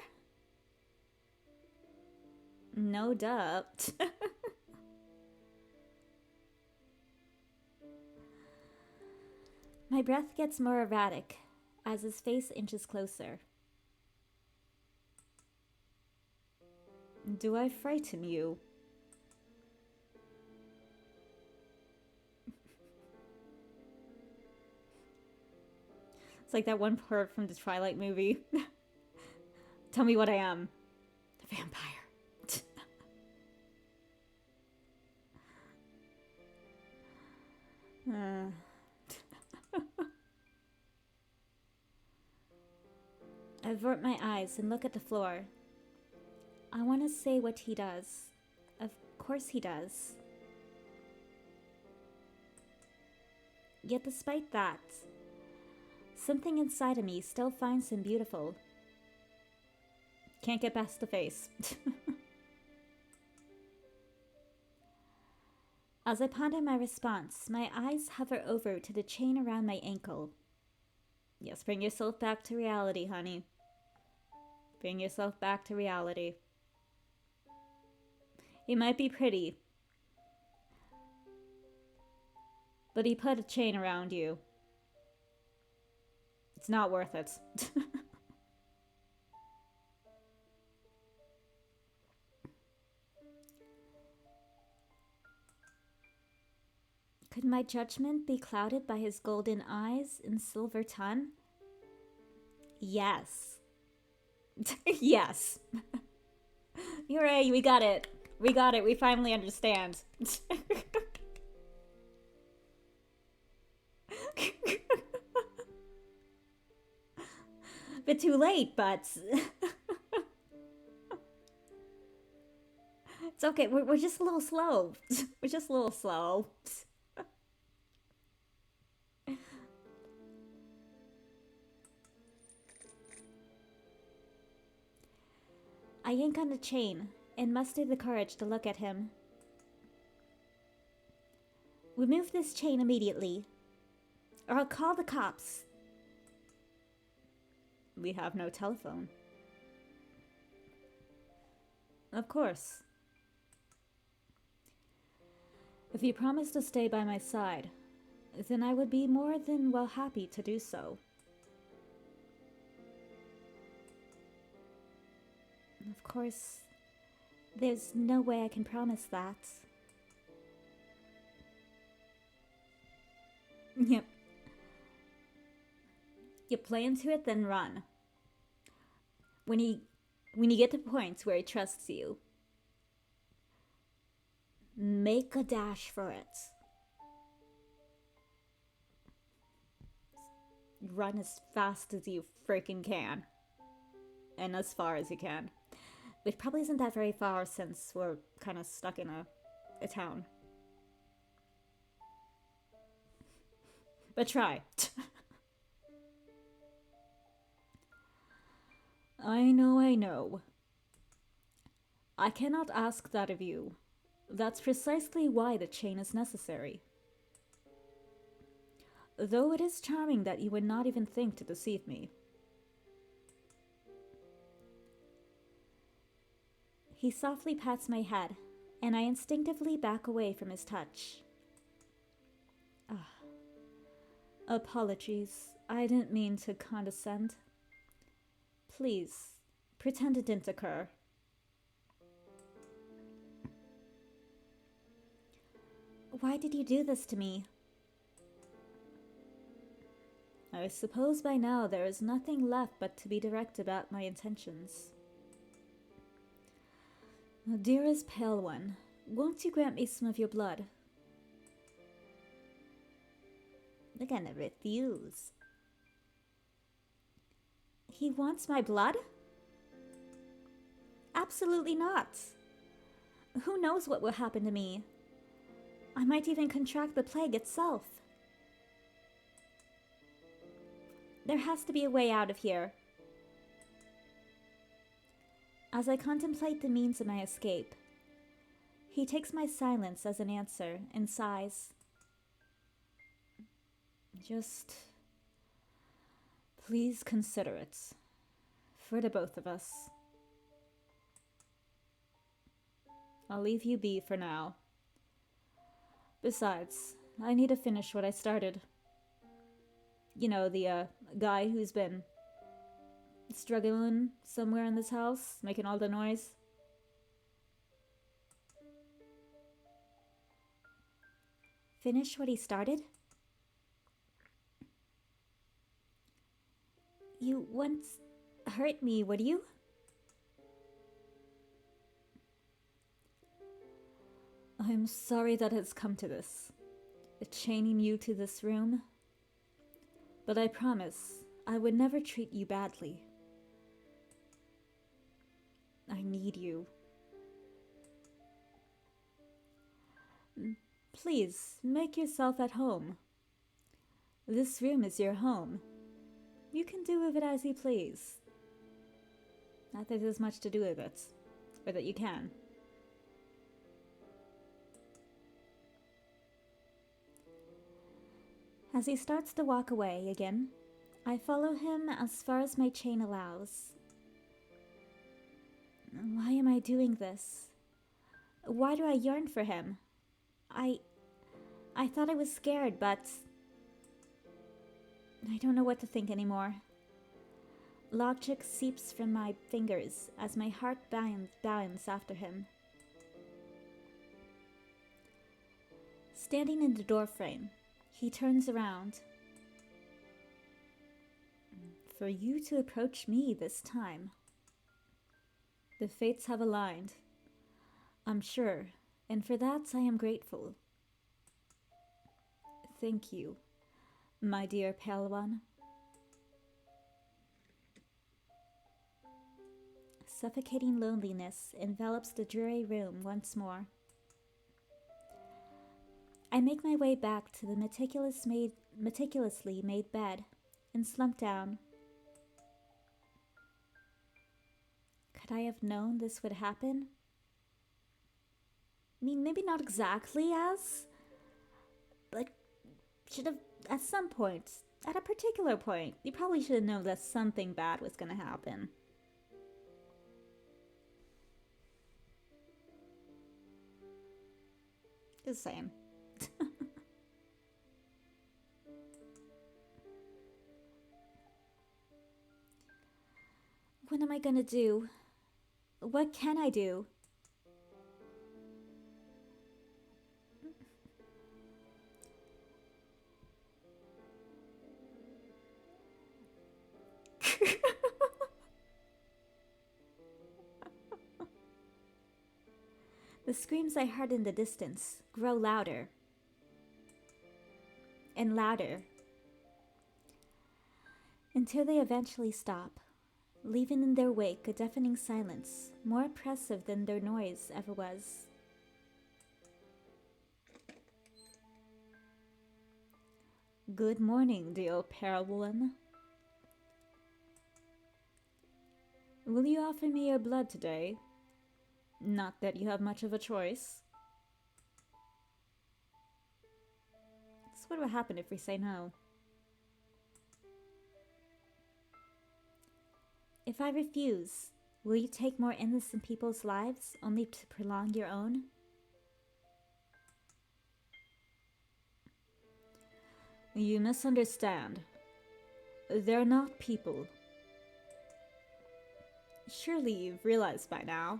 S1: No doubt. My breath gets more erratic as his face inches closer. Do I frighten you? It's like that one part from the Twilight movie. Tell me what I am. A vampire. I avert my eyes and look at the floor. I want to say what he does. Of course he does. Yet despite that, something inside of me still finds him beautiful. Can't get past the face. As I ponder my response, my eyes hover over to the chain around my ankle. Yes, bring yourself back to reality, honey. Bring yourself back to reality. He might be pretty, but he put a chain around you. It's not worth it. Could my judgment be clouded by his golden eyes and silver tongue? Yes. Yes. Hooray, we got it. We got it. We finally understand. Bit too late, but... It's okay. We're just a little slow. We're just a little slow. I yank on the chain and muster the courage to look at him. Remove this chain immediately, or I'll call the cops. We have no telephone. Of course. If you promise to stay by my side, then I would be more than well happy to do so. Of course, there's no way I can promise that. Yep. You play into it, then run. When you get to points where he trusts you, make a dash for it. Run as fast as you freaking can. And as far as you can. Which probably isn't that very far since we're kind of stuck in a town. But try. I know. I cannot ask that of you. That's precisely why the chain is necessary. Though it is charming that you would not even think to deceive me. He softly pats my head, and I instinctively back away from his touch. Apologies, I didn't mean to condescend. Please, pretend it didn't occur. Why did you do this to me? I suppose by now there is nothing left but to be direct about my intentions. Dearest Pale One, won't you grant me some of your blood? They're gonna refuse. He wants my blood? Absolutely not. Who knows what will happen to me? I might even contract the plague itself. There has to be a way out of here. As I contemplate the means of my escape, he takes my silence as an answer and sighs. Just please consider it, for the both of us. I'll leave you be for now. Besides, I need to finish what I started. You know, the guy who's been struggling somewhere in this house, making all the noise. Finish what he started? You once hurt me, would you? I'm sorry that it's come to this, chaining you to this room. But I promise I would never treat you badly. I need you. Please, make yourself at home. This room is your home. You can do with it as you please. Not that there's much to do with it, or that you can. As he starts to walk away again, I follow him as far as my chain allows. Why am I doing this? Why do I yearn for him? I thought I was scared, but I don't know what to think anymore. Logic seeps from my fingers as my heart bounds after him. Standing in the doorframe, he turns around. For you to approach me this time. The fates have aligned, I'm sure, and for that I am grateful. Thank you, my dear pale one. Suffocating loneliness envelops the dreary room once more. I make my way back to the meticulously made bed and slump down. Could I have known this would happen? I mean, maybe not exactly as, but should have, at some point, at a particular point, you probably should have known that something bad was going to happen. Just saying. What am I gonna do? What can I do? The screams I heard in the distance grow louder and louder until they eventually stop, leaving in their wake a deafening silence more oppressive than their noise ever was. Good morning, dear pale one. Will you offer me your blood today? Not that you have much of a choice. So what will happen if we say no? If I refuse, will you take more innocent people's lives only to prolong your own? You misunderstand. They're not people. Surely you've realized by now.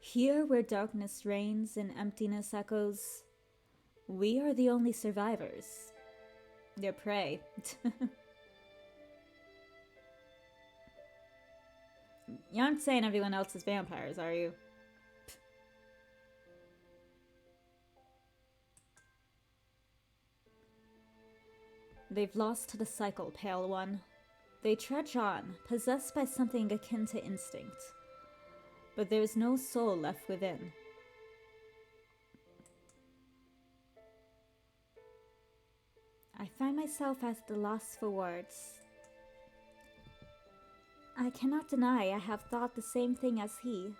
S1: Here where darkness reigns and emptiness echoes, we are the only survivors. Their prey. You aren't saying everyone else is vampires, are you? They've lost the cycle, pale one. They trudge on, possessed by something akin to instinct. But there is no soul left within. I find myself at the loss for words. I cannot deny I have thought the same thing as he.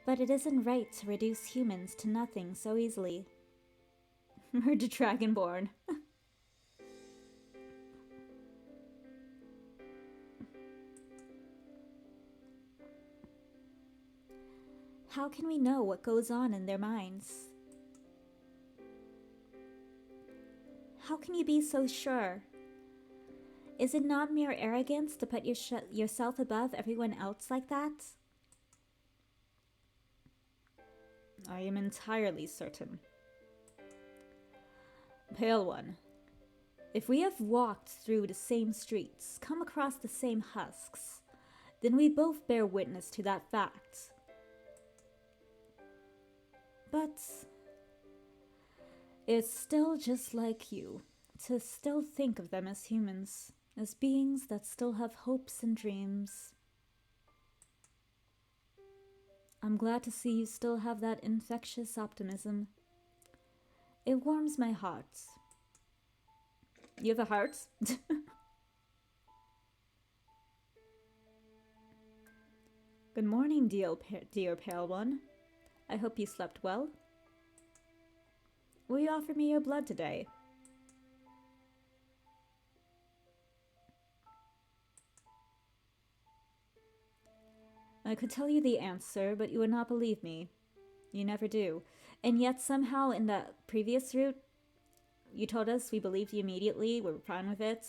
S1: But it isn't right to reduce humans to nothing so easily. Murder Dragonborn. How can we know what goes on in their minds? How can you be so sure? Is it not mere arrogance to put yourself above everyone else like that? I am entirely certain. Pale one, if we have walked through the same streets, come across the same husks, then we both bear witness to that fact. But it's still just like you, to still think of them as humans, as beings that still have hopes and dreams. I'm glad to see you still have that infectious optimism. It warms my heart. You have a heart? Good morning, dear pale one. I hope you slept well. Will you offer me your blood today? I could tell you the answer, but you would not believe me. You never do. And yet somehow in the previous route, you told us we believed you immediately, we were fine with it.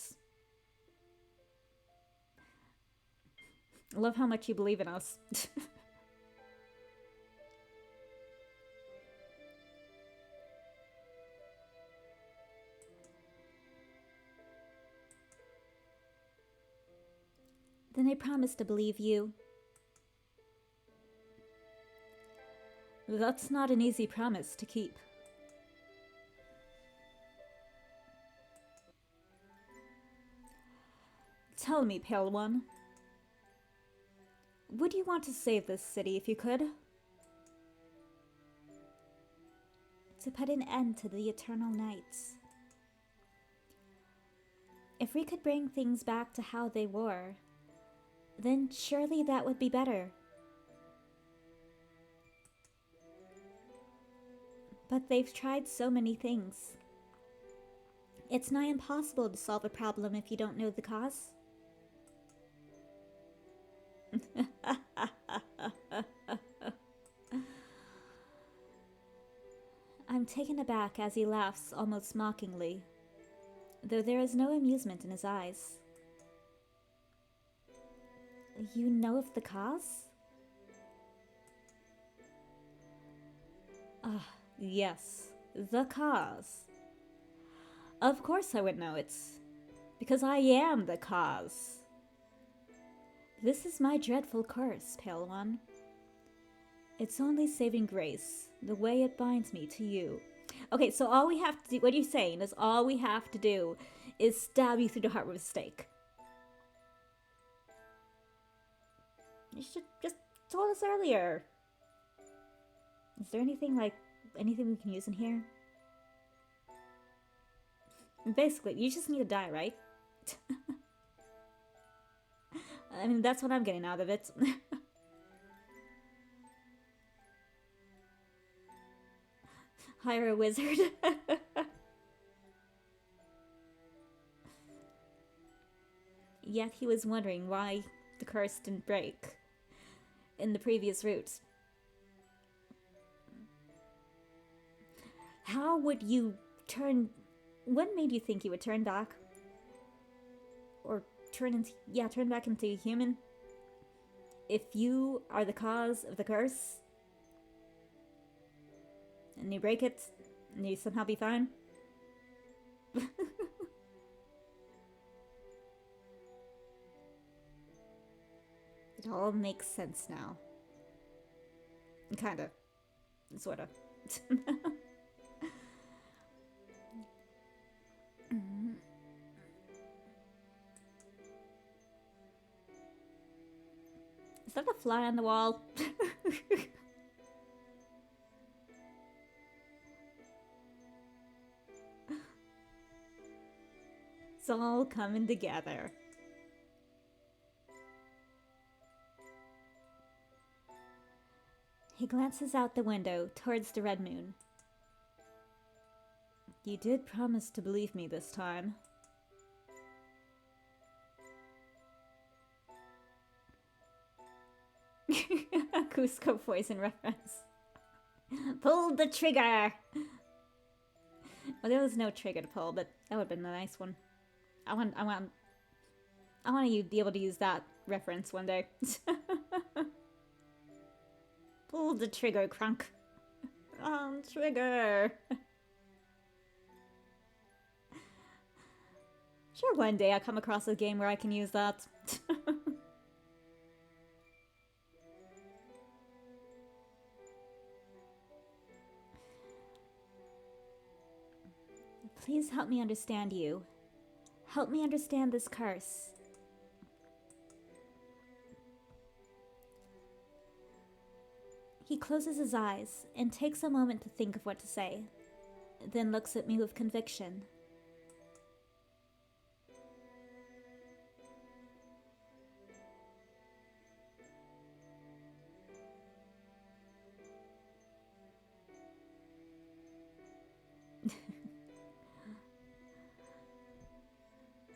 S1: I love how much you believe in us. Then I promise to believe you. That's not an easy promise to keep. Tell me, Pale One. Would you want to save this city if you could? To put an end to the eternal nights. If we could bring things back to how they were, then surely that would be better. But they've tried so many things. It's nigh impossible to solve a problem if you don't know the cause. I'm taken aback as he laughs almost mockingly, though there is no amusement in his eyes. You know of the cause? Ah, yes, the cause. Of course I would know it, because I am the cause. This is my dreadful curse, Pale One. It's only saving grace, the way it binds me to you. Okay, so all we have to do, what you're saying is all we have to do is stab you through the heart with a stake. You should just told us earlier. Is there anything we can use in here? Basically, you just need to die, right? I mean, that's what I'm getting out of it. Hire a wizard. Yet he was wondering why the curse didn't break in the previous route. How would you turn... What made you think you would turn back? Or turn back into a human? If you are the cause of the curse? And you break it, and you somehow be fine? It all makes sense now. Kinda. Sorta. Is that a fly on the wall? It's all coming together. He glances out the window towards the red moon. You did promise to believe me this time. Cusco poison reference. Pull the trigger! Well, there was no trigger to pull, but that would have been a nice one. I want you to be able to use that reference one day. Pull the trigger, Crunk. Trigger. Sure, one day I'll come across a game where I can use that. Please help me understand you. Help me understand this curse. He closes his eyes and takes a moment to think of what to say, then looks at me with conviction.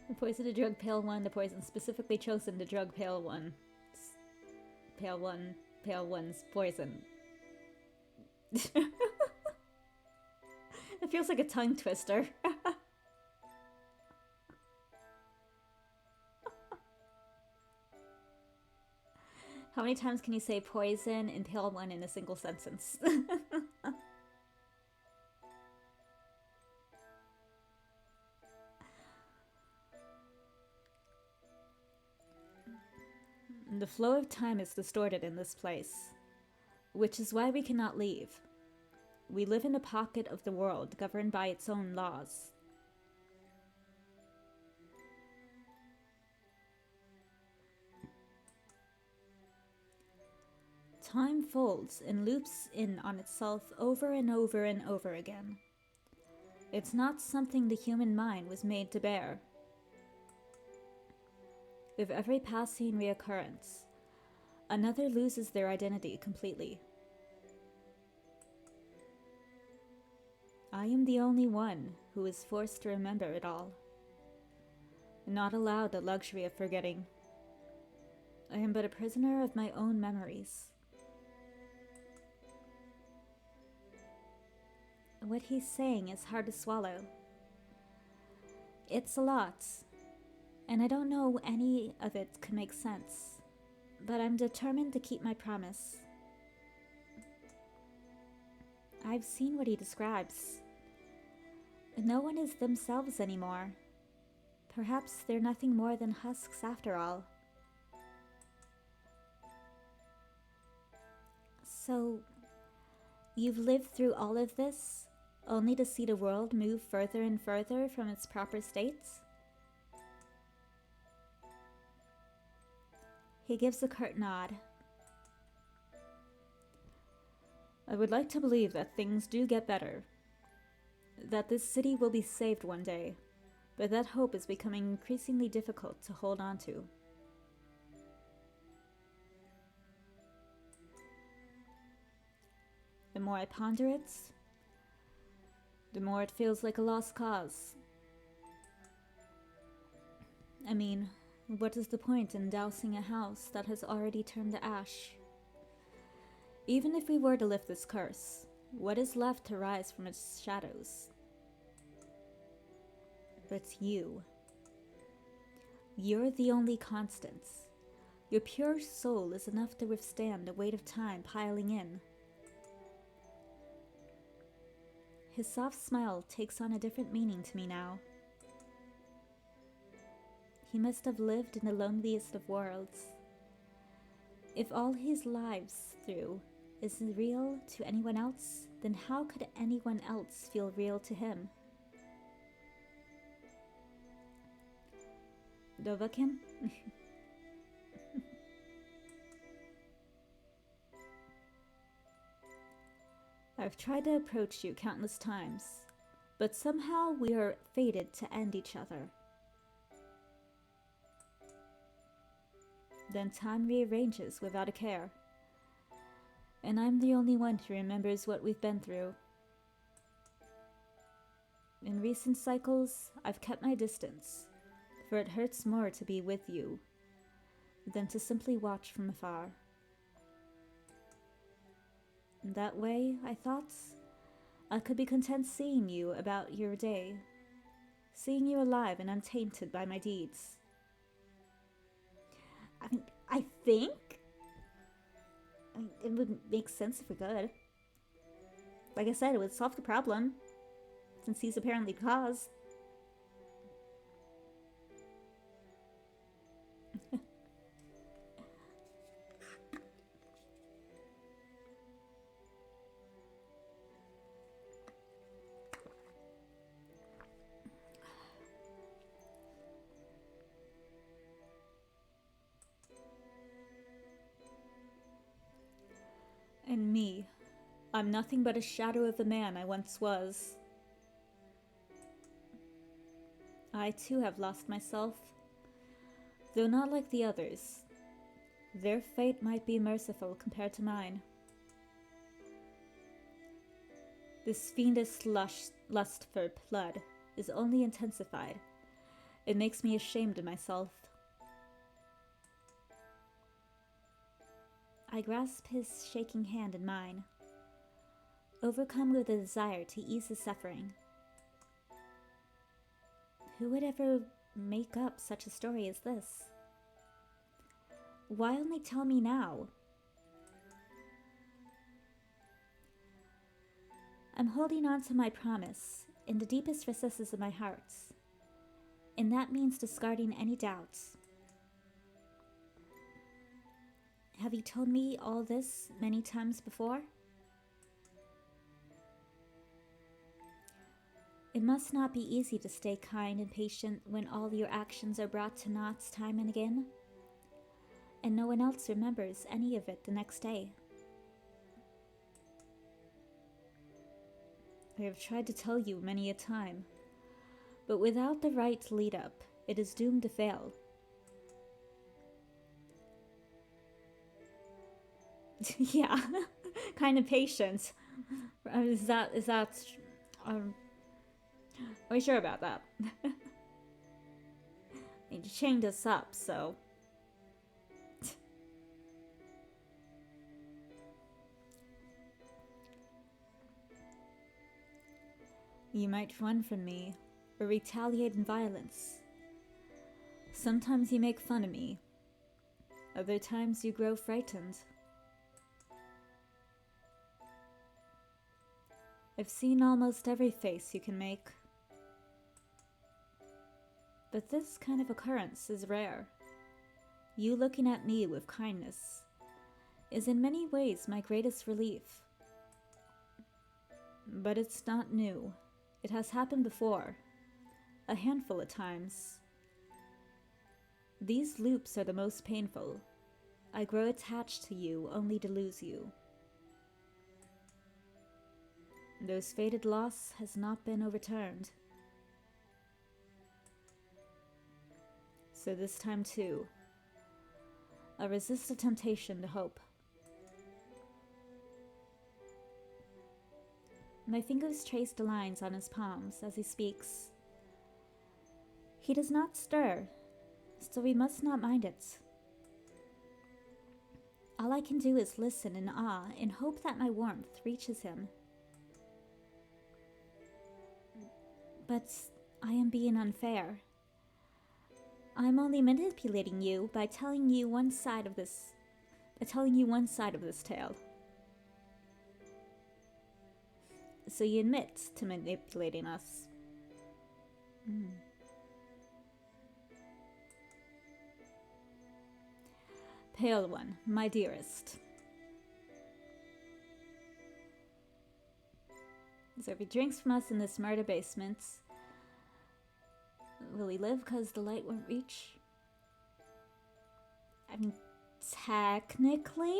S1: The poison to drug Pale One, the poison specifically chosen to drug Pale One. Pale One's poison. It feels like a tongue twister. How many times can you say poison and Pale One in a single sentence? The flow of time is distorted in this place, which is why we cannot leave. We live in a pocket of the world governed by its own laws. Time folds and loops in on itself over and over and over again. It's not something the human mind was made to bear. With every passing reoccurrence, another loses their identity completely. I am the only one who is forced to remember it all, not allowed the luxury of forgetting. I am but a prisoner of my own memories. What he's saying is hard to swallow. It's a lot. And I don't know any of it could make sense, but I'm determined to keep my promise. I've seen what he describes. No one is themselves anymore. Perhaps they're nothing more than husks after all. So, you've lived through all of this, only to see the world move further and further from its proper states? He gives a curt nod. I would like to believe that things do get better, that this city will be saved one day, but that hope is becoming increasingly difficult to hold on to. The more I ponder it, the more it feels like a lost cause. I mean, what is the point in dousing a house that has already turned to ash? Even if we were to lift this curse, what is left to rise from its shadows? But you. You're the only constant. Your pure soul is enough to withstand the weight of time piling in. His soft smile takes on a different meaning to me now. He must have lived in the loneliest of worlds. If all his lives through is real to anyone else, then how could anyone else feel real to him? Dovahkiin? I've tried to approach you countless times, but somehow we are fated to end each other. Then time rearranges without a care. And I'm the only one who remembers what we've been through. In recent cycles, I've kept my distance, for it hurts more to be with you than to simply watch from afar. That way, I thought, I could be content seeing you about your day, seeing you alive and untainted by my deeds. I mean, I think it would make sense if we could. Like I said, it would solve the problem, since he's apparently the cause. And me. I'm nothing but a shadow of the man I once was. I too have lost myself, though not like the others. Their fate might be merciful compared to mine. This fiendish lust for blood is only intensified. It makes me ashamed of myself. I grasp his shaking hand in mine, overcome with a desire to ease his suffering. Who would ever make up such a story as this? Why only tell me now? I'm holding on to my promise in the deepest recesses of my heart, and that means discarding any doubts. Have you told me all this many times before? It must not be easy to stay kind and patient when all your actions are brought to naught time and again, and no one else remembers any of it the next day. I have tried to tell you many a time, but without the right lead up, it is doomed to fail. Yeah, kind of patient. Is that, are we sure about that? You chained us up, so. You might run from me, or retaliate in violence. Sometimes you make fun of me. Other times you grow frightened. I've seen almost every face you can make. But this kind of occurrence is rare. You looking at me with kindness is in many ways my greatest relief. But it's not new. It has happened before, a handful of times. These loops are the most painful. I grow attached to you only to lose you. Those fated loss has not been overturned. So this time too, I resist the temptation to hope. My fingers trace the lines on his palms as he speaks. He does not stir, so we must not mind it. All I can do is listen in awe and hope that my warmth reaches him. But I am being unfair. I'm only manipulating you by telling you one side of this tale. So you admit to manipulating us. Pale one, my dearest. So if he drinks from us in this murder basement, will he live because the light won't reach? I mean, technically?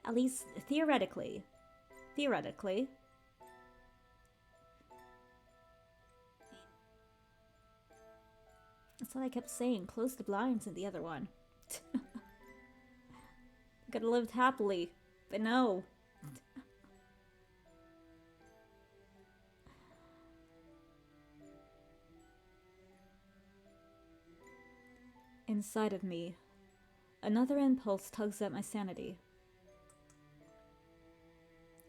S1: At least theoretically. Theoretically. That's what I kept saying. Close the blinds in the other one. Could have lived happily, but no. Inside of me, another impulse tugs at my sanity.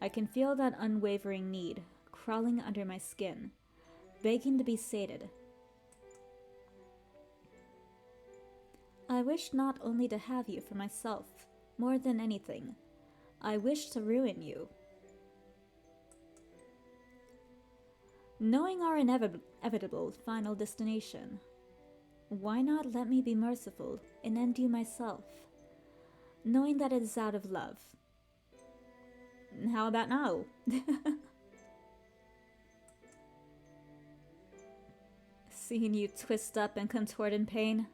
S1: I can feel that unwavering need crawling under my skin, begging to be sated. I wish not only to have you for myself, more than anything. I wish to ruin you. Knowing our inevitable final destination, why not let me be merciful and end you myself, knowing that it is out of love? How about now? Seeing you twist up and contort in pain,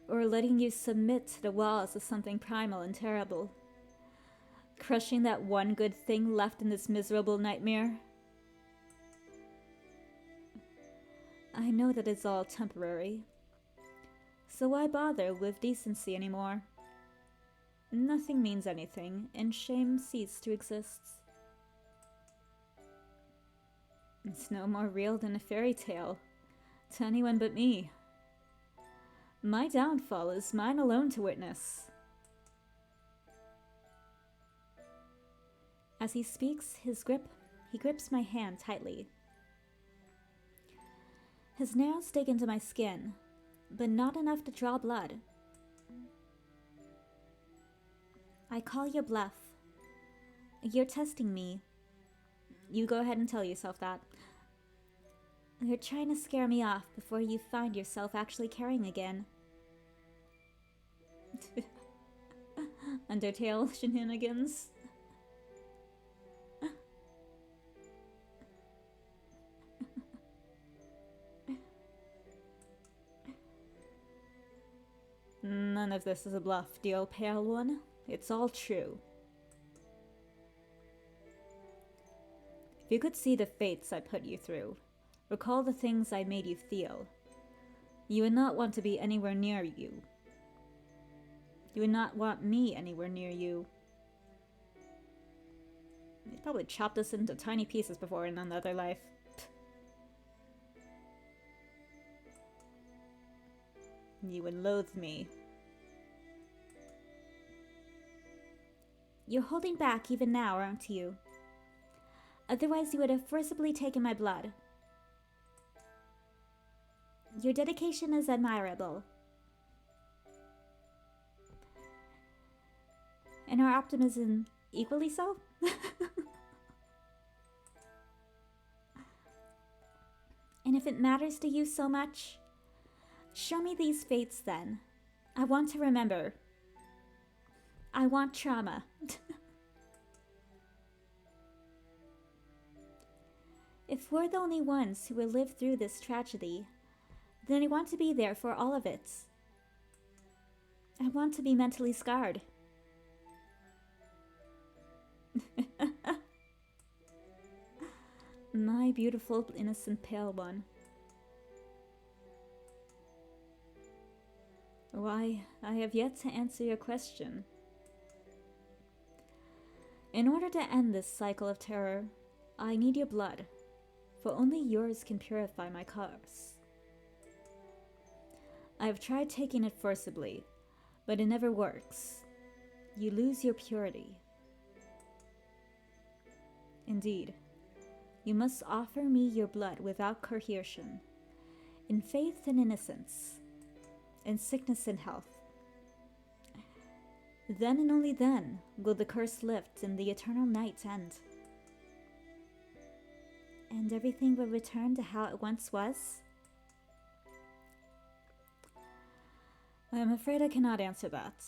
S1: or letting you submit to the walls of something primal and terrible, crushing that one good thing left in this miserable nightmare. I know that it's all temporary. So why bother with decency anymore? Nothing means anything, and shame ceased to exist. It's no more real than a fairy tale, to anyone but me. My downfall is mine alone to witness. As he speaks, he grips my hand tightly. His nails dig into my skin, but not enough to draw blood. I call your bluff. You're testing me. You go ahead and tell yourself that. You're trying to scare me off before you find yourself actually caring again. Undertale shenanigans. None of this is a bluff, dear pale one. It's all true. If you could see the fates I put you through, recall the things I made you feel, you would not want to be anywhere near you. You would not want me anywhere near you. They probably chopped us into tiny pieces before in another life. You would loathe me. You're holding back even now, aren't you? Otherwise you would have forcibly taken my blood. Your dedication is admirable. And our optimism equally so? And if it matters to you so much, show me these fates then. I want to remember. I want trauma. If we're the only ones who will live through this tragedy, then I want to be there for all of it. I want to be mentally scarred. My beautiful, innocent pale one. Why, I have yet to answer your question. In order to end this cycle of terror, I need your blood, for only yours can purify my curse. I have tried taking it forcibly, but it never works. You lose your purity. Indeed, you must offer me your blood without coercion, in faith and innocence, in sickness and health. Then and only then will the curse lift and the eternal night end. And everything will return to how it once was? I am afraid I cannot answer that,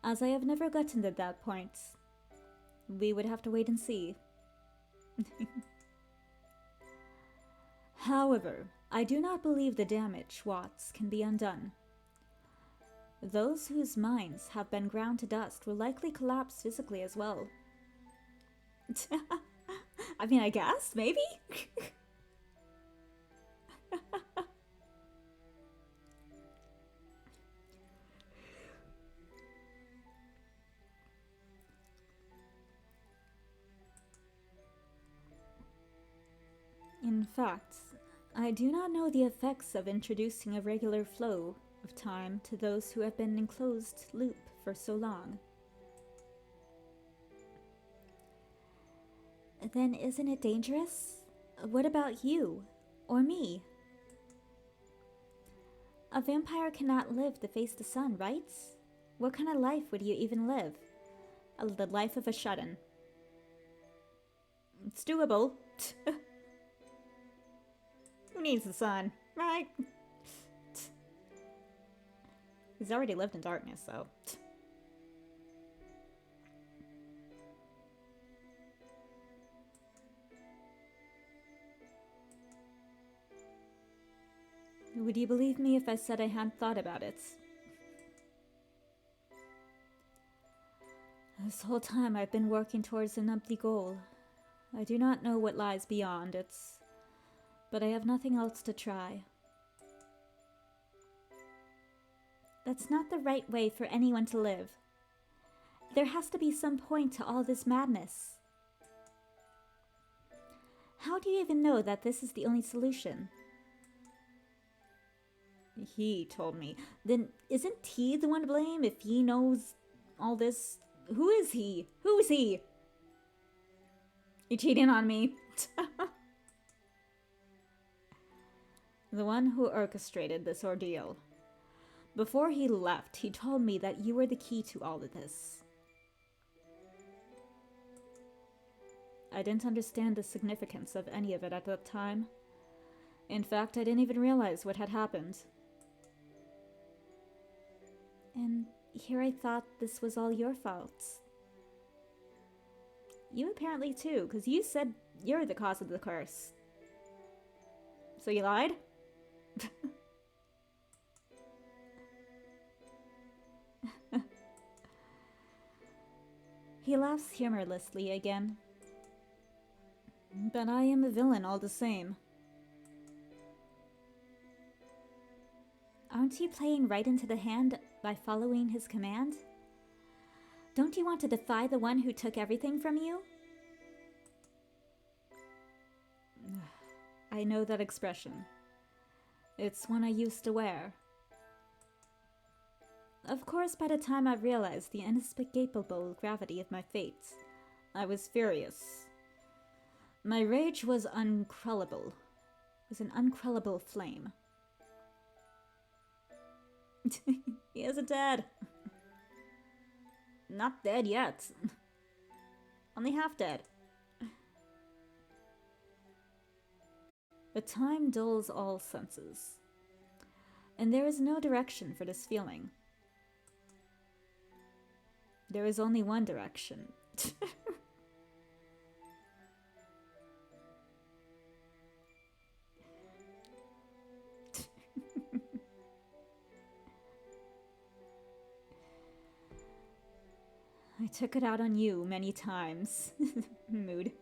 S1: as I have never gotten to that point. We would have to wait and see. However, I do not believe the damage Watts can be undone. Those whose minds have been ground to dust will likely collapse physically as well. I mean, I guess, maybe? In fact, I do not know the effects of introducing a regular flow of time to those who have been in closed loop for so long. Then isn't it dangerous? What about you? Or me? A vampire cannot live to face the sun, right? What kind of life would you even live? The life of a shut-in. It's doable. Who needs the sun, right? He's already lived in darkness, so... Would you believe me if I said I hadn't thought about it? This whole time I've been working towards an empty goal. I do not know what lies beyond it, but I have nothing else to try. That's not the right way for anyone to live. There has to be some point to all this madness. How do you even know that this is the only solution? He told me. Then isn't he the one to blame if he knows all this? Who is he? Who is he? You cheating on me. The one who orchestrated this ordeal. Before he left, he told me that you were the key to all of this. I didn't understand the significance of any of it at that time. In fact, I didn't even realize what had happened. And here I thought this was all your fault. You apparently too, because you said you're the cause of the curse. So you lied? He laughs humorlessly again. But I am a villain all the same. Aren't you playing right into the hand by following his command? Don't you want to defy the one who took everything from you? I know that expression. It's one I used to wear. Of course, by the time I realized the inescapable gravity of my fate, I was furious. My rage was uncrullable. It was an uncrullable flame. He isn't dead. Not dead yet. Only half dead. But time dulls all senses. And there is no direction for this feeling. There is only one direction. I took it out on you many times. Mood.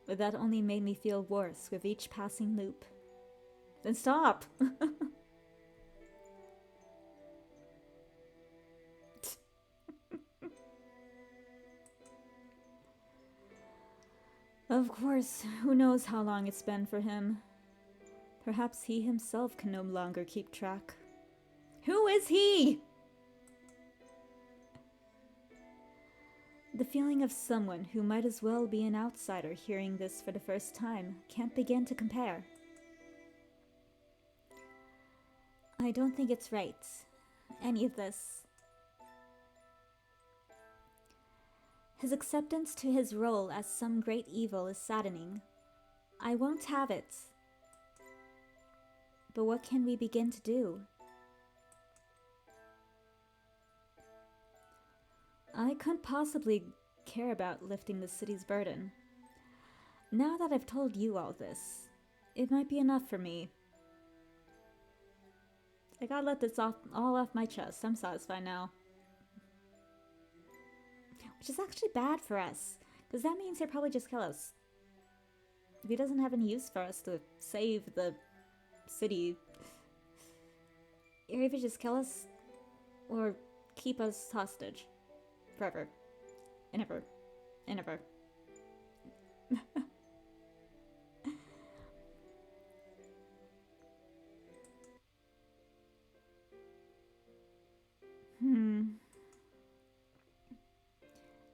S1: But that only made me feel worse with each passing loop. Then stop! Of course, who knows how long it's been for him. Perhaps he himself can no longer keep track. Who is he? The feeling of someone who might as well be an outsider hearing this for the first time can't begin to compare. I don't think it's right, any of this. His acceptance to his role as some great evil is saddening. I won't have it. But what can we begin to do? I couldn't possibly care about lifting the city's burden. Now that I've told you all this, it might be enough for me. I gotta let this all off my chest. I'm satisfied now. Which is actually bad for us, because that means he'll probably just kill us. If he doesn't have any use for us to save the city, he'll either just kill us or keep us hostage. Forever. And ever. And ever.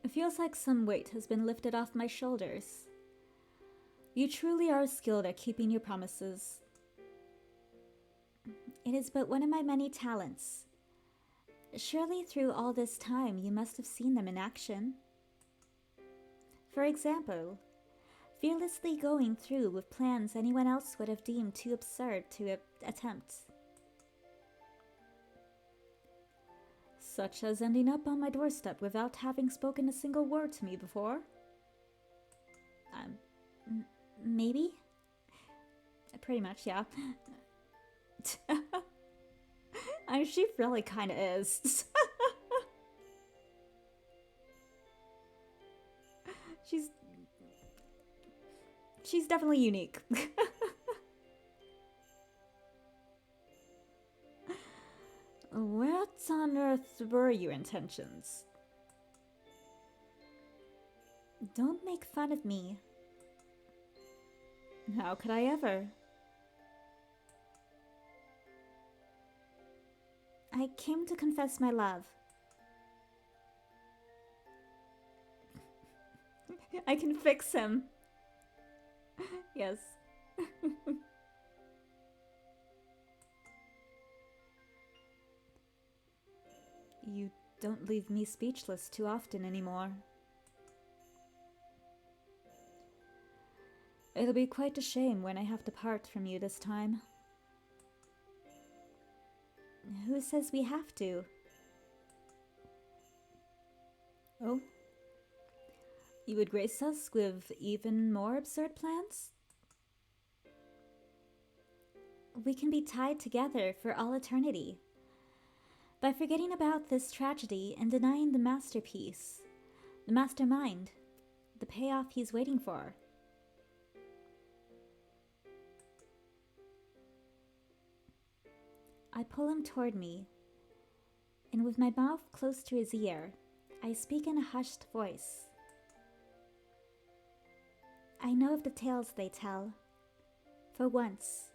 S1: It feels like some weight has been lifted off my shoulders. You truly are skilled at keeping your promises. It is but one of my many talents. Surely through all this time you must have seen them in action. For example, fearlessly going through with plans anyone else would have deemed too absurd to attempt. Such as ending up on my doorstep without having spoken a single word to me before. Maybe? Pretty much, yeah. She really kinda is. She's definitely unique. What on earth were your intentions? Don't make fun of me. How could I ever? I came to confess my love. I can fix him. Yes. You don't leave me speechless too often anymore. It'll be quite a shame when I have to part from you this time. Who says we have to? Oh? You would grace us with even more absurd plans? We can be tied together for all eternity. By forgetting about this tragedy and denying the masterpiece, the mastermind, the payoff he's waiting for. I pull him toward me, and with my mouth close to his ear, I speak in a hushed voice. I know of the tales they tell. For once,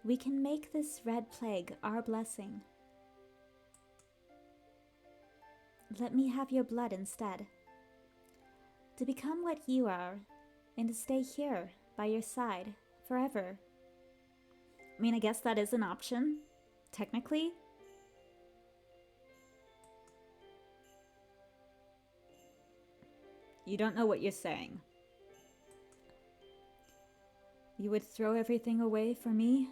S1: we can make this red plague our blessing. Let me have your blood instead. To become what you are, and to stay here, by your side, forever. I mean, I guess that is an option, technically. You don't know what you're saying. You would throw everything away for me?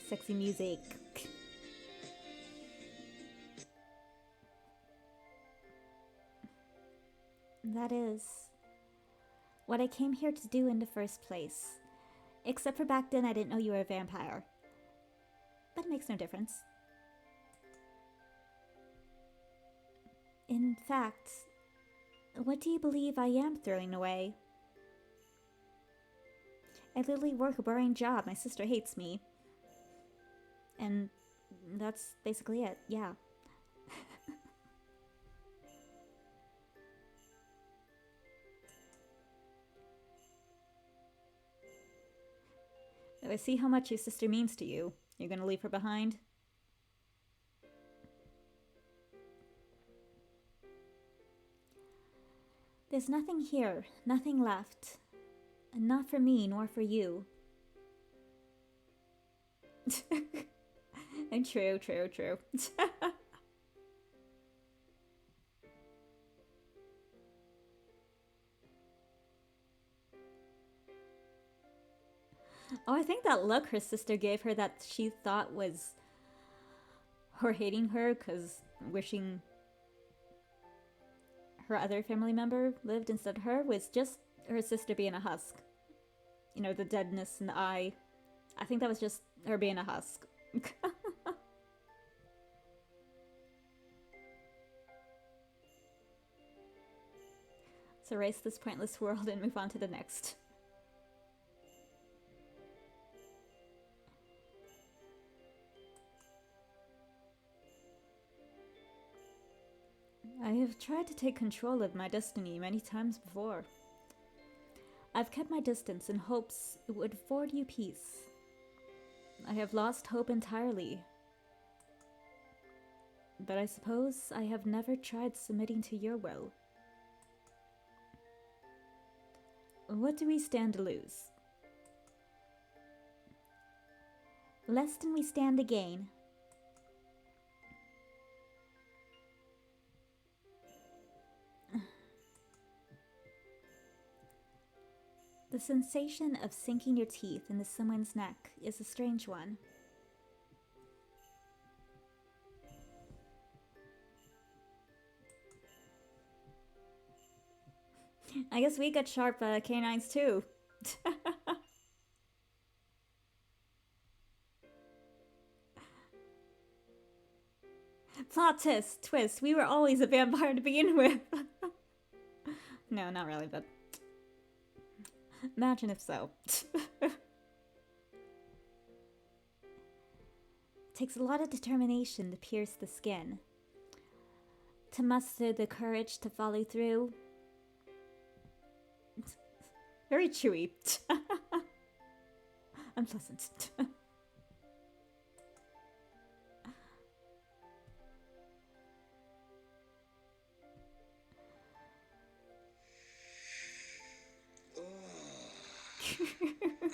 S1: Sexy music. That is what I came here to do in the first place. Except for back then I didn't know you were a vampire. But it makes no difference. In fact, what do you believe I am throwing away? I literally work a boring job. My sister hates me. And that's basically it, yeah. If I see how much your sister means to you, you're gonna leave her behind? There's nothing here, nothing left. Not for me, nor for you. And true. Oh, I think that look her sister gave her that she thought was her hating her because wishing her other family member lived instead of her was just her sister being a husk. You know, the deadness in the eye. I think that was just her being a husk. Let's erase this pointless world and move on to the next. I have tried to take control of my destiny many times before. I've kept my distance in hopes it would afford you peace. I have lost hope entirely. But I suppose I have never tried submitting to your will. What do we stand to lose? Less than we stand to gain. The sensation of sinking your teeth into someone's neck is a strange one. I guess we got sharp canines too. Plot twist, we were always a vampire to begin with. No, not really, but imagine if so. Takes a lot of determination to pierce the skin. To muster the courage to follow through. Very chewy. Unpleasant.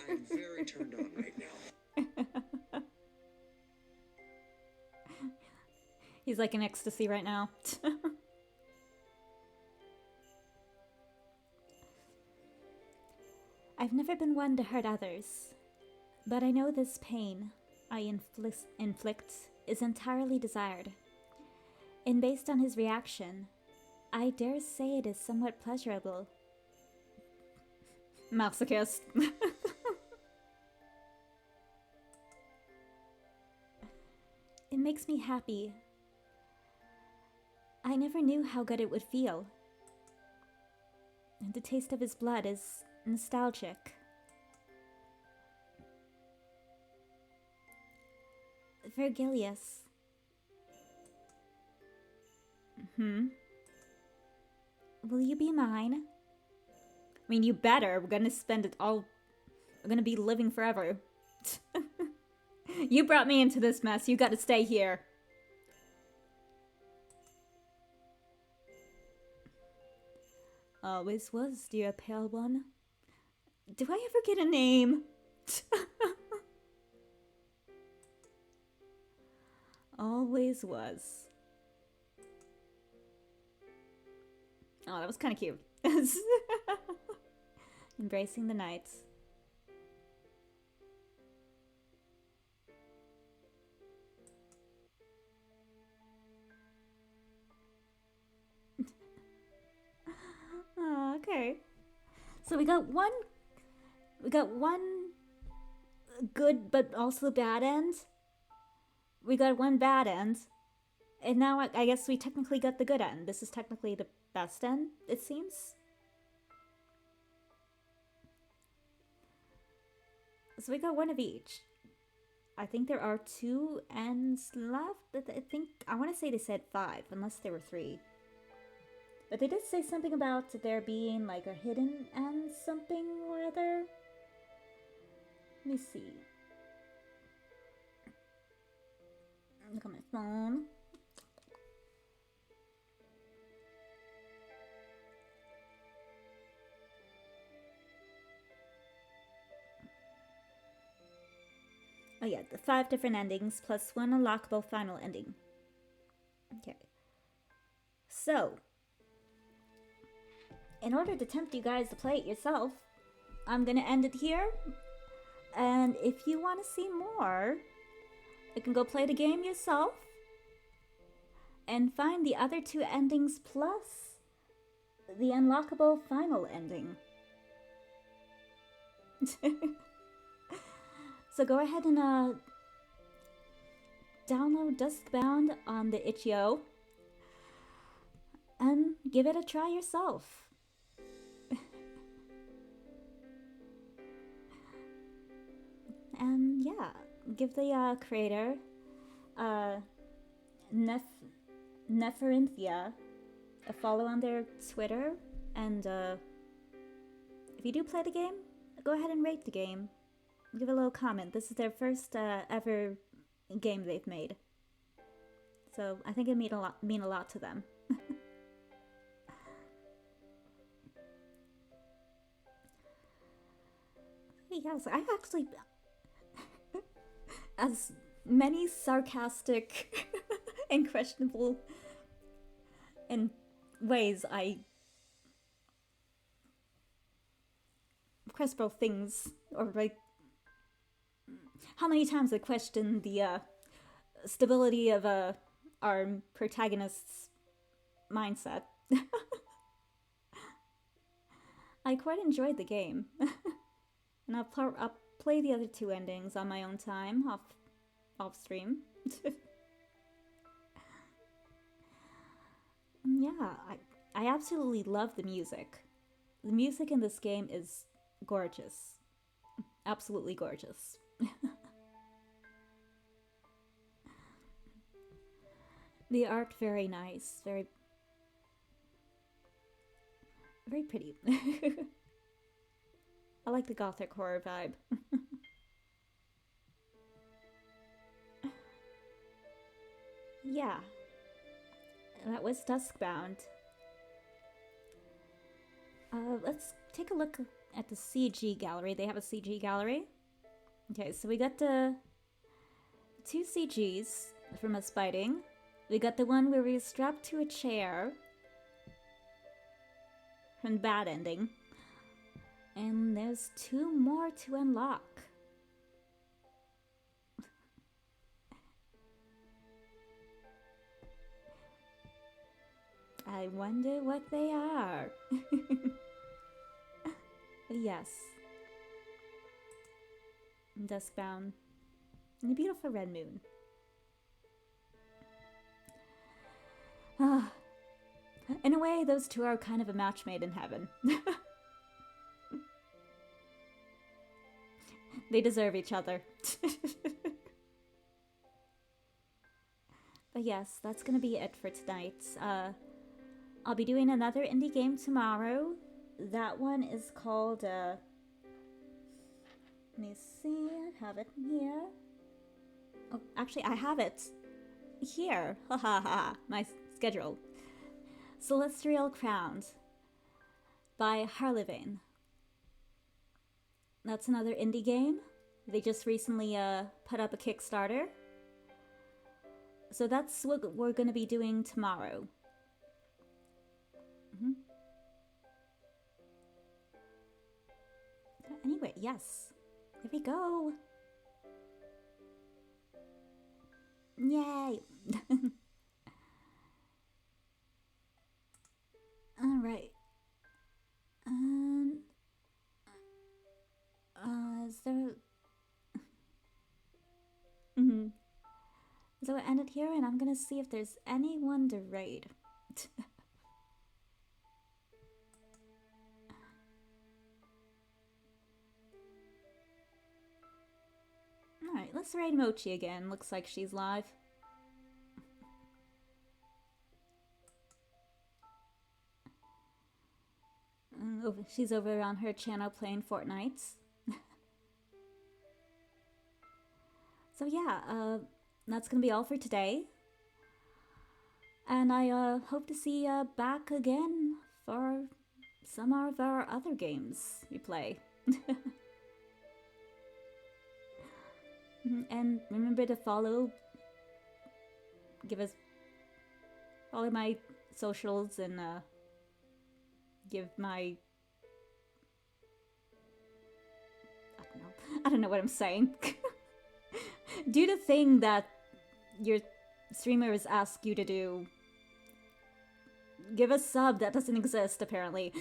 S2: I'm very turned on right now.
S1: He's like in ecstasy right now. I've never been one to hurt others, but I know this pain I inflict is entirely desired. And based on his reaction, I dare say it is somewhat pleasurable. Masochist. It makes me happy. I never knew how good it would feel. And the taste of his blood is nostalgic. Virgilius. Will you be mine? I mean, you better. We're gonna spend it all... We're gonna be living forever. You brought me into this mess. You gotta stay here. Always was, dear pale one. Do I ever get a name? Always was. Oh, that was kind of cute. Embracing the night. Oh, okay. So we got one good but also bad end. We got one bad end. And now I guess we technically got the good end. This is technically the best end, it seems. So we got one of each. I think there are 2 ends left. I want to say they said 5, unless there were 3. But they did say something about there being like a hidden end something or other. Let me see. Look on my phone. Oh yeah, the 5 different endings plus 1 unlockable final ending. Okay. So, in order to tempt you guys to play it yourself, I'm gonna end it here. And if you want to see more, you can go play the game yourself and find the other 2 endings plus the unlockable final ending. So go ahead and download Duskbound on the itch.io and give it a try yourself. And yeah, give the creator, Nefferinthia, a follow on their Twitter. And if you do play the game, go ahead and rate the game. Give a little comment. This is their first ever game they've made. So I think it mean a lot to them. Yes, I actually... as many sarcastic and questionable in ways questionable things, or like how many times I questioned the stability of our protagonist's mindset. I quite enjoyed the game. And I'll play the other 2 endings on my own time, off stream. Yeah, I absolutely love the music. The music in this game is gorgeous. Absolutely gorgeous. The art very nice, very pretty. I like the gothic horror vibe. Yeah, that was Duskbound. Let's take a look at the CG gallery. They have a CG gallery. Okay, so we got the two CGs from us biting. We got the one where we strapped to a chair from Bad Ending. And there's two more to unlock. I wonder what they are. But yes. Duskbound. And a beautiful red moon. Ah. In a way, those two are kind of a match made in heaven. They deserve each other. But yes, that's gonna be it for tonight. I'll be doing another indie game tomorrow. That one is called, let me see, I have it here. Oh, actually, I have it here. Ha ha ha, my schedule. Celestial Crowned by Harlevane. That's another indie game. They just recently put up a Kickstarter. So that's what we're going to be doing tomorrow. Anyway, yes. Here we go. Yay! Alright. Is there... So it ended here, and I'm gonna see if there's anyone to raid. Alright, let's raid Mochi again. Looks like she's live. She's over on her channel playing Fortnite. So yeah, that's gonna be all for today. And I hope to see you back again for some of our other games we play. And remember to follow, follow my socials and give my, I don't know what I'm saying. Do the thing that your streamers ask you to do. Give a sub that doesn't exist, apparently.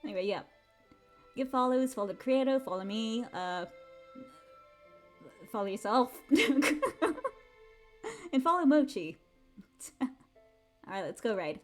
S1: Anyway, yeah. Give follows, follow the creator, follow me, follow yourself. And follow Mochi. Alright, let's go raid.